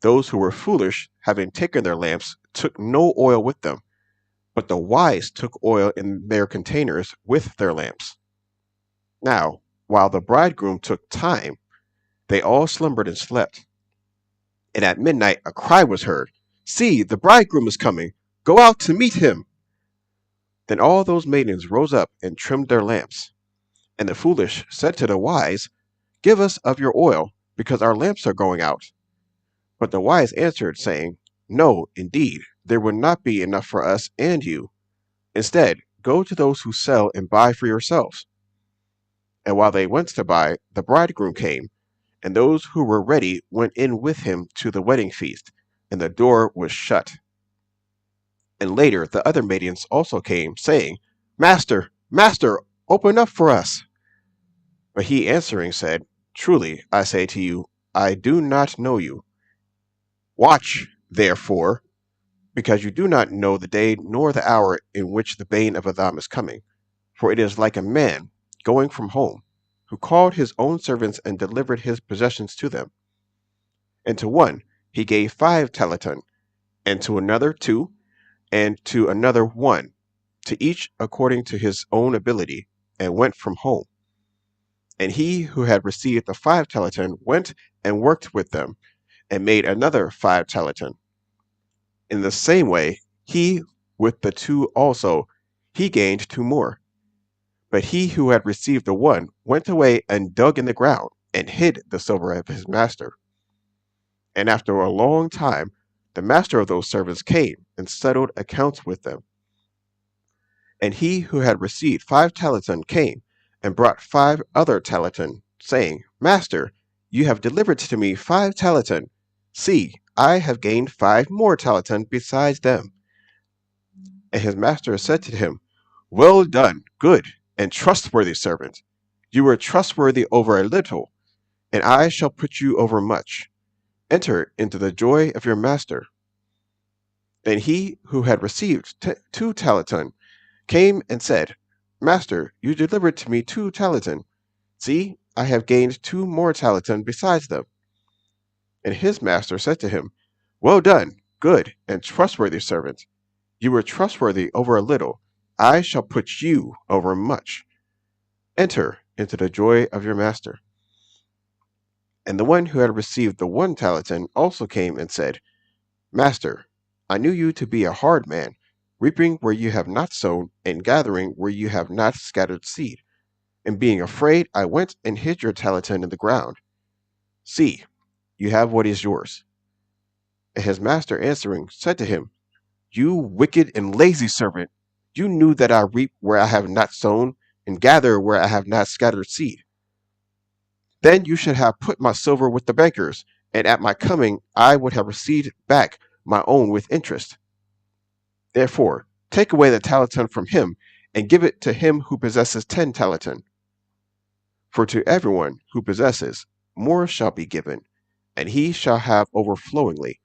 Those who were foolish, having taken their lamps, took no oil with them, but the wise took oil in their containers with their lamps. Now, while the bridegroom took time, they all slumbered and slept. And at midnight a cry was heard, "See, the bridegroom is coming! Go out to meet him!" Then all those maidens rose up and trimmed their lamps. And the foolish said to the wise, "Give us of your oil, because our lamps are going out." But the wise answered, saying, "No, indeed, there would not be enough for us and you. Instead, go to those who sell and buy for yourselves." And while they went to buy, the bridegroom came, and those who were ready went in with him to the wedding feast, and the door was shut. And later the other maidens also came, saying, "Master, Master, open up for us." But he answering said, "Truly, I say to you, I do not know you. Watch, therefore, because you do not know the day nor the hour in which the bane of Adam is coming. For it is like a man going from home, who called his own servants and delivered his possessions to them. And to one he gave 5 talents, and to another 2, and to another 1, to each according to his own ability, and went from home. And he who had received the 5 talents went and worked with them, and made another 5 talents. In the same way, he with the 2 also, he gained 2 more. But he who had received the 1 went away and dug in the ground, and hid the silver of his master. And after a long time, the master of those servants came and settled accounts with them. And he who had received 5 talents came and brought 5 other talents, saying, "Master, you have delivered to me 5 talents. See, I have gained 5 more talents besides them." And his master said to him, "Well done, good and trustworthy servant. You were trustworthy over a little, and I shall put you over much. Enter into the joy of your master." Then he who had received 2 talents came and said, "Master, you delivered to me 2 talents. See, I have gained 2 more talents besides them." And his master said to him, "Well done, good and trustworthy servant. You were trustworthy over a little, I shall put you over much. Enter into the joy of your master." And the one who had received the 1 talent also came and said, "Master, I knew you to be a hard man, reaping where you have not sown, and gathering where you have not scattered seed. And being afraid, I went and hid your talent in the ground. See, you have what is yours." And his master answering said to him, "You wicked and lazy servant, you knew that I reap where I have not sown, and gather where I have not scattered seed. Then you should have put my silver with the bankers, and at my coming I would have received back my own with interest. Therefore, take away the talent from him, and give it to him who possesses 10 talents. For to everyone who possesses, more shall be given, and he shall have overflowingly.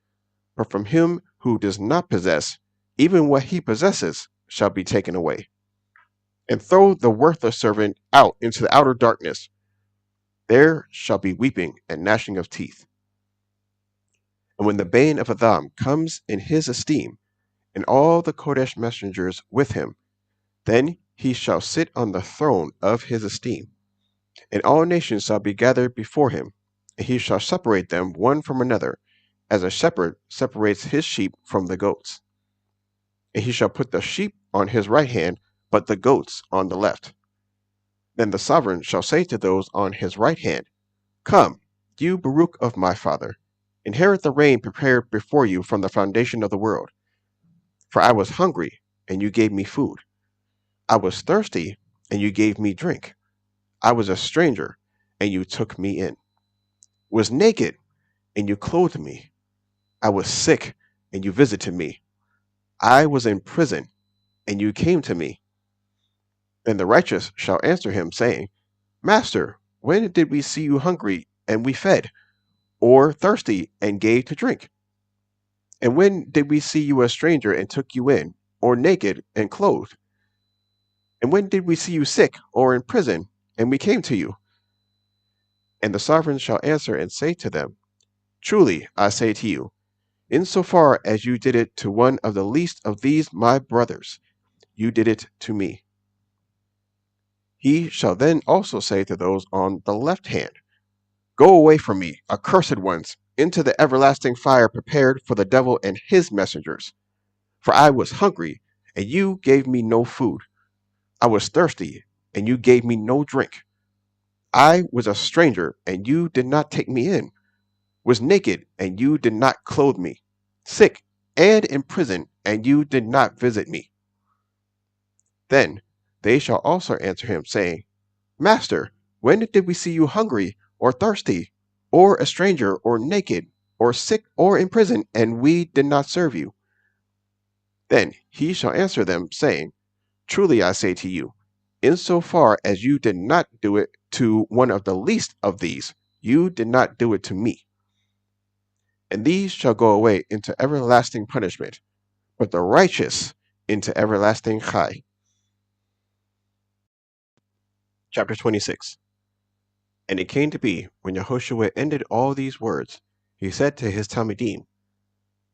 But from him who does not possess, even what he possesses shall be taken away. And throw the worthless servant out into the outer darkness. There shall be weeping and gnashing of teeth. And when the bane of Adam comes in his esteem, and all the Kodesh messengers with him, then he shall sit on the throne of his esteem. And all nations shall be gathered before him, and he shall separate them one from another, as a shepherd separates his sheep from the goats. And he shall put the sheep on his right hand, but the goats on the left. Then the sovereign shall say to those on his right hand, "Come, you Baruch of my father, inherit the reign prepared before you from the foundation of the world. For I was hungry, and you gave me food. I was thirsty, and you gave me drink. I was a stranger, and you took me in. Was naked, and you clothed me. I was sick, and you visited me. I was in prison, and you came to me." Then the righteous shall answer him, saying, "Master, when did we see you hungry, and we fed, or thirsty and gave to drink? And when did we see you a stranger and took you in, or naked and clothed? And when did we see you sick or in prison, and we came to you? And the sovereign shall answer and say to them, Truly I say to you, insofar as you did it to one of the least of these my brothers, you did it to me. He shall then also say to those on the left hand, Go away from me, accursed ones, into the everlasting fire prepared for the devil and his messengers. For I was hungry, and you gave me no food. I was thirsty, and you gave me no drink. I was a stranger, and you did not take me in, was naked, and you did not clothe me, sick and in prison, and you did not visit me. Then they shall also answer him, saying, Master, when did we see you hungry, or thirsty, or a stranger, or naked, or sick, or in prison, and we did not serve you? Then he shall answer them, saying, Truly I say to you, insofar as you did not do it to one of the least of these, you did not do it to me. And these shall go away into everlasting punishment, but the righteous into everlasting chai. Chapter 26. And it came to be, when Yehoshua ended all these words, he said to his Talmidim,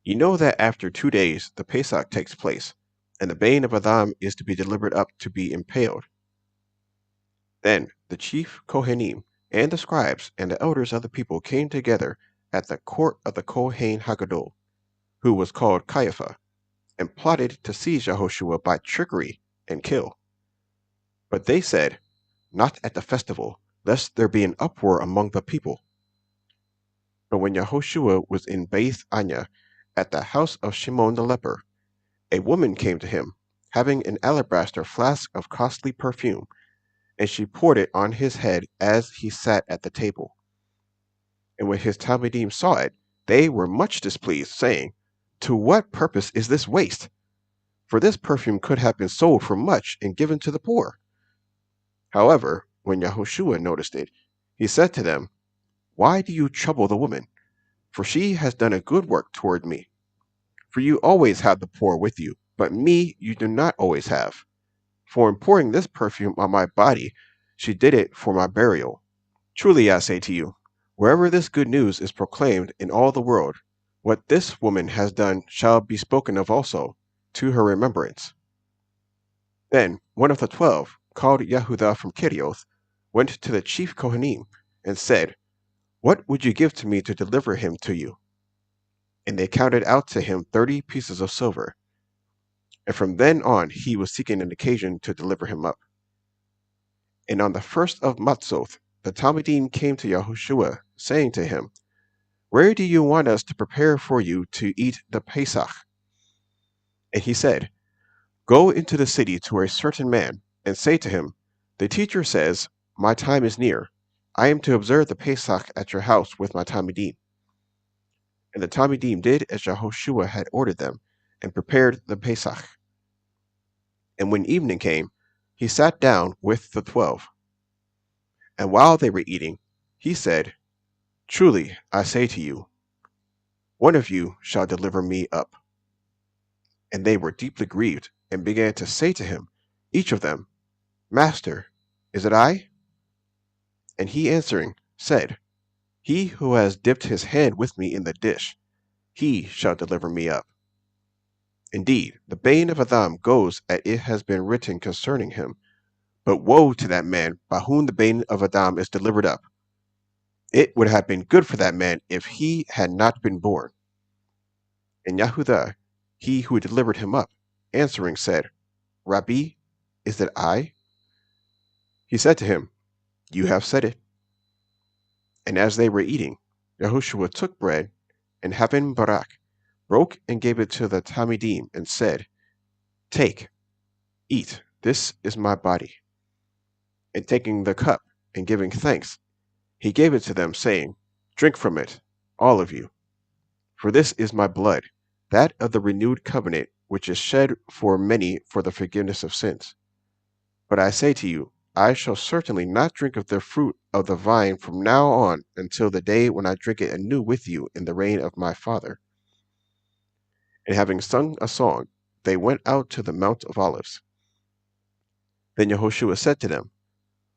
You know that after 2 days the Pesach takes place, and the bane of Adam is to be delivered up to be impaled. Then the chief Kohanim and the scribes and the elders of the people came together at the court of the Kohen Hagadol, who was called Caiaphas, and plotted to seize Yehoshua by trickery and kill. But they said, Not at the festival, lest there be an uproar among the people. But when Yehoshua was in Beth Anya, at the house of Shimon the leper, a woman came to him, having an alabaster flask of costly perfume, and she poured it on his head as he sat at the table. And when his Talmidim saw it, they were much displeased, saying, To what purpose is this waste? For this perfume could have been sold for much and given to the poor. However, when Yehoshua noticed it, he said to them, Why do you trouble the woman? For she has done a good work toward me. For you always have the poor with you, but me you do not always have. For in pouring this perfume on my body, she did it for my burial. Truly I say to you, wherever this good news is proclaimed in all the world, what this woman has done shall be spoken of also, to her remembrance. Then one of the 12, called Yehudah from Kerioth, went to the chief Kohanim, and said, What would you give to me to deliver him to you? And they counted out to him 30 pieces of silver. And from then on he was seeking an occasion to deliver him up. And on the first of Matzoth, the Talmidim came to Yehoshua, saying to him, Where do you want us to prepare for you to eat the Pesach? And he said, Go into the city to a certain man, and say to him, The teacher says, My time is near. I am to observe the Pesach at your house with my Talmidim. And the Talmidim did as Yehoshua had ordered them, and prepared the Pesach. And when evening came, he sat down with the 12. And while they were eating, he said, Truly I say to you, one of you shall deliver me up. And they were deeply grieved, and began to say to him, each of them, Master, is it I? And he answering said, He who has dipped his hand with me in the dish, he shall deliver me up. Indeed, the bane of Adam goes as it has been written concerning him. But woe to that man by whom the bane of Adam is delivered up. It would have been good for that man if he had not been born. And Yehudah, he who delivered him up, answering said, Rabbi, is it I? He said to him, You have said it. And as they were eating, Yehoshua took bread, and having barak, broke and gave it to the Talmidim, and said, Take, eat, this is my body. And taking the cup, and giving thanks, he gave it to them, saying, Drink from it, all of you. For this is my blood, that of the renewed covenant, which is shed for many for the forgiveness of sins. But I say to you, I shall certainly not drink of the fruit of the vine from now on until the day when I drink it anew with you in the reign of my Father." And having sung a song, they went out to the Mount of Olives. Then Yehoshua said to them,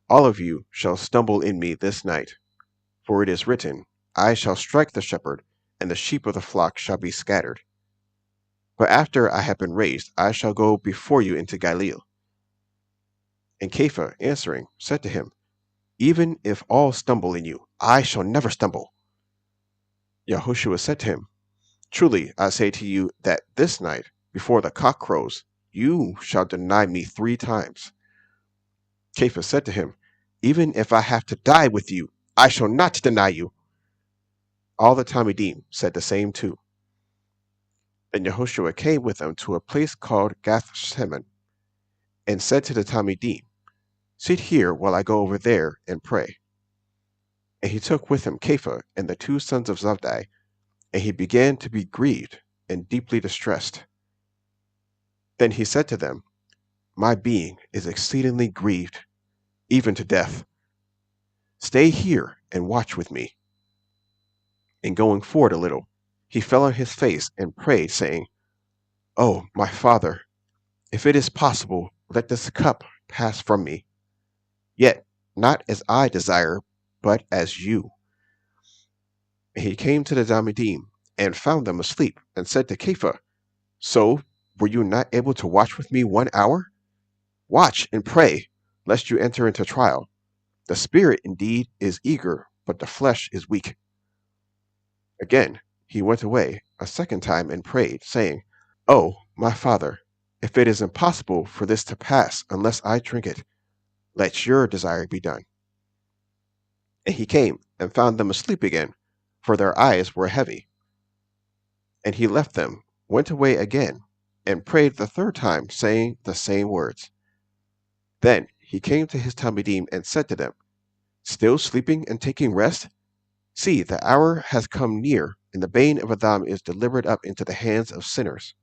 "All of you shall stumble in me this night, for it is written, I shall strike the shepherd, and the sheep of the flock shall be scattered. But after I have been raised, I shall go before you into Galilee." And Kepha, answering, said to him, "Even if all stumble in you, I shall never stumble." Yahushua said to him, "Truly I say to you that this night, before the cock crows, you shall deny me 3 times." Kepha said to him, "Even if I have to die with you, I shall not deny you." All the Talmidim said the same too. Then Yehoshua came with them to a place called Gath-Shemon, and said to the Talmidim, "Sit here while I go over there and pray." And he took with him Kepha and the 2 sons of Zabdi, and he began to be grieved and deeply distressed. Then he said to them, "My being is exceedingly grieved, even to death. Stay here and watch with me." And going forward a little, he fell on his face and prayed, saying, "Oh, my Father, if it is possible, let this cup pass from me. Yet not as I desire, but as you." And he came to the Talmidim and found them asleep, and said to Kepha, "So were you not able to watch with me 1 hour? Watch and pray, lest you enter into trial. The spirit indeed is eager, but the flesh is weak." Again he went away a second time and prayed, saying, "Oh, my Father, if it is impossible for this to pass unless I drink it, let your desire be done." And he came and found them asleep again, for their eyes were heavy. And he left them, went away again, and prayed the 3rd time, saying the same words. Then he came to his Talmidim and said to them, "Still sleeping and taking rest? See, the hour has come near, and the bane of Adam is delivered up into the hands of sinners.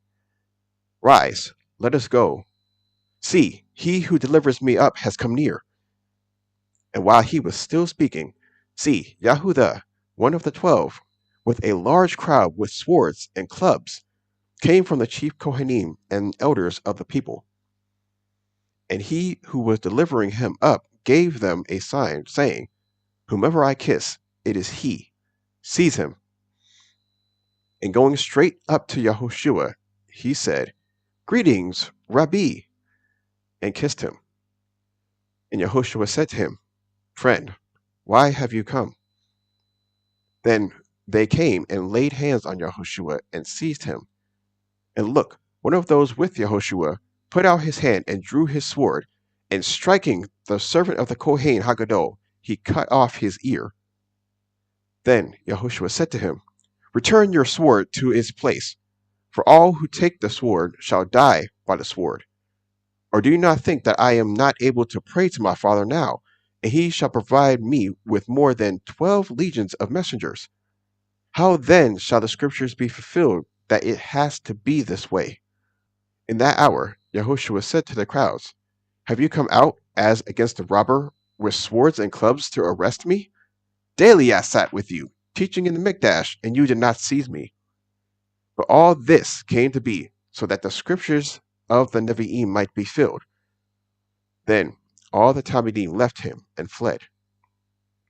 Rise, let us go. See, he who delivers me up has come near." And while he was still speaking, see, Yahudah, one of the 12, with a large crowd with swords and clubs, came from the chief Kohanim and elders of the people. And he who was delivering him up gave them a sign, saying, "Whomever I kiss, it is he. Seize him." And going straight up to Yahushua, he said, "Greetings, Rabbi," and kissed him. And Yahushua said to him, "Friend, why have you come?" Then they came and laid hands on Yahushua and seized him. And look, one of those with Yahushua put out his hand and drew his sword, and striking the servant of the Kohen Hagadol, he cut off his ear. Then Yahushua said to him, "Return your sword to its place, for all who take the sword shall die by the sword. Or do you not think that I am not able to pray to my Father now, and he shall provide me with more than 12 legions of messengers? How then shall the scriptures be fulfilled that it has to be this way?" In that hour Yahushua said to the crowds, "Have you come out as against a robber with swords and clubs to arrest me? Daily I sat with you, teaching in the Mikdash, and you did not seize me. But all this came to be so that the scriptures of the Nevi'im might be filled." Then all the Talmidim left him and fled.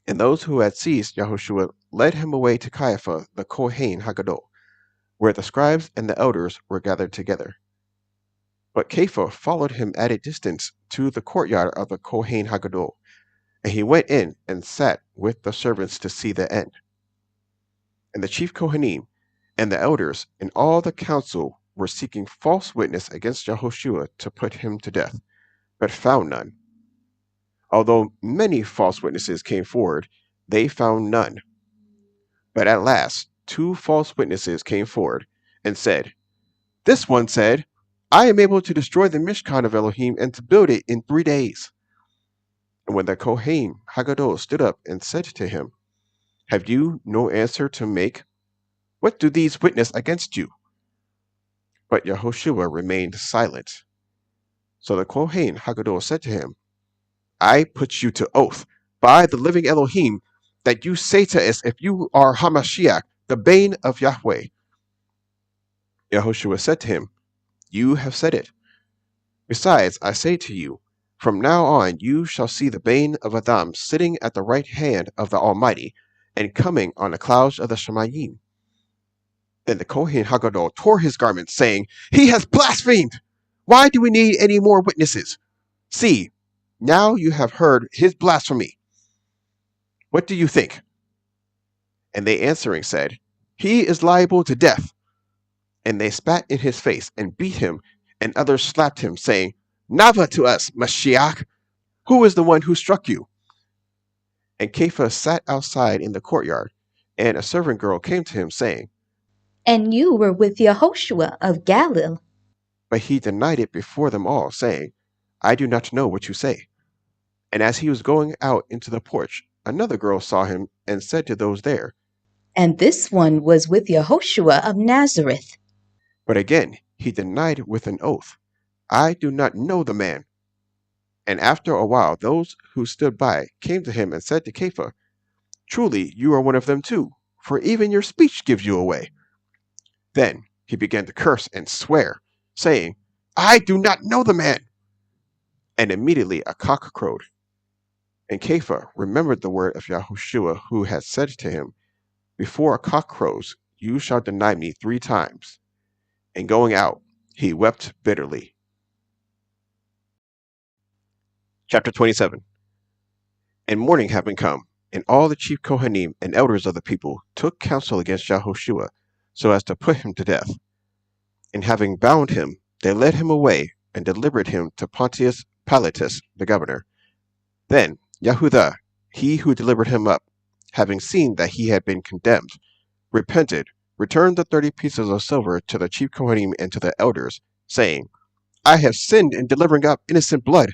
And those who had seized Yahushua led him away to Caiaphas the Kohen Hagadol, where the scribes and the elders were gathered together. But Kepha followed him at a distance to the courtyard of the Kohen Hagadol, and he went in and sat with the servants to see the end. And the chief Kohanim and the elders and all the council were seeking false witness against Yahushua to put him to death, but found none. Although many false witnesses came forward, they found none. But at last 2 false witnesses came forward and said, "This one said, I am able to destroy the Mishkan of Elohim and to build it in 3 days." And when the Kohen Hagadol stood up and said to him, "Have you no answer to make? What do these witness against you?" But Yahushua remained silent. So the Kohen Hagadol said to him, I put you to oath by the living Elohim that you say to us, if you are Hamashiach, the bane of Yahweh. Yahushua said to him, You have said it. Besides, I say to you, from now on you shall see the bane of Adam sitting at the right hand of the Almighty, and coming on the clouds of the Shemayim. Then the Kohen Hagadol tore his garments, saying, He has blasphemed! Why do we need any more witnesses? See, now you have heard his blasphemy. What do you think? And they answering said, He is liable to death. And they spat in his face and beat him, and others slapped him, saying, Nava to us, Mashiach! Who is the one who struck you? And Cephas sat outside in the courtyard, and a servant girl came to him, saying, And you were with Yehoshua of Galilee. But he denied it before them all, saying, I do not know what you say. And as he was going out into the porch, another girl saw him, and said to those there, And this one was with Yehoshua of Nazareth. But again he denied with an oath, I do not know the man. And after a while those who stood by came to him and said to Cephas, Truly you are one of them too, for even your speech gives you away. Then he began to curse and swear, saying, I do not know the man. And immediately a cock crowed. And Cephas remembered the word of Yahushua, who had said to him, Before a cock crows, you shall deny me 3 times. And going out, he wept bitterly. Chapter 27. And morning having come, and all the chief Kohanim and elders of the people took counsel against Yahushua, so as to put him to death. And having bound him, they led him away, and delivered him to Pontius Pilatus the governor. Then Yehudah, he who delivered him up, having seen that he had been condemned, repented, returned the 30 pieces of silver to the chief Kohanim and to the elders, saying, I have sinned in delivering up innocent blood.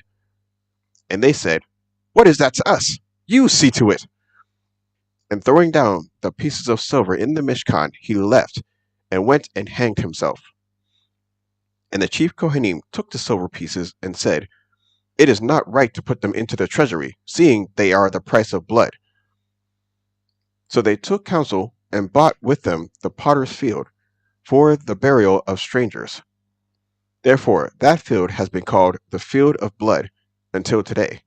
And they said, What is that to us? You see to it. And throwing down the pieces of silver in the Mishkan, he left, and went and hanged himself. And the chief Kohanim took the silver pieces, and said, It is not right to put them into the treasury, seeing they are the price of blood. So they took counsel, and bought with them the potter's field, for the burial of strangers. Therefore that field has been called the field of blood, until today.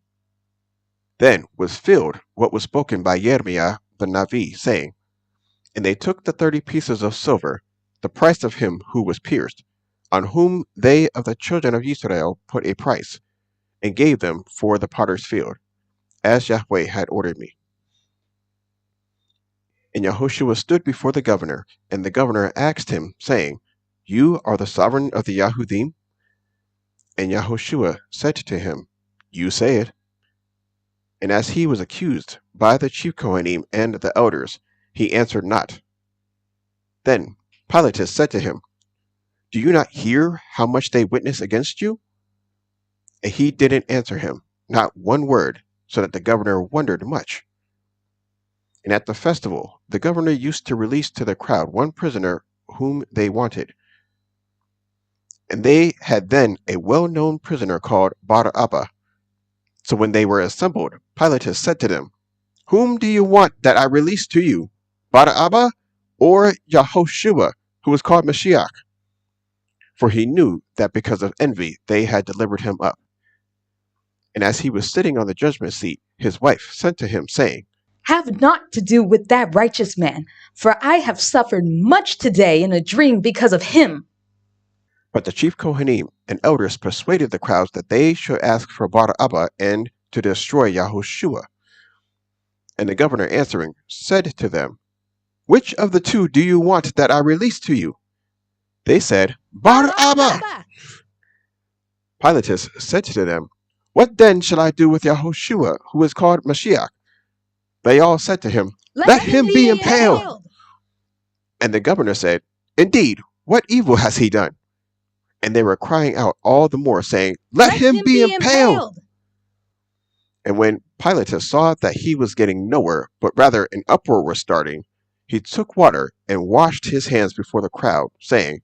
Then was filled what was spoken by Yirmiah the Navi, saying, And they took the 30 pieces of silver, the price of him who was pierced, on whom they of the children of Israel put a price, and gave them for the potter's field, as Yahweh had ordered me. And Yahushua stood before the governor, and the governor asked him, saying, You are the sovereign of the Yahudim? And Yahushua said to him, You say it. And as he was accused by the chief Kohanim and the elders, he answered not. Then Pilatus said to him, Do you not hear how much they witness against you? And he didn't answer him, not one word, so that the governor wondered much. And at the festival, the governor used to release to the crowd one prisoner whom they wanted. And they had then a well-known prisoner called Bar-Abba. So when they were assembled, Pilatus said to them, Whom do you want that I release to you, Bar-Abba or Yahushua, who is called Mashiach? For he knew that because of envy they had delivered him up. And as he was sitting on the judgment seat, his wife sent to him, saying, Have not to do with that righteous man, for I have suffered much today in a dream because of him. But the chief Kohanim and elders persuaded the crowds that they should ask for Bar-Abba and to destroy Yahushua. And the governor answering said to them, Which of the 2 do you want that I release to you? They said, Bar-Abba! Pilatus said to them, What then shall I do with Yahushua, who is called Mashiach? They all said to him, Let him be impaled. And the governor said, Indeed, what evil has he done? And they were crying out all the more, saying, Let him be impaled. And when Pilatus saw that he was getting nowhere, but rather an uproar was starting, he took water and washed his hands before the crowd, saying,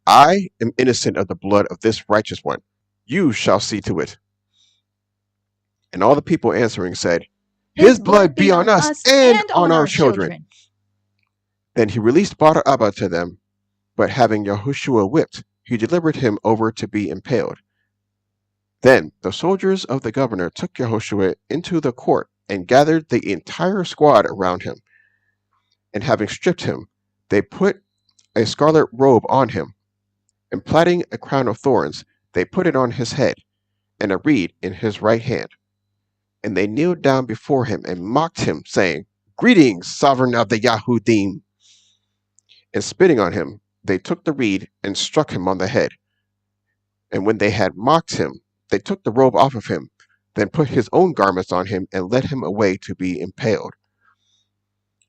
I am innocent of the blood of this righteous one. You shall see to it. And all the people answering said, His blood be on us and on our children. Then he released Bar Abba to them, but having Yahushua whipped, he delivered him over to be impaled. Then the soldiers of the governor took Yahushua into the court and gathered the entire squad around him. And having stripped him, they put a scarlet robe on him, and plaiting a crown of thorns, they put it on his head, and a reed in his right hand. And they kneeled down before him and mocked him, saying, Greetings, sovereign of the Yahudim! And spitting on him, they took the reed and struck him on the head. And when they had mocked him, they took the robe off of him, then put his own garments on him, and led him away to be impaled.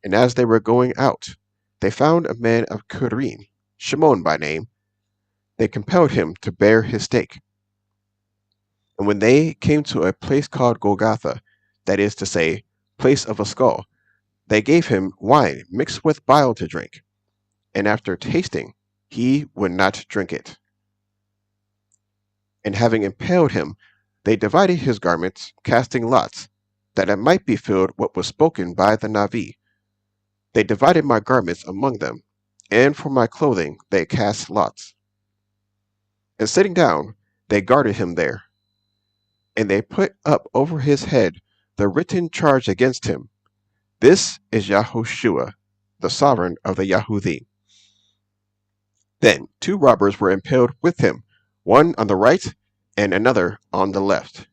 And as they were going out, they found a man of Kurim, Shimon by name. They compelled him to bear his stake. And when they came to a place called Golgotha, that is to say, place of a skull, they gave him wine mixed with bile to drink. And after tasting, he would not drink it. And having impaled him, they divided his garments, casting lots, that it might be filled what was spoken by the Navi. They divided my garments among them, and for my clothing they cast lots. And sitting down, they guarded him there. And they put up over his head the written charge against him. This is Yahushua, the sovereign of the Yahudim. Then 2 robbers were impaled with him, one on the right and another on the left.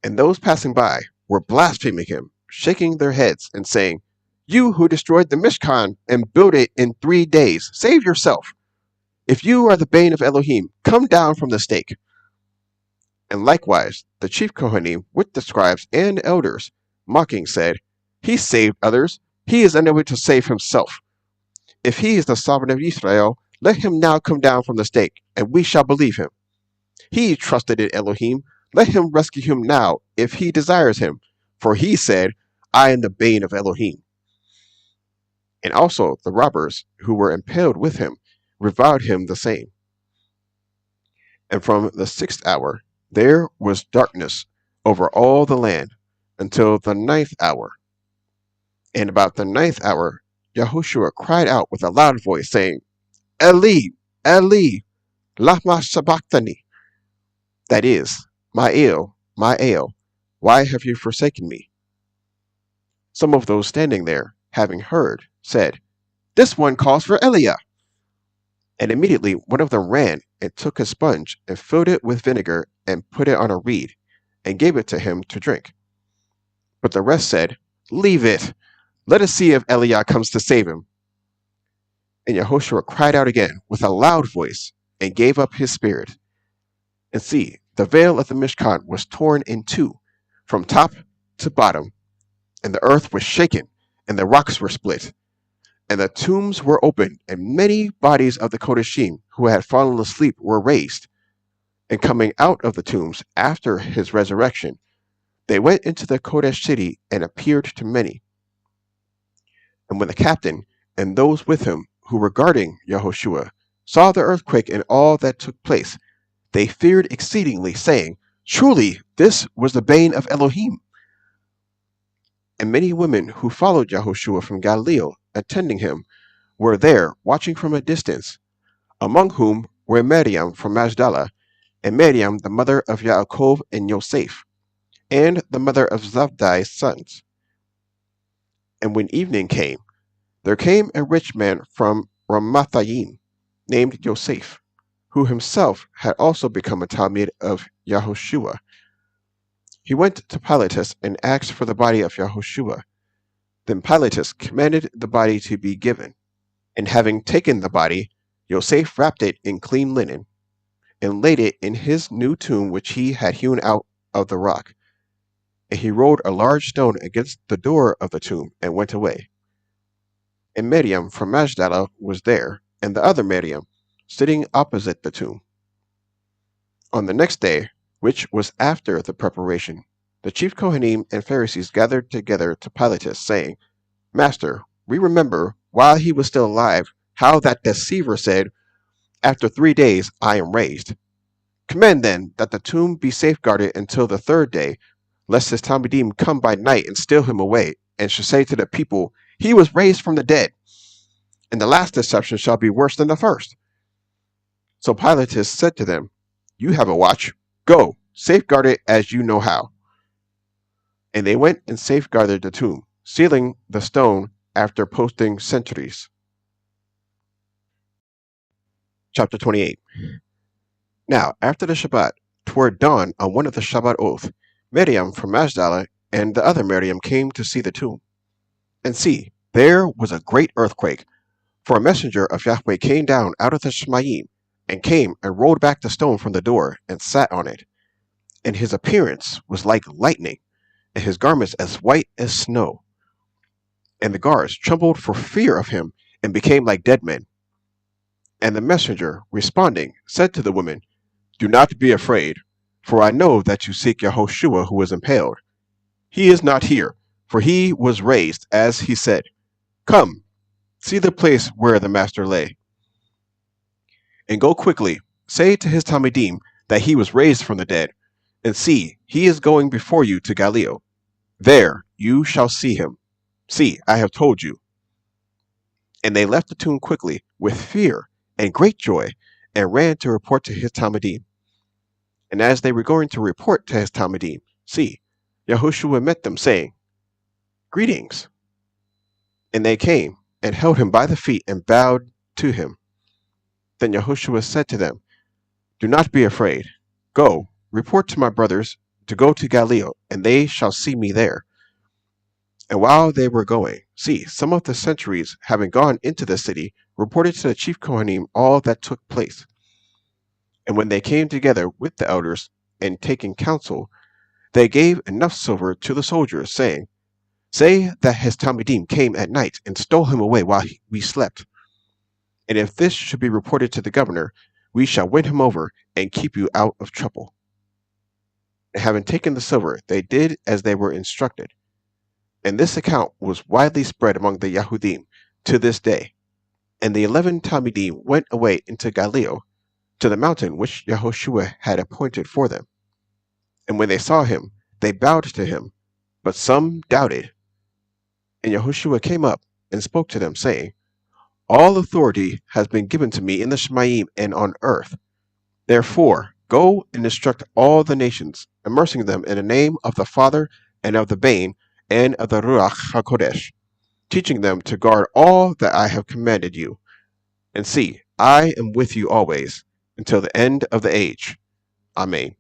And those passing by were blaspheming him, shaking their heads and saying, You who destroyed the Mishkan and built it in 3 days, save yourself. If you are the bane of Elohim, come down from the stake. And likewise, the chief Kohanim with the scribes and elders, mocking, said, He saved others, he is unable to save himself. If he is the sovereign of Israel, let him now come down from the stake, and we shall believe him. He trusted in Elohim, let him rescue him now, if he desires him, for he said, I am the bane of Elohim. And also the robbers who were impaled with him reviled him the same. And from the 6th hour there was darkness over all the land until the 9th hour. And about the 9th hour Yahushua cried out with a loud voice, saying, Eli, Eli, lama sabachthani. That is, my El, why have you forsaken me? Some of those standing there, having heard, said, This one calls for Eliah. And immediately one of them ran and took a sponge and filled it with vinegar and put it on a reed and gave it to him to drink. But the rest said, Leave it. Let us see if Eliah comes to save him. And Yahushua cried out again with a loud voice and gave up his spirit. And see, the veil of the Mishkan was torn in 2, from top to bottom, and the earth was shaken, and the rocks were split. And the tombs were opened, and many bodies of the Kodeshim who had fallen asleep were raised. And coming out of the tombs after his resurrection, they went into the Kodesh city and appeared to many. And when the captain and those with him who were guarding Yahushua saw the earthquake and all that took place, they feared exceedingly, saying, Truly, this was the bane of Elohim. And many women who followed Yahushua from Galilee, attending him, were there watching from a distance, among whom were Miriam from Magdala, and Miriam the mother of Yaakov and Yosef, and the mother of Zabdi's sons. And when evening came, there came a rich man from Ramathaim, named Yosef, who himself had also become a Talmid of Yahushua. He went to Pilatus and asked for the body of Yahushua. Then Pilatus commanded the body to be given. And having taken the body, Yosef wrapped it in clean linen, and laid it in his new tomb which he had hewn out of the rock. And he rolled a large stone against the door of the tomb, and went away. And Miriam from Magdala was there, and the other Miriam, sitting opposite the tomb. On the next day, which was after the preparation, the chief Kohanim and Pharisees gathered together to Pilatus, saying, Master, we remember, while he was still alive, how that deceiver said, After 3 days I am raised. Command then that the tomb be safeguarded until the 3rd day, lest his Talmudim come by night and steal him away, and should say to the people, He was raised from the dead, and the last deception shall be worse than the first. So Pilate said to them, You have a watch. Go, safeguard it as you know how. And they went and safeguarded the tomb, sealing the stone after posting sentries. Chapter 28. Now, after the Shabbat, toward dawn on one of the Shabbat oath, Miriam from Magdala and the other Miriam came to see the tomb. And see, there was a great earthquake, for a messenger of Yahweh came down out of the Shemayim, and came and rolled back the stone from the door, and sat on it. And his appearance was like lightning, and his garments as white as snow. And the guards trembled for fear of him, and became like dead men. And the messenger, responding, said to the women, Do not be afraid, for I know that you seek Yehoshua who was impaled. He is not here, for he was raised, as he said. Come, see the place where the master lay. And go quickly, say to his Talmudim that he was raised from the dead, and see, he is going before you to Galilee. There you shall see him. See, I have told you. And they left the tomb quickly, with fear and great joy, and ran to report to his Talmudim. And as they were going to report to his Talmudim, see, Yehoshua met them, saying, Greetings. And they came, and held him by the feet, and bowed to him. Then Yehoshua said to them, Do not be afraid. Go, report to my brothers to go to Galilee, and they shall see me there. And while they were going, see, some of the sentries, having gone into the city, reported to the chief Kohanim all that took place. And when they came together with the elders, and taking counsel, they gave enough silver to the soldiers, saying, Say that his Talmudim came at night, and stole him away while we slept. And if this should be reported to the governor, we shall win him over, and keep you out of trouble. And having taken the silver, they did as they were instructed. And this account was widely spread among the Yahudim to this day. And the 11 Talmudim went away into Galilee, to the mountain which Yehoshua had appointed for them. And when they saw him, they bowed to him, but some doubted. And Yehoshua came up and spoke to them, saying, All authority has been given to me in the Shemayim and on earth. Therefore, go and instruct all the nations, immersing them in the name of the Father and of the Bane and of the Ruach HaKodesh, teaching them to guard all that I have commanded you. And see, I am with you always, until the end of the age. Amen.